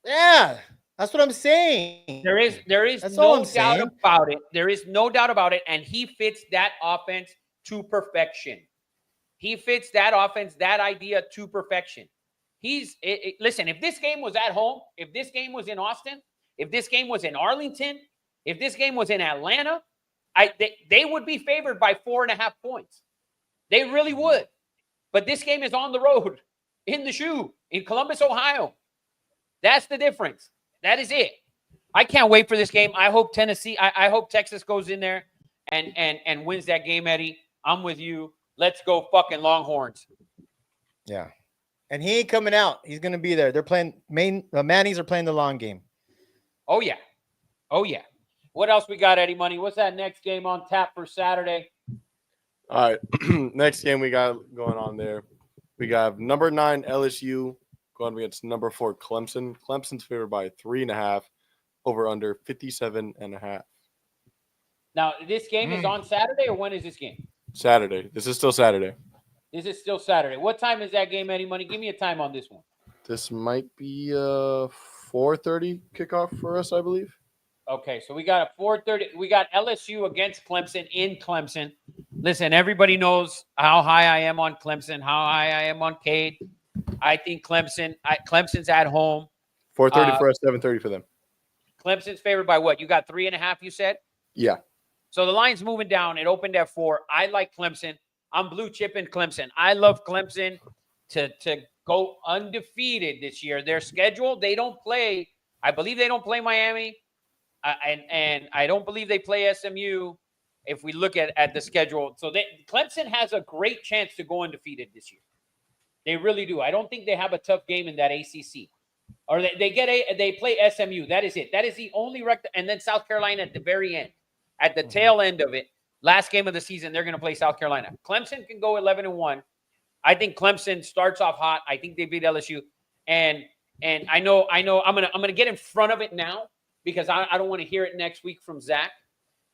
Yeah, that's what I'm saying.
There is no doubt about it. There is no doubt about it. And he fits that offense to perfection. He fits that offense, that idea to perfection. Listen, if this game was at home, if this game was in Austin, if this game was in Arlington, if this game was in Atlanta, They would be favored by 4.5 points. They really would. But this game is on the road in the shoe in Columbus, Ohio. That's the difference. That is it. I can't wait for this game. I hope I hope Texas goes in there and wins that game, Eddie. I'm with you. Let's go fucking Longhorns.
Yeah. And he ain't coming out. He's going to be there. They're playing Manny's are playing the long game.
Oh, yeah. Oh, yeah. What else we got, Eddie Money? What's that next game on tap for Saturday?
All right. Next game we got going on there. We got number 9 LSU going against number 4 Clemson. Clemson's favored by 3.5, over under 57.5.
Now, this game is on Saturday, or when is this game?
Saturday. This is still Saturday.
This is still Saturday. What time is that game, Eddie Money? Give me a time on this one.
This might be a 4:30 kickoff for us, I believe.
Okay, so we got a 4:30. We got LSU against Clemson in Clemson. Listen, everybody knows how high I am on Clemson, how high I am on Cade. I think Clemson's at home.
4:30 for us, 7:30 for them.
Clemson's favored by what? You got 3.5, you said?
Yeah.
So the line's moving down. It opened at 4. I like Clemson. I'm blue chipping Clemson. I love Clemson to go undefeated this year. Their schedule, they don't play. I believe they don't play Miami. And I don't believe they play SMU if we look at the schedule. So Clemson has a great chance to go undefeated this year. They really do. I don't think they have a tough game in that ACC. Or they play SMU. That is it. That is the only record. And then South Carolina at the very end. At the tail end of it, last game of the season, they're going to play South Carolina. Clemson can go 11-1. I think Clemson starts off hot. I think they beat LSU. And I know I'm gonna get in front of it now, because I don't want to hear it next week from Zach.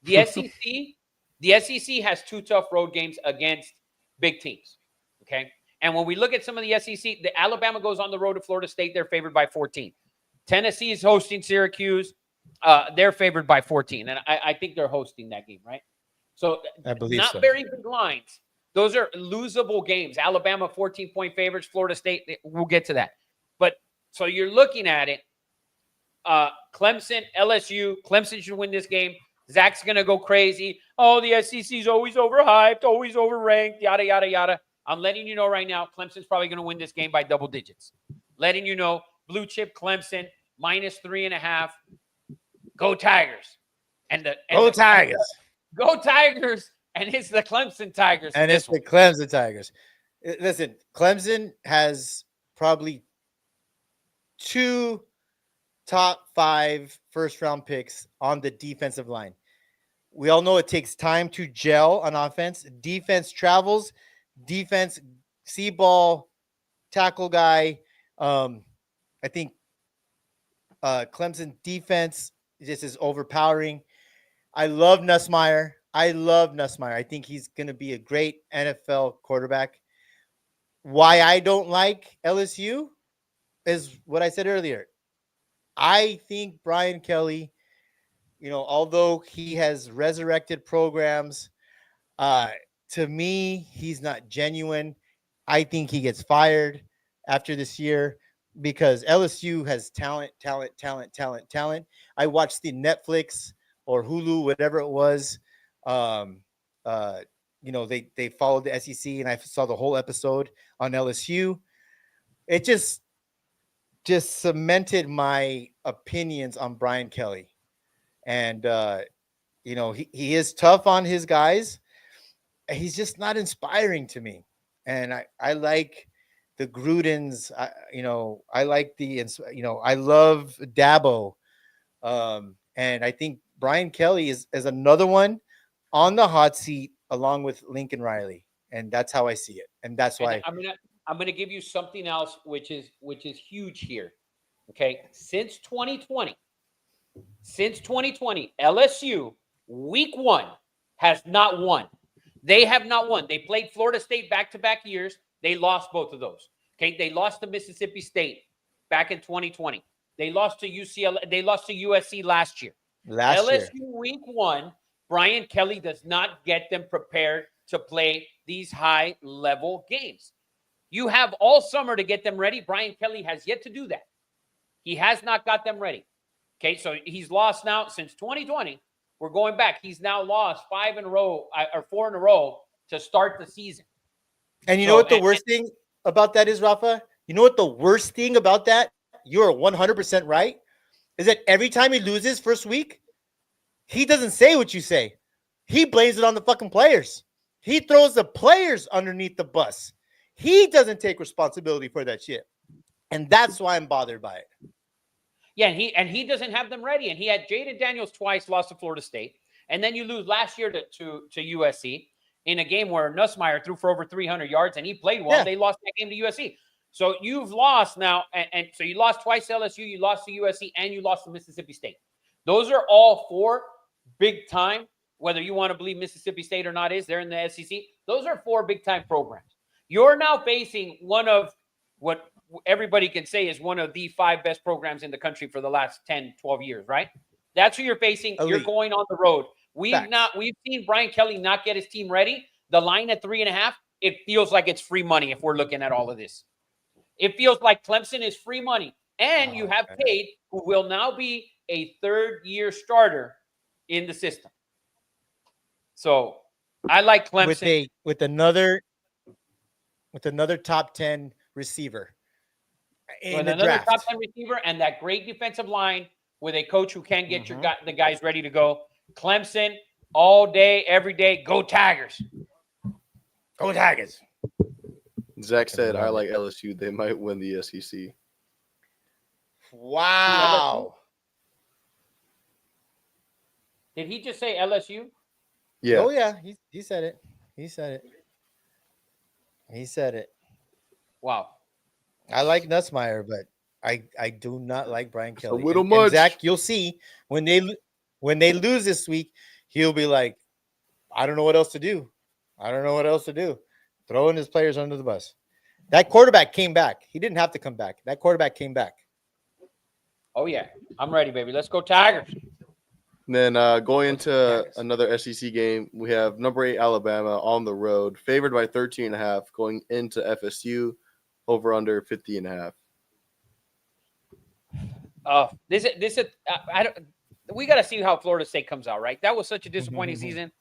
The SEC has 2 tough road games against big teams. Okay. And when we look at some of the SEC, the Alabama goes on the road to Florida State. They're favored by 14. Tennessee is hosting Syracuse. They're favored by 14. And I think they're hosting that game, right? So
I believe
not
so.
very big lines. Those are losable games. Alabama, 14-point favorites. Florida State, we'll get to that. But so you're looking at it. Clemson, LSU. Clemson should win this game. Zach's going to go crazy. Oh, the SEC's always overhyped, always overranked, yada, yada, yada. I'm letting you know right now, Clemson's probably going to win this game by double digits. Letting you know, blue chip Clemson, minus 3.5. Go Tigers.
Go Tigers.
Go Tigers. And it's the Clemson Tigers.
And it's the Clemson Tigers. Listen, Clemson has probably 2 top 5 first-round picks on the defensive line. We all know it takes time to gel on offense. Defense travels. Defense, see ball, tackle guy. I think Clemson defense just is overpowering. I love Nussmeier. I think he's going to be a great NFL quarterback. Why I don't like LSU is what I said earlier. I think Brian Kelly, although he has resurrected programs, to me, he's not genuine. I think he gets fired after this year because LSU has talent. I watched the Netflix or Hulu, whatever it was. They followed the SEC, and I saw the whole episode on LSU. It just cemented my opinions on Brian Kelly. And, he is tough on his guys. He's just not inspiring to me. And I like the Grudens. I like I love Dabo. And I think Brian Kelly is another one on the hot seat along with Lincoln Riley. And that's how I see it. And that's why
I'm gonna give you something else, which is huge here. Okay. Since 2020, LSU week 1 has not won. They have not won. They played Florida State back-to-back years. They lost both of those. Okay. They lost to Mississippi State back in 2020. They lost to UCLA. They lost to USC last year. LSU week 1, Brian Kelly does not get them prepared to play these high-level games. You have all summer to get them ready. Brian Kelly has yet to do that. He has not got them ready. Okay, so he's lost now since 2020. We're going back. He's now lost 5 in a row or 4 in a row to start the season.
And you know what the worst thing about that is, Rafa? You know what the worst thing about that? You're 100% right. Is that every time he loses first week, he doesn't say what you say. He blames it on the fucking players. He throws the players underneath the bus. He doesn't take responsibility for that shit. And that's why I'm bothered by it.
Yeah, and he doesn't have them ready. And he had Jaden Daniels twice, lost to Florida State. And then you lose last year to USC in a game where Nussmeier threw for over 300 yards and he played well. Yeah. They lost that game to USC. So you've lost now. And so you lost twice to LSU, you lost to USC, and you lost to Mississippi State. Those are all 4 big time, whether you want to believe Mississippi State or not they're in the SEC. Those are 4 big time programs. You're now facing one of what everybody can say is one of the 5 best programs in the country for the last 10, 12 years, right? That's who you're facing. Elite. You're going on the road. We've seen Brian Kelly not get his team ready. The line at 3.5, it feels like it's free money if we're looking at all of this. It feels like Clemson is free money. And you have Cade, who will now be a 3rd-year starter in the system. So I like Clemson.
With another top 10 receiver.
In the draft. Top 10 receiver and that great defensive line with a coach who can get the guys ready to go. Clemson, all day, every day. Go Tigers.
Go Tigers.
Zach said, I like LSU. They might win the SEC.
Wow.
Did he just say LSU?
Yeah.
Oh, yeah. He said it. He said it.
Wow.
I like Nussmeier, but I do not like Brian Kelly.
A little much.
And Zach, you'll see when they lose this week, he'll be like, I don't know what else to do. Throwing his players under the bus. That quarterback came back. He didn't have to come back. That quarterback came back.
Oh, yeah. I'm ready, baby. Let's go Tigers.
And then going into another SEC game, we have number 8 Alabama on the road, favored by 13.5, going into FSU. Over under 50.5.
We got to see how Florida State comes out, right? That was such a disappointing season.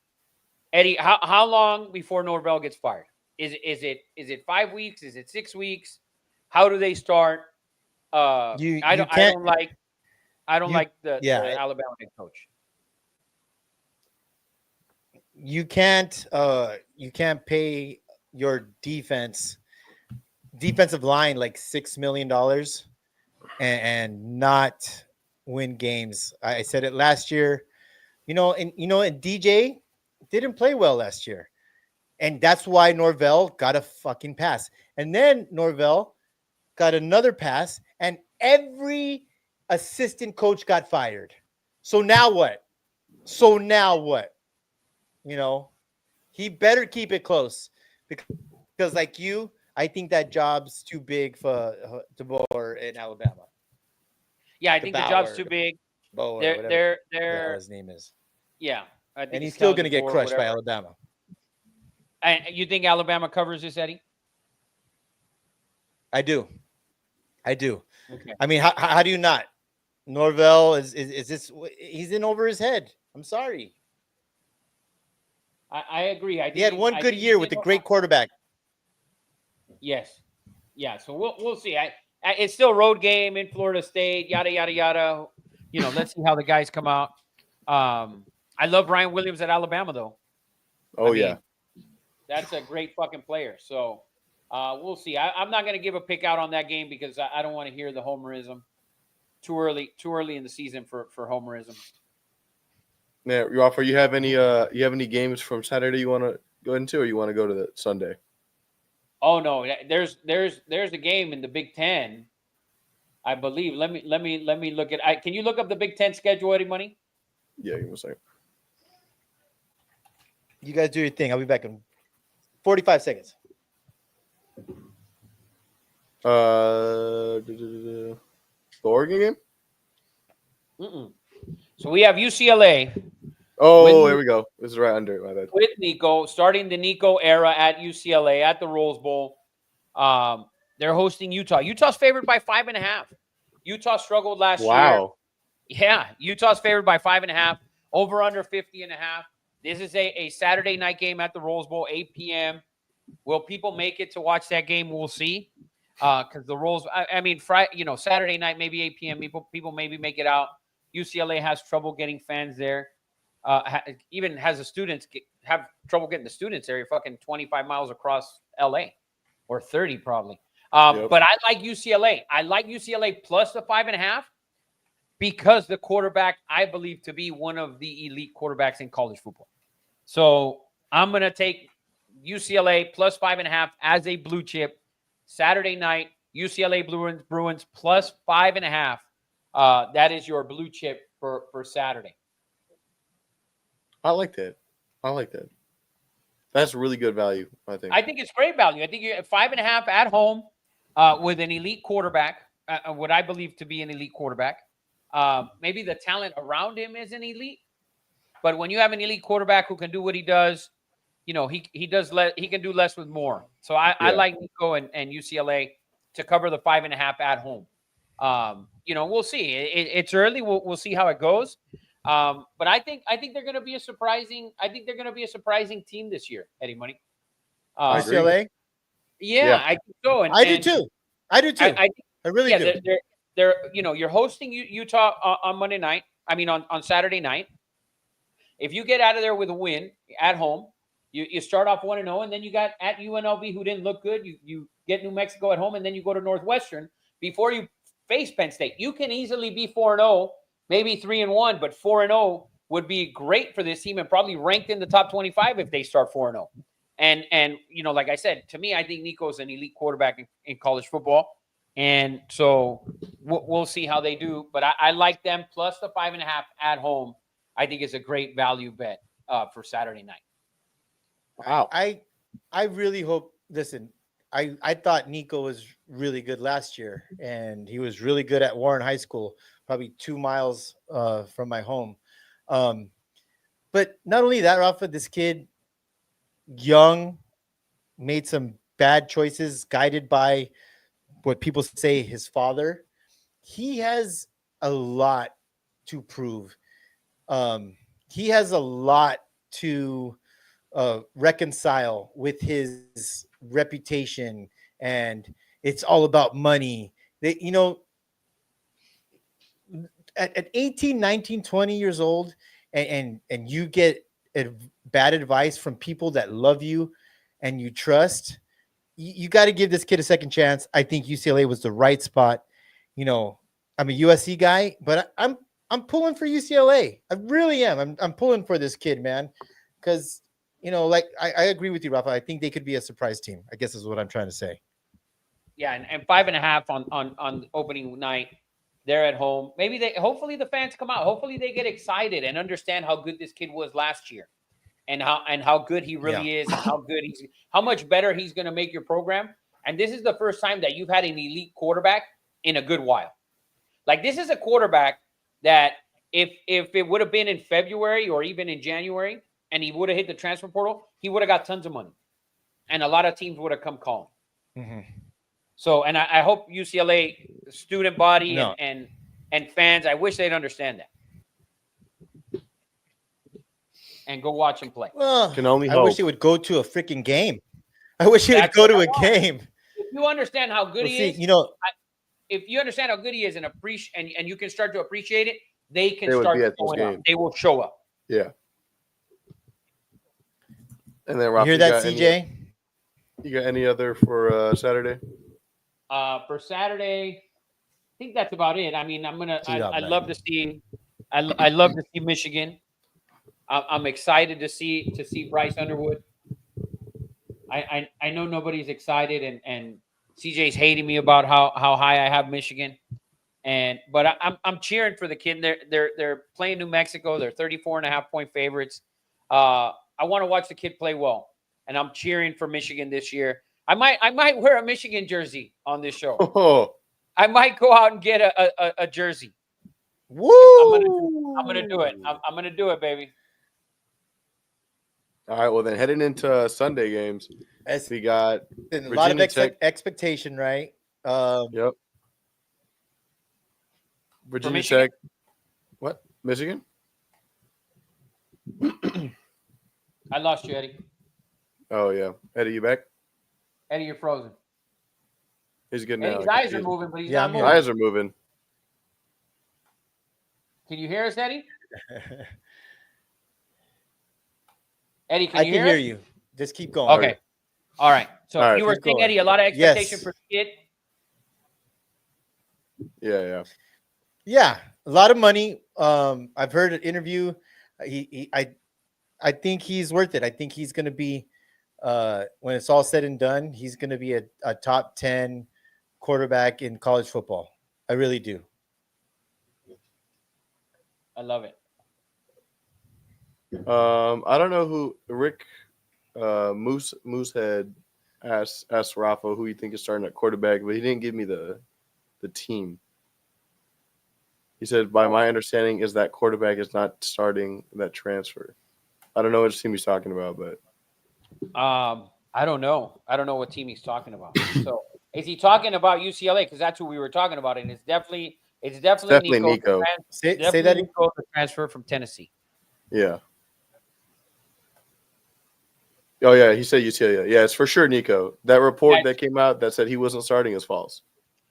Eddie, how long before Norvell gets fired? Is it 5 weeks? Is it 6 weeks? How do they start? I don't like the Alabama head coach.
You can't pay your defensive line like $6 million and not win games. I said it last year, and DJ didn't play well last year. And that's why Norvell got a fucking pass. And then Norvell got another pass and every assistant coach got fired. So now what? He better keep it close because like you, I think that job's too big for DeBoer in Alabama.
Yeah, I think the job's too big.
Whatever his name is.
Yeah.
And he's still going to get crushed by Alabama.
And you think Alabama covers this, Eddie?
I do.
Okay.
I mean, how do you not? Norvell is this? He's in over his head. I'm sorry.
I agree.
He had one good year with a great quarterback.
Yes. Yeah. So we'll see. It's still a road game in Florida State. Yada yada yada. Let's see how the guys come out. I love Ryan Williams at Alabama, though.
Yeah.
That's a great fucking player. So we'll see. I'm not going to give a pick out on that game because I don't want to hear the homerism. Too early in the season for homerism.
Yeah, Rafa, you have any games from Saturday you want to go into, or you want to go to the Sunday?
Oh no, there's a game in the Big Ten, I believe. Let me look at. Can you look up the Big Ten schedule, Eddie Money?
Yeah, give me a second.
You guys do your thing. I'll be back in 45 seconds.
The Oregon game?
So we have UCLA.
Oh, here we go. This is right under it. My bad.
With Nico, starting the Nico era at UCLA at the Rose Bowl. They're hosting Utah. Utah's favored by 5.5. Utah struggled last year.
Wow.
Yeah, Utah's favored by 5.5. Over under 50 and a half. This is a Saturday night game at the Rose Bowl, 8 p.m. Will people make it to watch that game? We'll see. Because the Rose, I mean, Friday, Saturday night, maybe 8 p.m. People maybe make it out. UCLA has trouble getting fans there. Even has the students have trouble getting the students there. You're fucking 25 miles across LA, or 30 probably. But I like UCLA. I like UCLA plus the 5.5 because the quarterback I believe to be one of the elite quarterbacks in college football. So I'm gonna take UCLA plus 5.5 as a blue chip Saturday night. UCLA Bruins plus 5.5. That is your blue chip for Saturday.
I like that. That's really good value, I think.
I think it's great value. I think you 5.5 at home with an elite quarterback, what I believe to be an elite quarterback. Maybe the talent around him isn't elite, but when you have an elite quarterback who can do what he does, he can do less with more. So I like Nico and UCLA to cover the 5.5 at home. We'll see. It's early. We'll see how it goes. But I think they're going to be a surprising. I think they're going to be a surprising team this year, Eddie Money.
UCLA.
Yeah, I think so.
I do too. I really do.
They're you're hosting Utah on Monday night. I mean on Saturday night. If you get out of there with a win at home, you start off 1-0, and then you got at UNLV, who didn't look good. You get New Mexico at home, and then you go to Northwestern before you face Penn State. You can easily be 4-0, maybe 3-1, but 4-0 would be great for this team and probably ranked in the top 25 if they start 4-0. And like I said, to me, I think Nico's an elite quarterback in college football. And so we'll see how they do. But I like them plus the 5.5 at home. I think it's a great value bet for Saturday night.
Wow.
I really hope. Listen, I thought Nico was really good last year, and he was really good at Warren High School, probably 2 miles from my home. But not only that, Rafa, this kid, young, made some bad choices, guided by what people say his father. He has a lot to prove. He has a lot to reconcile with his reputation, and it's all about money. At 18, 19, 20 years old, and you get bad advice from people that love you and you trust, you got to give this kid a second chance. I think UCLA was the right spot. I'm a USC guy, but I'm pulling for UCLA. I really am. I'm pulling for this kid, man, because I agree with you, Rafa. I think they could be a surprise team, I guess is what I'm trying to say.
Yeah, and 5.5 on opening night. They're at home. Hopefully the fans come out. Hopefully they get excited and understand how good this kid was last year, and how good he really is, and how much better he's going to make your program. And this is the first time that you've had an elite quarterback in a good while. Like, this is a quarterback that if it would have been in February or even in January, and he would have hit the transfer portal, he would have got tons of money, and a lot of teams would have come calling.
Mm-hmm.
So, and I hope UCLA student body and fans, I wish they'd understand that and go watch him play.
Well,
Can only
I
hope.
wish he would go to a freaking game. I wish he would go to a game.
If you understand how good he is, if you understand how good he is and you can start to appreciate it, they start showing up. They will show up.
Yeah. And then,
You
Rafa,
hear that, CJ?
You got any other for Saturday?
For Saturday, I think that's about it. I mean, I'd love to see. I love to see Michigan. I'm excited to see Bryce Underwood. I know nobody's excited, and CJ's hating me about how high I have Michigan, but I'm cheering for the kid. They're playing New Mexico. They're 34.5-point favorites. I want to watch the kid play well, and I'm cheering for Michigan this year. I might wear a Michigan jersey on this show.
Oh.
I might go out and get a jersey.
Woo!
I'm gonna do it. I'm gonna do it, baby.
All right. Well, then heading into Sunday games, we got
a lot of expectation, right?
Yep. Virginia Tech. What? Michigan?
I lost you, Eddie.
Oh yeah, Eddie, you back?
Eddie, you're frozen.
He's good now.
Eddie's
I can
eyes
see
are
his-
moving, but he's
Yeah,
not
I'm here.
moving.
Eyes are moving.
Can you hear us, Eddie? Eddie, can
I
you
can
hear
hear
us?
you. Just keep going.
Okay. All right. So
All right,
you were
keep
saying,
going.
Eddie, a lot of expectation
Yes.
for Skid.
Yeah.
Yeah, a lot of money. I've heard an interview. I think he's worth it. I think he's going to be, when it's all said and done, he's going to be a top 10 quarterback in college football. I really do.
I love it.
I don't know who Rick Moosehead asked Rafa who you think is starting at quarterback, but he didn't give me the team. He said, by my understanding, is that quarterback is not starting that transfer. I don't know which team he's talking about, but
I don't know. I don't know what team he's talking about. So is he talking about UCLA? Because that's who we were talking about, and it's definitely
definitely
Nico.
Nico.
Say
Definitely
that.
Nico, the transfer from Tennessee.
Yeah. Oh yeah, he said UCLA. Yeah, it's for sure Nico. That report
Yeah.
that came out that said he wasn't starting is false.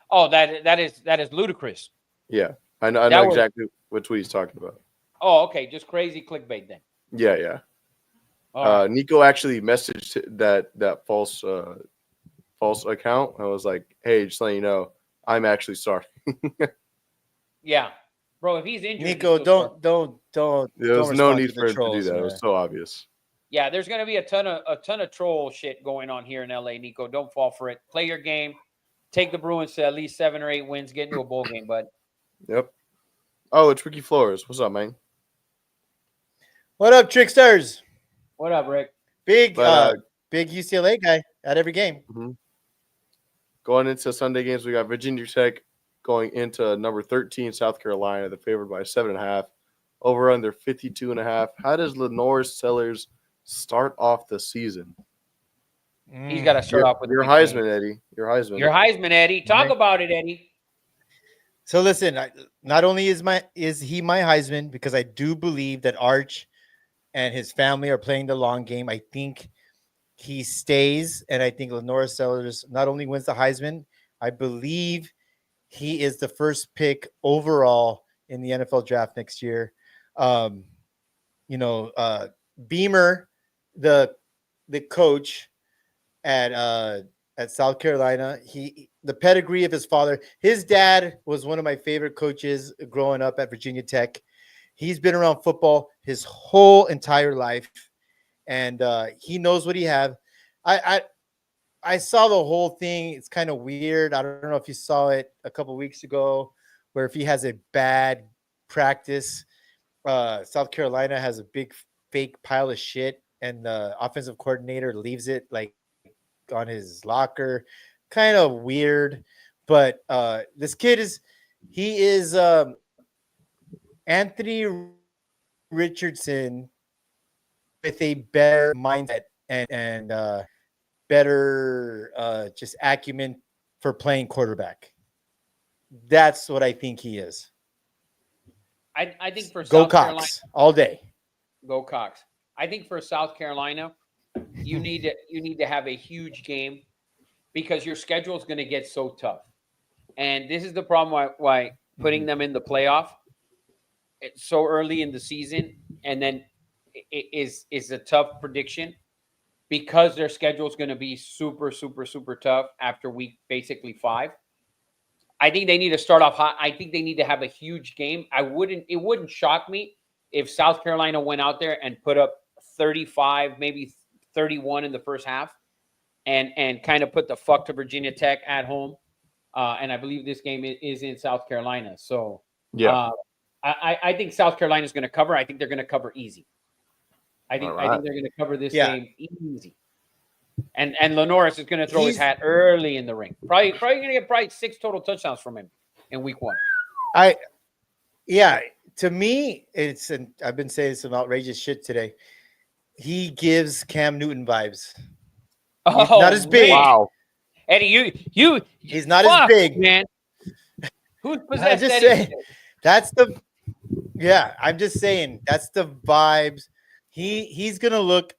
Oh, that is ludicrous.
Yeah, I know
That was-
exactly what tweet he's talking about.
Oh, okay, just crazy clickbait then.
Yeah.
All right.
Nico actually messaged that false account. I was like, hey, just letting you know, I'm actually starting.
Yeah, bro. If he's injured,
Nico,
he's still
don't.
There was
don't
no
respond
need
to the
for him to do
trolls,
that. It
man.
was so obvious.
Yeah, there's gonna be a ton of troll shit going on here in LA, Nico. Don't fall for it. Play your game. Take the Bruins to at least 7 or 8 wins. Get into a bowl game, bud.
Yep. Oh, it's Ricky Flores. What's up, man?
What up, tricksters?
What up, Rick?
Big
But,
big UCLA guy at every game.
Going into Sunday games, we got Virginia Tech going into number 13, South Carolina. They're favored by 7.5. Over under 52.5. How does Lenore Sellers start off the season?
He's got to start off with
your
a big game.
Heisman, Eddie. Your Heisman.
Your Heisman, Eddie. Talk
Right.
about it, Eddie.
So listen, not only is he my Heisman, because I do believe that Arch and his family are playing the long game. I think he stays, and I think Lenore Sellers not only wins the Heisman, I believe he is the first pick overall in the NFL draft next year. Beamer, the coach at South Carolina, the pedigree of his father, his dad was one of my favorite coaches growing up at Virginia Tech. He's been around football his whole entire life, and he knows what he have. I saw the whole thing. It's kind of weird. I don't know if you saw it a couple weeks ago, where if he has a bad practice, South Carolina has a big fake pile of shit, and the offensive coordinator leaves it like on his locker. Kind of weird, but this kid is Anthony Richardson with a better mindset and better just acumen for playing quarterback. That's what I think he is.
I think for
Go
South Carolina,
Cox all day.
go Cox. I think for South Carolina, you need to have a huge game because your schedule is going to get so tough. And this is the problem why putting them in the playoff it's so early in the season and then it is a tough prediction because their schedule is going to be super, super, super tough after week basically 5. I think they need to start off hot. I think they need to have a huge game. It wouldn't shock me if South Carolina went out there and put up 35, maybe 31 in the first half and kind of put the fuck to Virginia Tech at home. And I believe this game is in South Carolina. So I think South Carolina is going to cover. I think they're going to cover easy. I think they're going to cover this game easy. And Lenoris is going to throw his hat early in the ring. Probably going to get 6 total touchdowns from him in week 1.
To me, I've been saying some outrageous shit today. He gives Cam Newton vibes.
Oh,
not as big.
Wow.
Eddie,
He's not as big,
man. Who's
I'm
possessed
just
Eddie?
saying, I'm just saying that's the vibes He's gonna look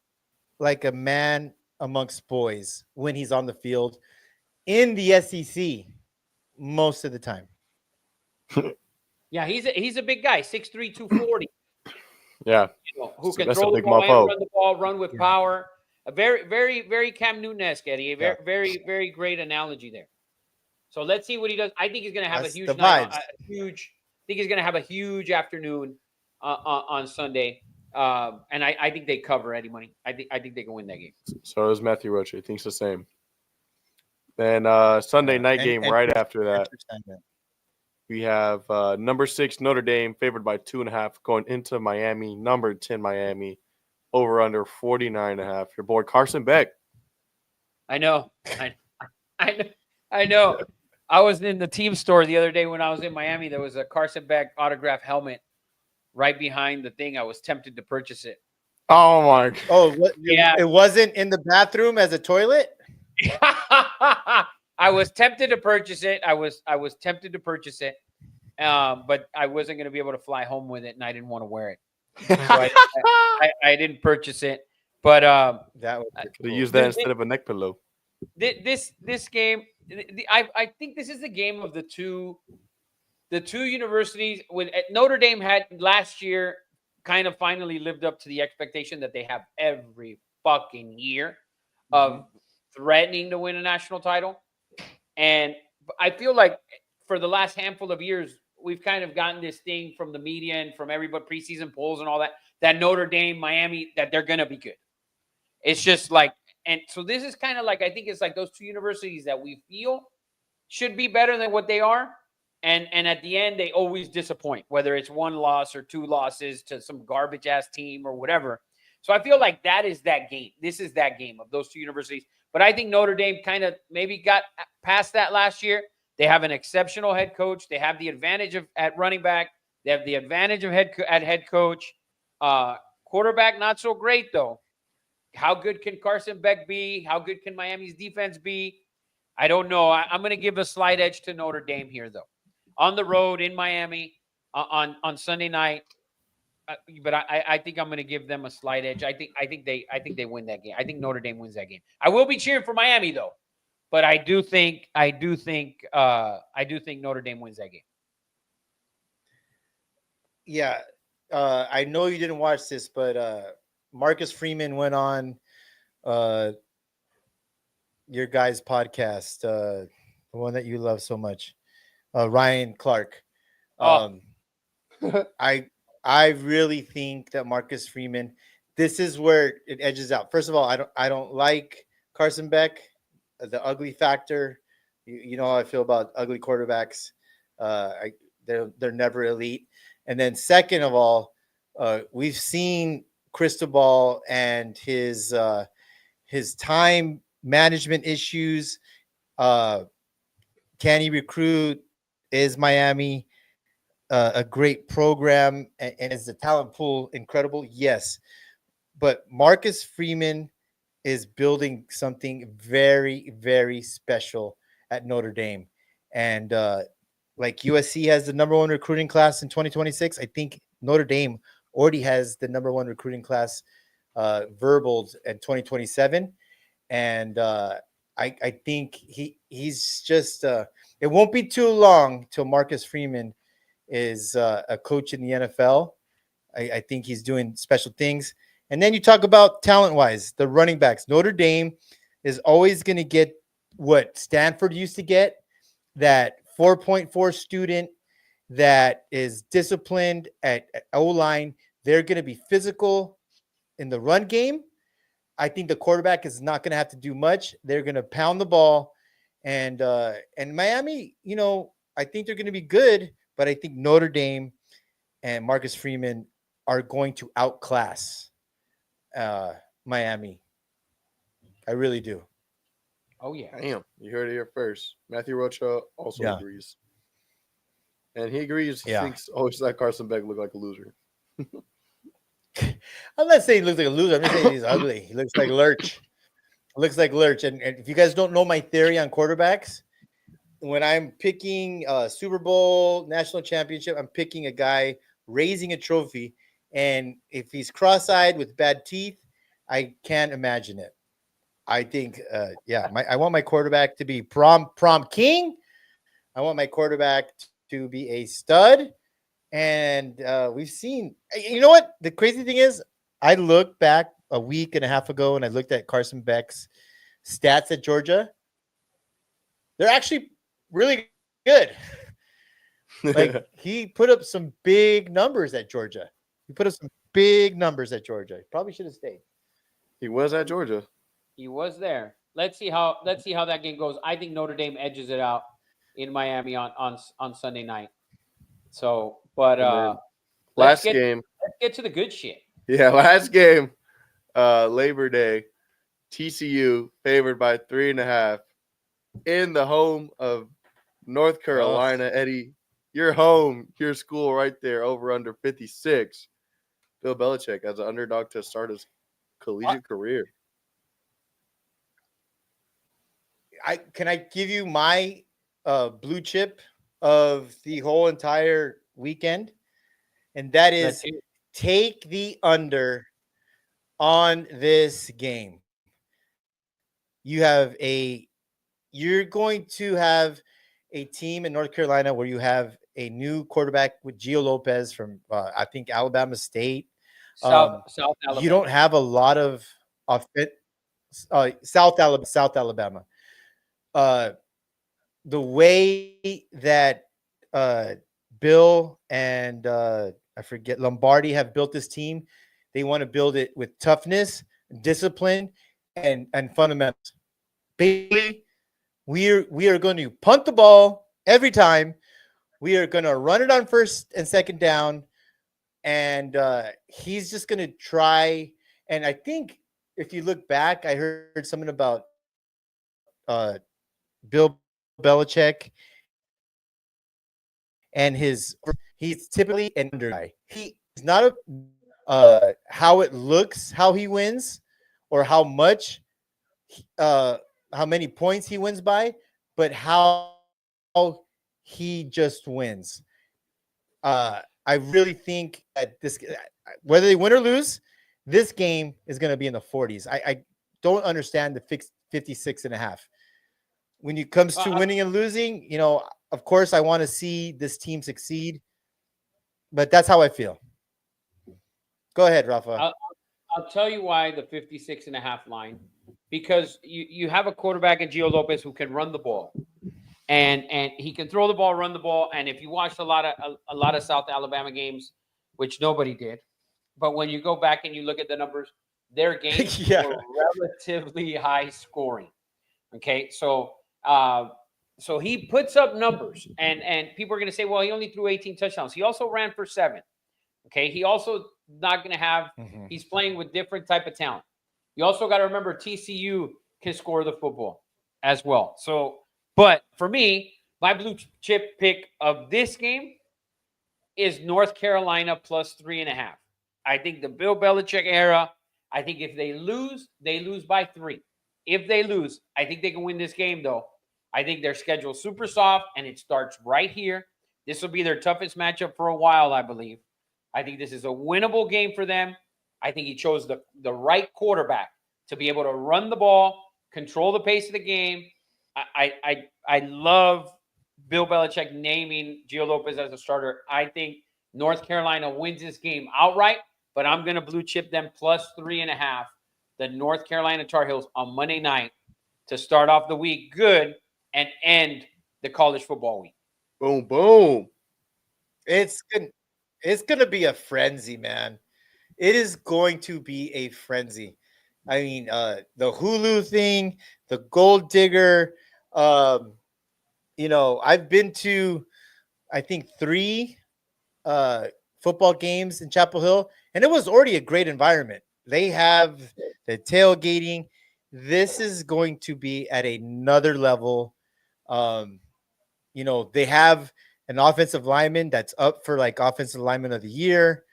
like a man amongst boys when he's on the field in the SEC most of the time.
Yeah, he's a big guy, 6'3", 240.
Yeah,
Who can
That's a
throw the
big
ball and
mofo.
run the ball, run with
Yeah.
power. A very, very, very Cam Newton-esque, Eddie. A very,
Yeah.
very, very great analogy there. So let's see what he does. I think he's going to have
That's
a huge
the
night.
vibes.
I think he's going to have a huge afternoon on Sunday. And I think they cover, Eddie Money. I think they can win that game.
So does Matthew Rocha. He thinks the same. Then Sunday night game
And
right
Chris-
after that,
Chris Steinman.
we have number 6 Notre Dame favored by 2.5 going into Miami. Number 10 Miami over under 49.5. Your boy Carson Beck.
I know. I know. I was in the team store the other day when I was in Miami. There was a Carson Beck autograph helmet right behind the thing. I was tempted to purchase it.
Oh my God.
Oh, what,
Yeah.
It wasn't in the bathroom as a toilet.
I was tempted to purchase it. I was tempted to purchase it, but I wasn't going to be able to fly home with it, and I didn't want to wear it. So I didn't purchase it. But
That was
Could have used that instead of a neck pillow.
this game, I think this is the game of the two universities. With Notre Dame had last year kind of finally lived up to the expectation that they have every fucking year of threatening to win a national title. And I feel like for the last handful of years, we've kind of gotten this thing from the media and from everybody, preseason polls and all that Notre Dame, Miami, that they're going to be good. It's just like, and so this is kind of like, I think it's like those two universities that we feel should be better than what they are. And at the end, they always disappoint, whether it's one loss or two losses to some garbage ass team or whatever. So I feel like that is that game. This is that game of those two universities. But I think Notre Dame kind of maybe got past that last year. They have an exceptional head coach. They have the advantage at running back. They have the advantage of head coach. Quarterback, not so great, though. How good can Carson Beck be? How good can Miami's defense be? I don't know. I'm going to give a slight edge to Notre Dame here, though. On the road in Miami on Sunday night. But I think I'm going to give them a slight edge. I think they win that game. I think Notre Dame wins that game. I will be cheering for Miami though, but I do think Notre Dame wins that game.
Yeah, I know you didn't watch this, but Marcus Freeman went on your guys' podcast, the one that you love so much, Ryan Clark. I really think that Marcus Freeman, this is where it edges out. First of all, I don't like Carson Beck, the ugly factor. You know how I feel about ugly quarterbacks. They're never elite. And then second of all, we've seen Cristobal and his time management issues. Can he recruit? Is Miami a great program, and is the talent pool incredible? Yes, but Marcus Freeman is building something very, very special at Notre Dame, and like USC has the number one recruiting class in 2026. I think Notre Dame already has the number one recruiting class verbaled in 2027, and I think he's just it won't be too long till Marcus Freeman is a coach in the NFL. I think he's doing special things. And then you talk about talent-wise, the running backs. Notre Dame is always going to get what Stanford used to get, that 4.4 student that is disciplined at O-line. They're going to be physical in the run game. I think the quarterback is not going to have to do much. They're going to pound the ball. And Miami, I think they're going to be good. But I think Notre Dame and Marcus Freeman are going to outclass Miami. I really do.
Oh yeah.
Damn, you heard it here first. Matthew Rocha also agrees. And he agrees. He thinks always that Carson Beck looked like a loser.
I'm not saying he looks like a loser. I'm just saying he's ugly. He looks like Lurch. And if you guys don't know my theory on quarterbacks, when I'm picking Super Bowl, national championship, I'm picking a guy raising a trophy. And if he's cross-eyed with bad teeth, I can't imagine it. I think, I want my quarterback to be prom king. I want my quarterback to be a stud. And we've seen, you know what? The crazy thing is, I looked back a week and a half ago and I looked at Carson Beck's stats at Georgia. They're actually really good. Like, he put up some big numbers at Georgia. He probably should have stayed.
He was at Georgia.
He was there. Let's see how that game goes. I think Notre Dame edges it out in Miami on Sunday night. So, but
last game.
Let's get to the good shit.
Yeah, last game. Labor Day. TCU favored by 3.5 in the home of North Carolina. Eddie, your home, your school right there, over under 56. Bill Belichick as an underdog to start his collegiate career.
Can I give you my blue chip of the whole entire weekend? And that is, take the under on this game. You're going to have a team in North Carolina where you have a new quarterback with Gio Lopez from I think Alabama State.
South Alabama.
You don't have a lot of South Alabama. The way that Bill and I forget Lombardi have built this team, they want to build it with toughness, discipline, and fundamentals. Basically, we are going to punt the ball every time. We are going to run it on first and second down, and he's just going to try. And I think if you look back, I heard something about Bill Belichick and he's typically an under guy. He's not how it looks, how he wins, or how many points he wins by, but how he just wins. I really think that whether they win or lose, this game is going to be in the 40s. I don't understand the 56.5. When it comes to winning and losing, of course, I want to see this team succeed, but that's how I feel. Go ahead, Rafa.
I'll tell you why the 56.5 line, because you have a quarterback in Gio Lopez who can run the ball, and he can throw the ball, run the ball. And if you watched a lot of South Alabama games, which nobody did, but when you go back and you look at the numbers, their games were relatively high scoring. Okay, so he puts up numbers, and people are going to say, well, he only threw 18 touchdowns. He also ran for 7. Okay, he also not going to have. He's playing with different type of talent. You also got to remember TCU can score the football as well. So, but for me, my blue chip pick of this game is North Carolina plus 3.5. I think the Bill Belichick era. I think if they lose by 3. If they lose, I think they can win this game, though. I think their schedule's super soft, and it starts right here. This will be their toughest matchup for a while, I believe. I think this is a winnable game for them. I think he chose the right quarterback to be able to run the ball, control the pace of the game. I love Bill Belichick naming Gio Lopez as a starter. I think North Carolina wins this game outright, but I'm going to blue chip them plus 3.5. The North Carolina Tar Heels on Monday night to start off the week good and end the college football week.
Boom, boom.
It's going to be a frenzy, man. It is going to be a frenzy. I mean, the Hulu thing, the Gold Digger. I've been to, I think, 3 football games in Chapel Hill, and it was already a great environment. They have the tailgating. This is going to be at another level. They have an offensive lineman that's up for like offensive lineman of the year.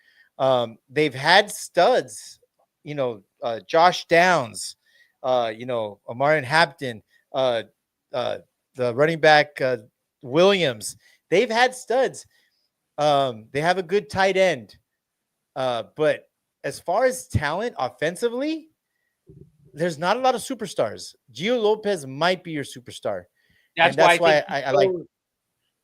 They've had studs, Josh Downs, Amarian Hampton, the running back Williams. They've had studs. They have a good tight end. But as far as talent offensively, there's not a lot of superstars. Gio Lopez might be your superstar.
That's
And
why
that's why
think
I like.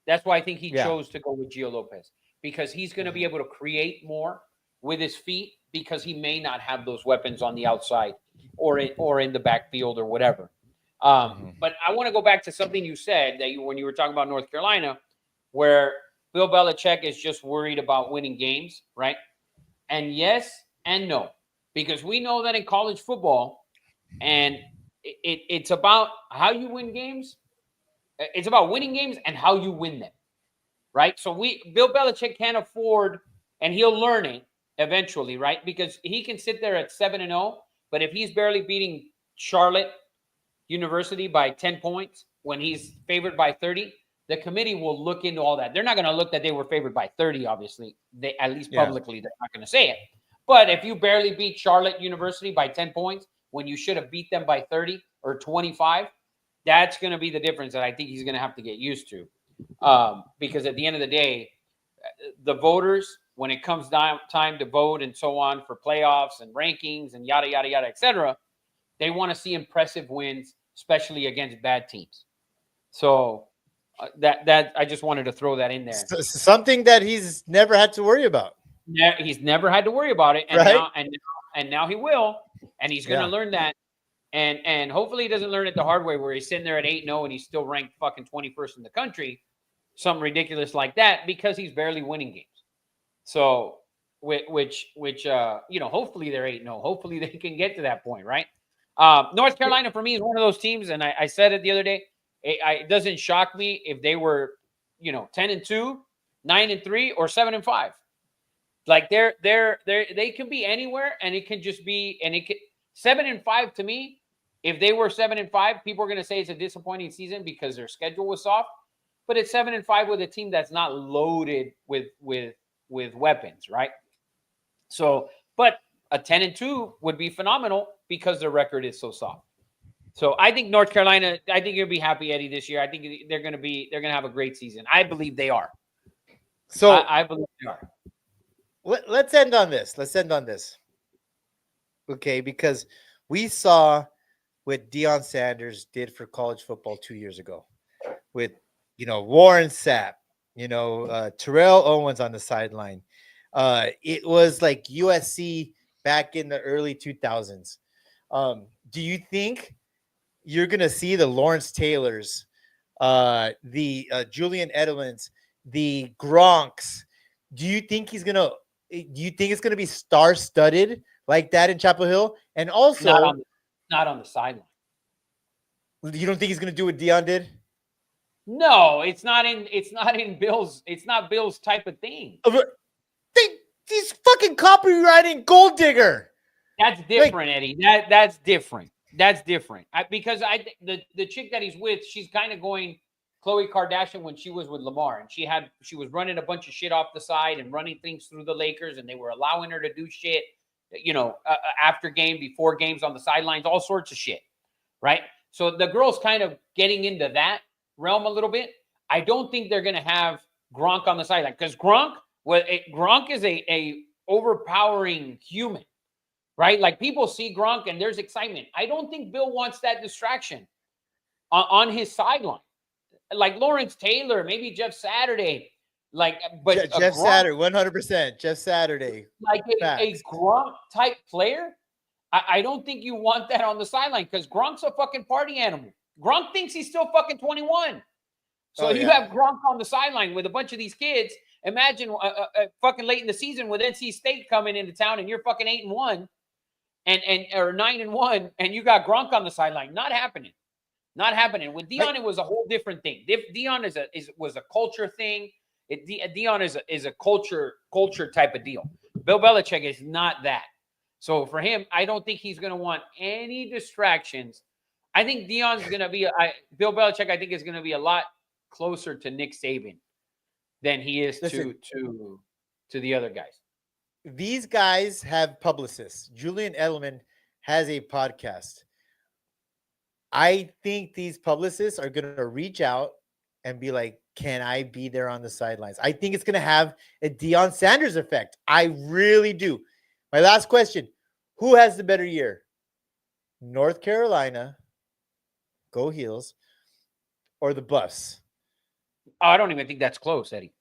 that's why I think he
Yeah.
chose to go with Gio Lopez, because he's going to be
Mhm.
able to create more with his feet, because he may not have those weapons on the outside or in the backfield or whatever.
Mhm.
But I want to go back to something you said when you were talking about North Carolina, where Bill Belichick is just worried about winning games, right? And yes and no, because we know that in college football, and it's about how you win games. It's about winning games and how you win them, right? So Bill Belichick can't afford, and he'll learn it eventually, right? Because he can sit there at 7-0, but if he's barely beating Charlotte University by 10 points when he's favored by 30, the committee will look into all that. They're not going to look that they were favored by 30, obviously. They, at least
Yeah.
publicly, they're not going to say it. But if you barely beat Charlotte University by 10 points when you should have beat them by 30 or 25, that's going to be the difference that I think he's going to have to get used to. Because at the end of the day, the voters, when it comes down time to vote and so on for playoffs and rankings and yada, yada, yada, et cetera, they want to see impressive wins, especially against bad teams. So that I just wanted to throw that in there.
Something that he's never had to worry about.
He's never had to worry about it, and
Right?
now he will, and he's going to
Yeah.
learn that. And hopefully he doesn't learn it the hard way, where he's sitting there at 8-0 and he's still ranked fucking 21st in the country, something ridiculous like that, because he's barely winning games. So which hopefully they're 8-0. Hopefully they can get to that point, right? North Carolina for me is one of those teams, and I said it the other day. It doesn't shock me if they were, 10-2, 9-3, or 7-5. Like they can be anywhere, and it can just be, and it can 7-5 to me. If they were 7-5, people are going to say it's a disappointing season because their schedule was soft. But it's 7-5 with a team that's not loaded with weapons, right? So, but a 10-2 would be phenomenal because their record is so soft. So I think North Carolina, I think you'll be happy, Eddie, this year. I think they're going to have a great season. I believe they are.
So
I believe they are.
let's end on this. Okay, because we saw what Deion Sanders did for college football 2 years ago with, Warren Sapp, Terrell Owens on the sideline. It was like USC back in the early 2000s. Do you think you're going to see the Lawrence Taylors, the Julian Edelmans, the Gronks? Do you think it's going to be star-studded like that in Chapel Hill? And also,
not on the sideline.
you don't think he's going to do what Deion did?
No, it's not Bill's type of thing.
He's fucking copywriting Gold Digger.
That's different, Eddie. That's different. That's different. Because the chick that he's with, she's kind of going Khloe Kardashian when she was with Lamar, and she was running a bunch of shit off the side and running things through the Lakers, and they were allowing her to do shit, after game, before games, on the sidelines, all sorts of shit, right? So the girl's kind of getting into that realm a little bit. I don't think they're going to have Gronk on the sideline, because Gronk is a overpowering human, right? Like, people see Gronk and there's excitement. I don't think Bill wants that distraction on his sideline. Like Lawrence Taylor, maybe Jeff Saturday, but
Jeff Saturday, 100%. Jeff Saturday,
like a Gronk type player. I don't think you want that on the sideline, because Gronk's a fucking party animal. Gronk thinks he's still fucking 21. So you have Gronk on the sideline with a bunch of these kids. Imagine fucking late in the season with NC State coming into town, and you're fucking 8-1 or 9-1, and you got Gronk on the sideline. Not happening. Not happening. With Deion, it was a whole different thing. Deion was a culture thing. Deion is a culture type of deal. Bill Belichick is not that. So for him, I don't think he's going to want any distractions. I think Deion's going to be Bill Belichick. I think is going to be a lot closer to Nick Saban than he is to the other guys.
These guys have publicists. Julian Edelman has a podcast. I think these publicists are going to reach out and be like, can I be there on the sidelines? I think it's going to have a Deion Sanders effect. I really do. My last question, who has the better year? North Carolina, go Heels, or the Buffs?
Oh, I don't even think that's close, Eddie.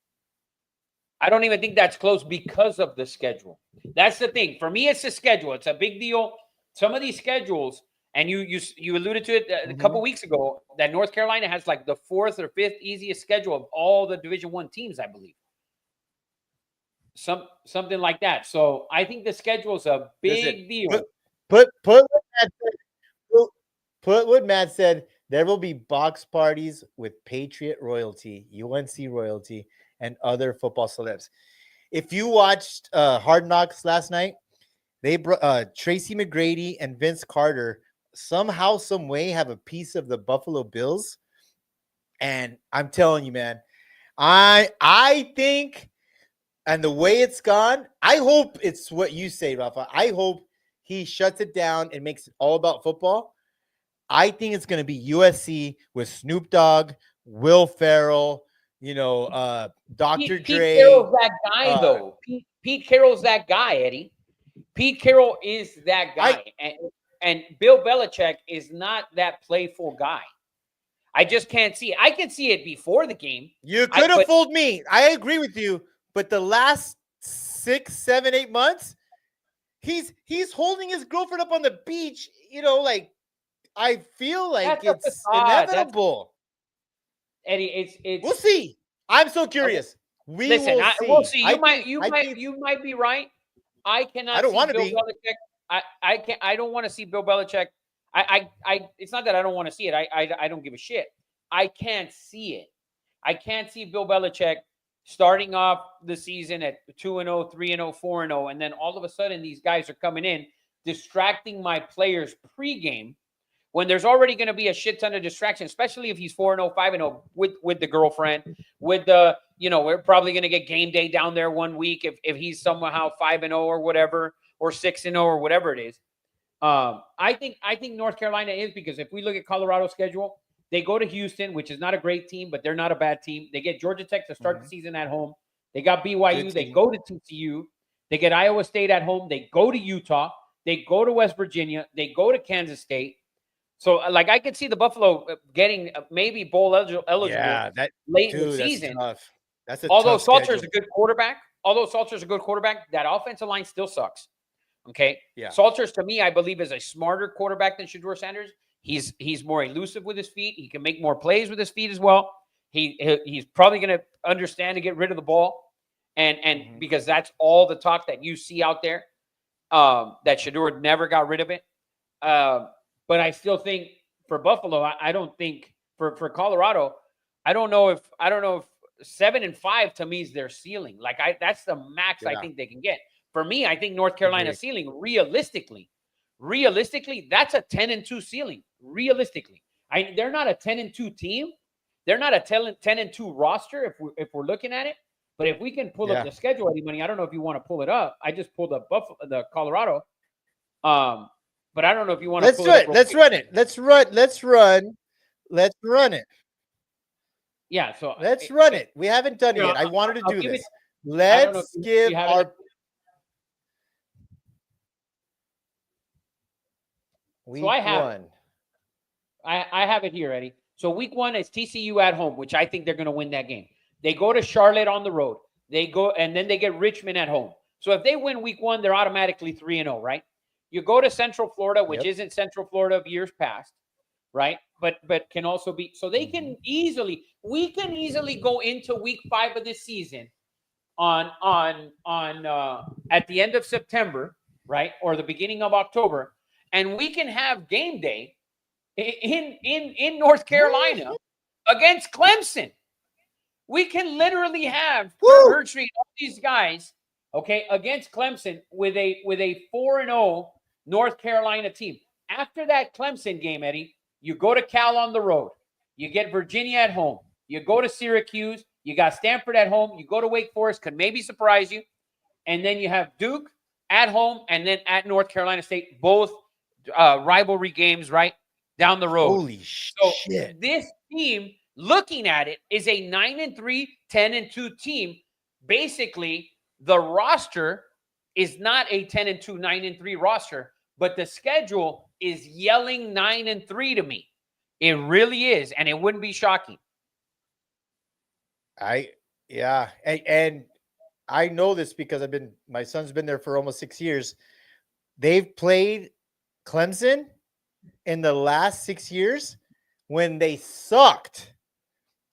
I don't even think that's close because of the schedule. That's the thing. For me, it's the schedule. It's a big deal. Some of these schedules, and you alluded to it a couple weeks ago, that North Carolina has like the 4th or 5th easiest schedule of all the Division I teams, I believe. Something like that. So I think the schedule is a big deal.
Put what Matt said. There will be box parties with Patriot royalty, UNC royalty, and other football celebs. If you watched Hard Knocks last night, they Tracy McGrady and Vince Carter somehow, some way have a piece of the Buffalo Bills. And I'm telling you, man, I think, and the way it's gone, I hope it's what you say, Rafa. I hope he shuts it down and makes it all about football. I think it's going to be USC with Snoop Dogg, Will Ferrell, Dr. Dre.
Pete Carroll's that guy, though. Pete Carroll's that guy, Eddie. Pete Carroll is that guy. And Bill Belichick is not that playful guy. I just can't see it. I can see it before the game.
You could have fooled me. I agree with you. But the last 6, 7, 8 months, he's holding his girlfriend up on the beach, I feel like it's inevitable.
Eddie, it's
we'll see. I'm so curious.
We'll see. You might be right. I cannot.
I don't want to be.
Belichick. I don't want to see Bill Belichick. It's not that I don't want to see it. I don't give a shit. I can't see it. I can't see Bill Belichick starting off the season at 2-0, 3-0, 4-0, and then all of a sudden these guys are coming in, distracting my players pregame when there's already going to be a shit ton of distraction, especially if he's 4-0, 5-0 with the girlfriend, with the, we're probably going to get game day down there one week if he's somehow 5-0 or whatever, or 6-0 or whatever it is. I think North Carolina is, because if we look at Colorado's schedule, they go to Houston, which is not a great team, but they're not a bad team. They get Georgia Tech to start the season at home. They got BYU. They go to TCU. They get Iowa State at home. They go to Utah. They go to West Virginia. They go to Kansas State. So, I could see the Buffalo getting maybe bowl eligible late in the season. Although Salter's a good quarterback, that offensive line still sucks. Okay. Yeah. Salters, to me, I believe, is a smarter quarterback than Shedeur Sanders. He's more elusive with his feet. He can make more plays with his feet as well. He's probably going to understand to get rid of the ball, and because that's all the talk that you see out there, that Shedeur never got rid of it. But I still think for Buffalo, I don't think for Colorado, I don't know if 7-5 to me is their ceiling. That's the max I think they can get. For me, I think North Carolina's ceiling, realistically, that's a 10-2 ceiling. Realistically, they're not a 10-2 team. They're not a 10-2 roster if we're looking at it. But if we can pull up the schedule, Eddie Money, I don't know if you want to pull it up. I just pulled up the Colorado. But I don't know if you want to.
Let's do it. Let's run it. Let's run it.
Yeah. So
let's run it. We haven't done it yet. I wanted to do this. Let's give our.
So I have it here, Eddie. So week 1 is TCU at home, which I think they're going to win that game. They go to Charlotte on the road. They go, and then they get Richmond at home. So if they win week 1, they're automatically 3-0, right? You go to Central Florida, which isn't Central Florida of years past, right? But can also be, so we can easily go into week 5 of this season on at the end of September, right? Or the beginning of October. And we can have game day in North Carolina against Clemson. We can literally have Herb Street, all these guys, okay, against Clemson with a 4-0 North Carolina team. After that Clemson game, Eddie, you go to Cal on the road. You get Virginia at home. You go to Syracuse. You got Stanford at home. You go to Wake Forest, could maybe surprise you. And then you have Duke at home and then at North Carolina State, both rivalry games right down the road.
Holy shit.
This team looking at it, is a 9-3, 10-2 team. Basically, the roster is not a 10-2, 9-3 roster, but the schedule is yelling 9-3 to me. It really is, and it wouldn't be shocking.
And I know this because my son's been there for almost 6 years. They've played Clemson in the last 6 years when they sucked.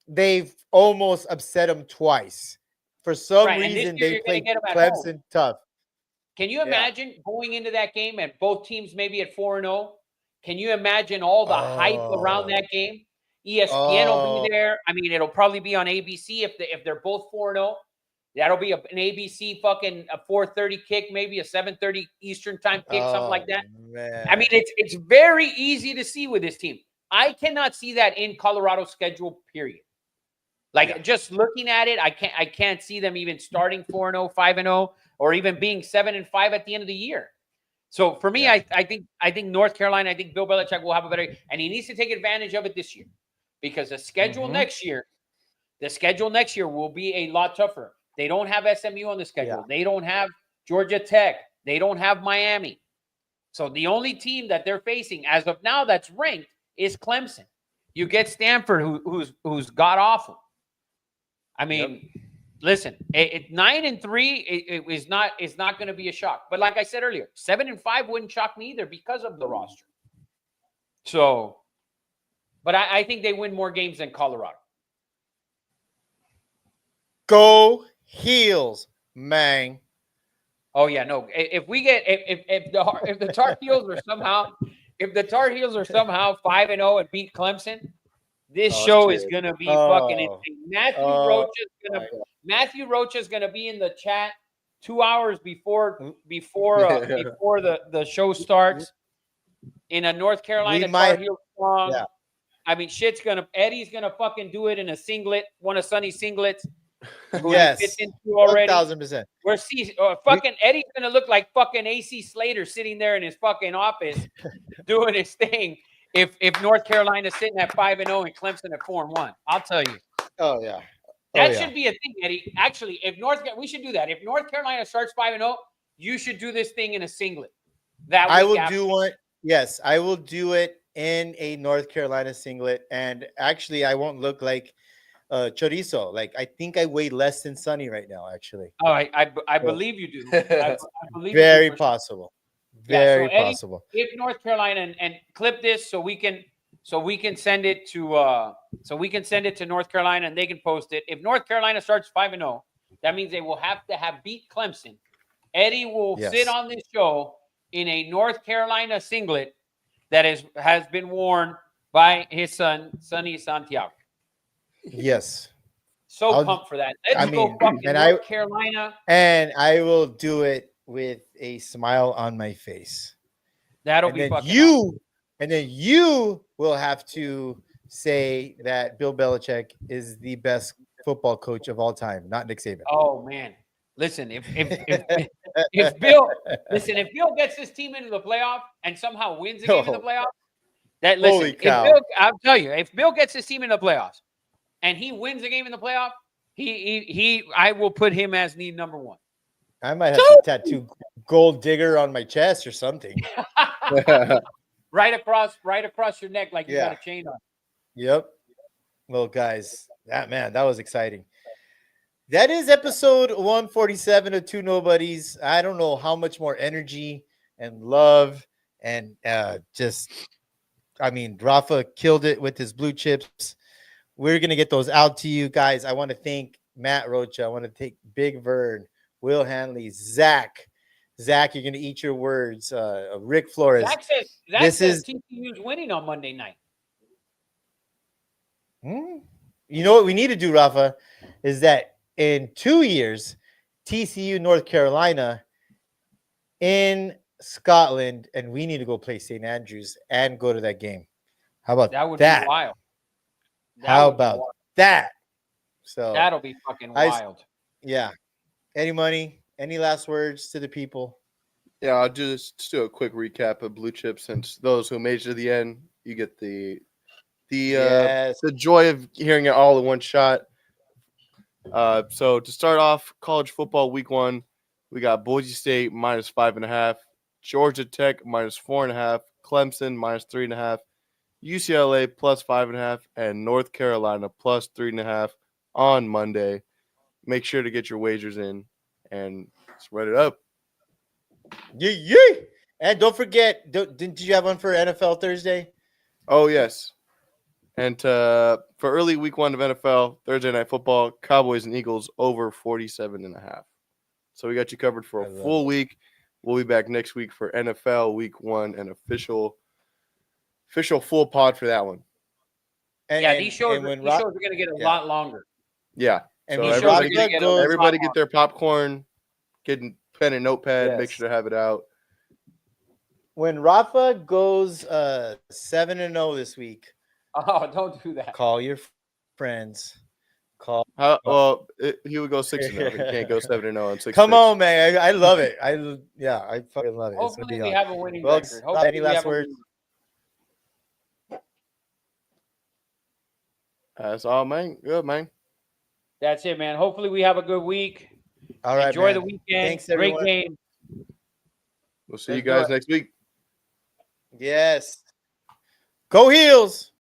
They've almost upset them twice. For some
Right, and this
reason,
year
they
you're gonna
played
get 'em at home.
Clemson tough.
Can you
Yeah.
imagine going into that game and both teams maybe at 4-0? Can you imagine all the hype around that game? ESPN will be there. I mean, it'll probably be on ABC if they're both 4-0. That'll be an ABC fucking a 4:30 kick, maybe a 7:30 Eastern time kick, something like that.
Man.
I mean, it's very easy to see with this team. I cannot see that in Colorado's schedule, period. Like just looking at it, I can't see them even starting 4-0, 5-0, or even being 7-5 at the end of the year. So for me, I think North Carolina, I think Bill Belichick will have a better, and he needs to take advantage of it this year, because the schedule next year will be a lot tougher. They don't have SMU on the schedule. They don't have Georgia Tech. They don't have Miami. So the only team that they're facing as of now that's ranked is Clemson. You get Stanford, who's god awful. I mean, listen, 9-3 it is not going to be a shock. But like I said earlier, 7-5 wouldn't shock me either because of the roster. So, but I think they win more games than Colorado.
Go Heels, man.
Oh yeah, no. If we get if the Tar Heels are somehow 5-0 and beat Clemson, this show is gonna be fucking insane. Matthew Roach is gonna be in the chat 2 hours before the show starts in a North Carolina Tar Heel song.
Yeah.
I mean, Eddie's gonna fucking do it in a singlet, one of Sonny's singlets.
Yes,
fits into already.
1,000%.
Fucking Eddie's gonna look like fucking AC Slater sitting there in his fucking office doing his thing. If North Carolina's sitting at 5-0 and Clemson at 4-1, I'll tell you.
Oh yeah,
that should be a thing, Eddie. Actually, we should do that. If North Carolina starts 5-0, you should do this thing in a singlet.
I will do one. Yes, I will do it in a North Carolina singlet, and actually, I won't look like chorizo. Like, I think I weigh less than Sonny right now. Actually,
I believe you do. I believe
very
you do
possible.
Eddie,
Possible.
If North Carolina and clip this so we can send it to North Carolina and they can post it. If North Carolina starts 5-0, that means they will have to have beat Clemson. Eddie will sit on this show in a North Carolina singlet that has been worn by his son, Sonny Santiago.
Yes.
So pumped for that. Let's go fucking North Carolina.
And I will do it with a smile on my face.
That'll be fucking
awesome. And then you will have to say that Bill Belichick is the best football coach of all time, not Nick Saban.
Oh man. Listen, if Bill gets his team into the playoff and somehow wins the game in the playoff,
holy cow.
I'll tell you, if Bill gets his team in the playoffs and he wins the game in the playoff, I will put him as need number one.
I might have to tattoo Gold Digger on my chest or something.
right across your neck, like you got a chain on.
Yep. Well, guys, that was exciting. That is episode 147 of Two Nobodies. I don't know how much more energy and love and Rafa killed it with his blue chips. We're going to get those out to you guys. I want to thank Matt Rocha. I want to thank Big Vern, Will Hanley, Zach, you're going to eat your words. Rick Flores.
Zach says TCU's winning on Monday night.
You know what we need to do, Rafa, is that in 2 years, TCU, North Carolina in Scotland, and we need to go play St. Andrews and go to that game. How about that?
That would be wild.
How about that? So
that'll be fucking wild.
Yeah. Any last words to the people?
Yeah, I'll just do a quick recap of blue chips. Since those who made it to the end, you get the
Yes.
the joy of hearing it all in one shot. So to start off, college football week 1, we got Boise State -5.5, Georgia Tech -4.5, Clemson -3.5, UCLA +5.5, and North Carolina +3.5 on Monday. Make sure to get your wagers in and spread it up.
Yeah. And don't forget, did you have one for NFL Thursday?
Oh yes. And for early week 1 of NFL, Thursday night football, Cowboys and Eagles over 47.5. So we got you covered for
I
a
love
full
it.
week. We'll be back next week for NFL week 1 and official full pod for that one.
And,
Yeah,
and,
these shows,
and when
these shows are going to get a
yeah.
lot longer.
Yeah.
and
So
when
these shows are
everybody
gonna
Rafa
get,
get a
goes,
everybody
lot
get their popcorn, get pen and notepad, make
Yes.
sure to have it out.
when Rafa goes 7-0 this week,
Oh, don't do that.
call your friends. Call.
He would go 6-0. He can't go 7-0 on 6.
Come on, man! I love it. I fucking love it. It's gonna
Hopefully,
be
we
on.
have a winning
Folks,
record. Hopefully
any
we
last
have a
words?
winning-
That's all, man. Good, man.
That's it, man. Hopefully, we have a good week.
All right,
Enjoy
man.
the weekend.
Thanks,
Great
everyone.
game.
We'll see you
Let's do
guys
it.
next week.
Yes. Go Heels.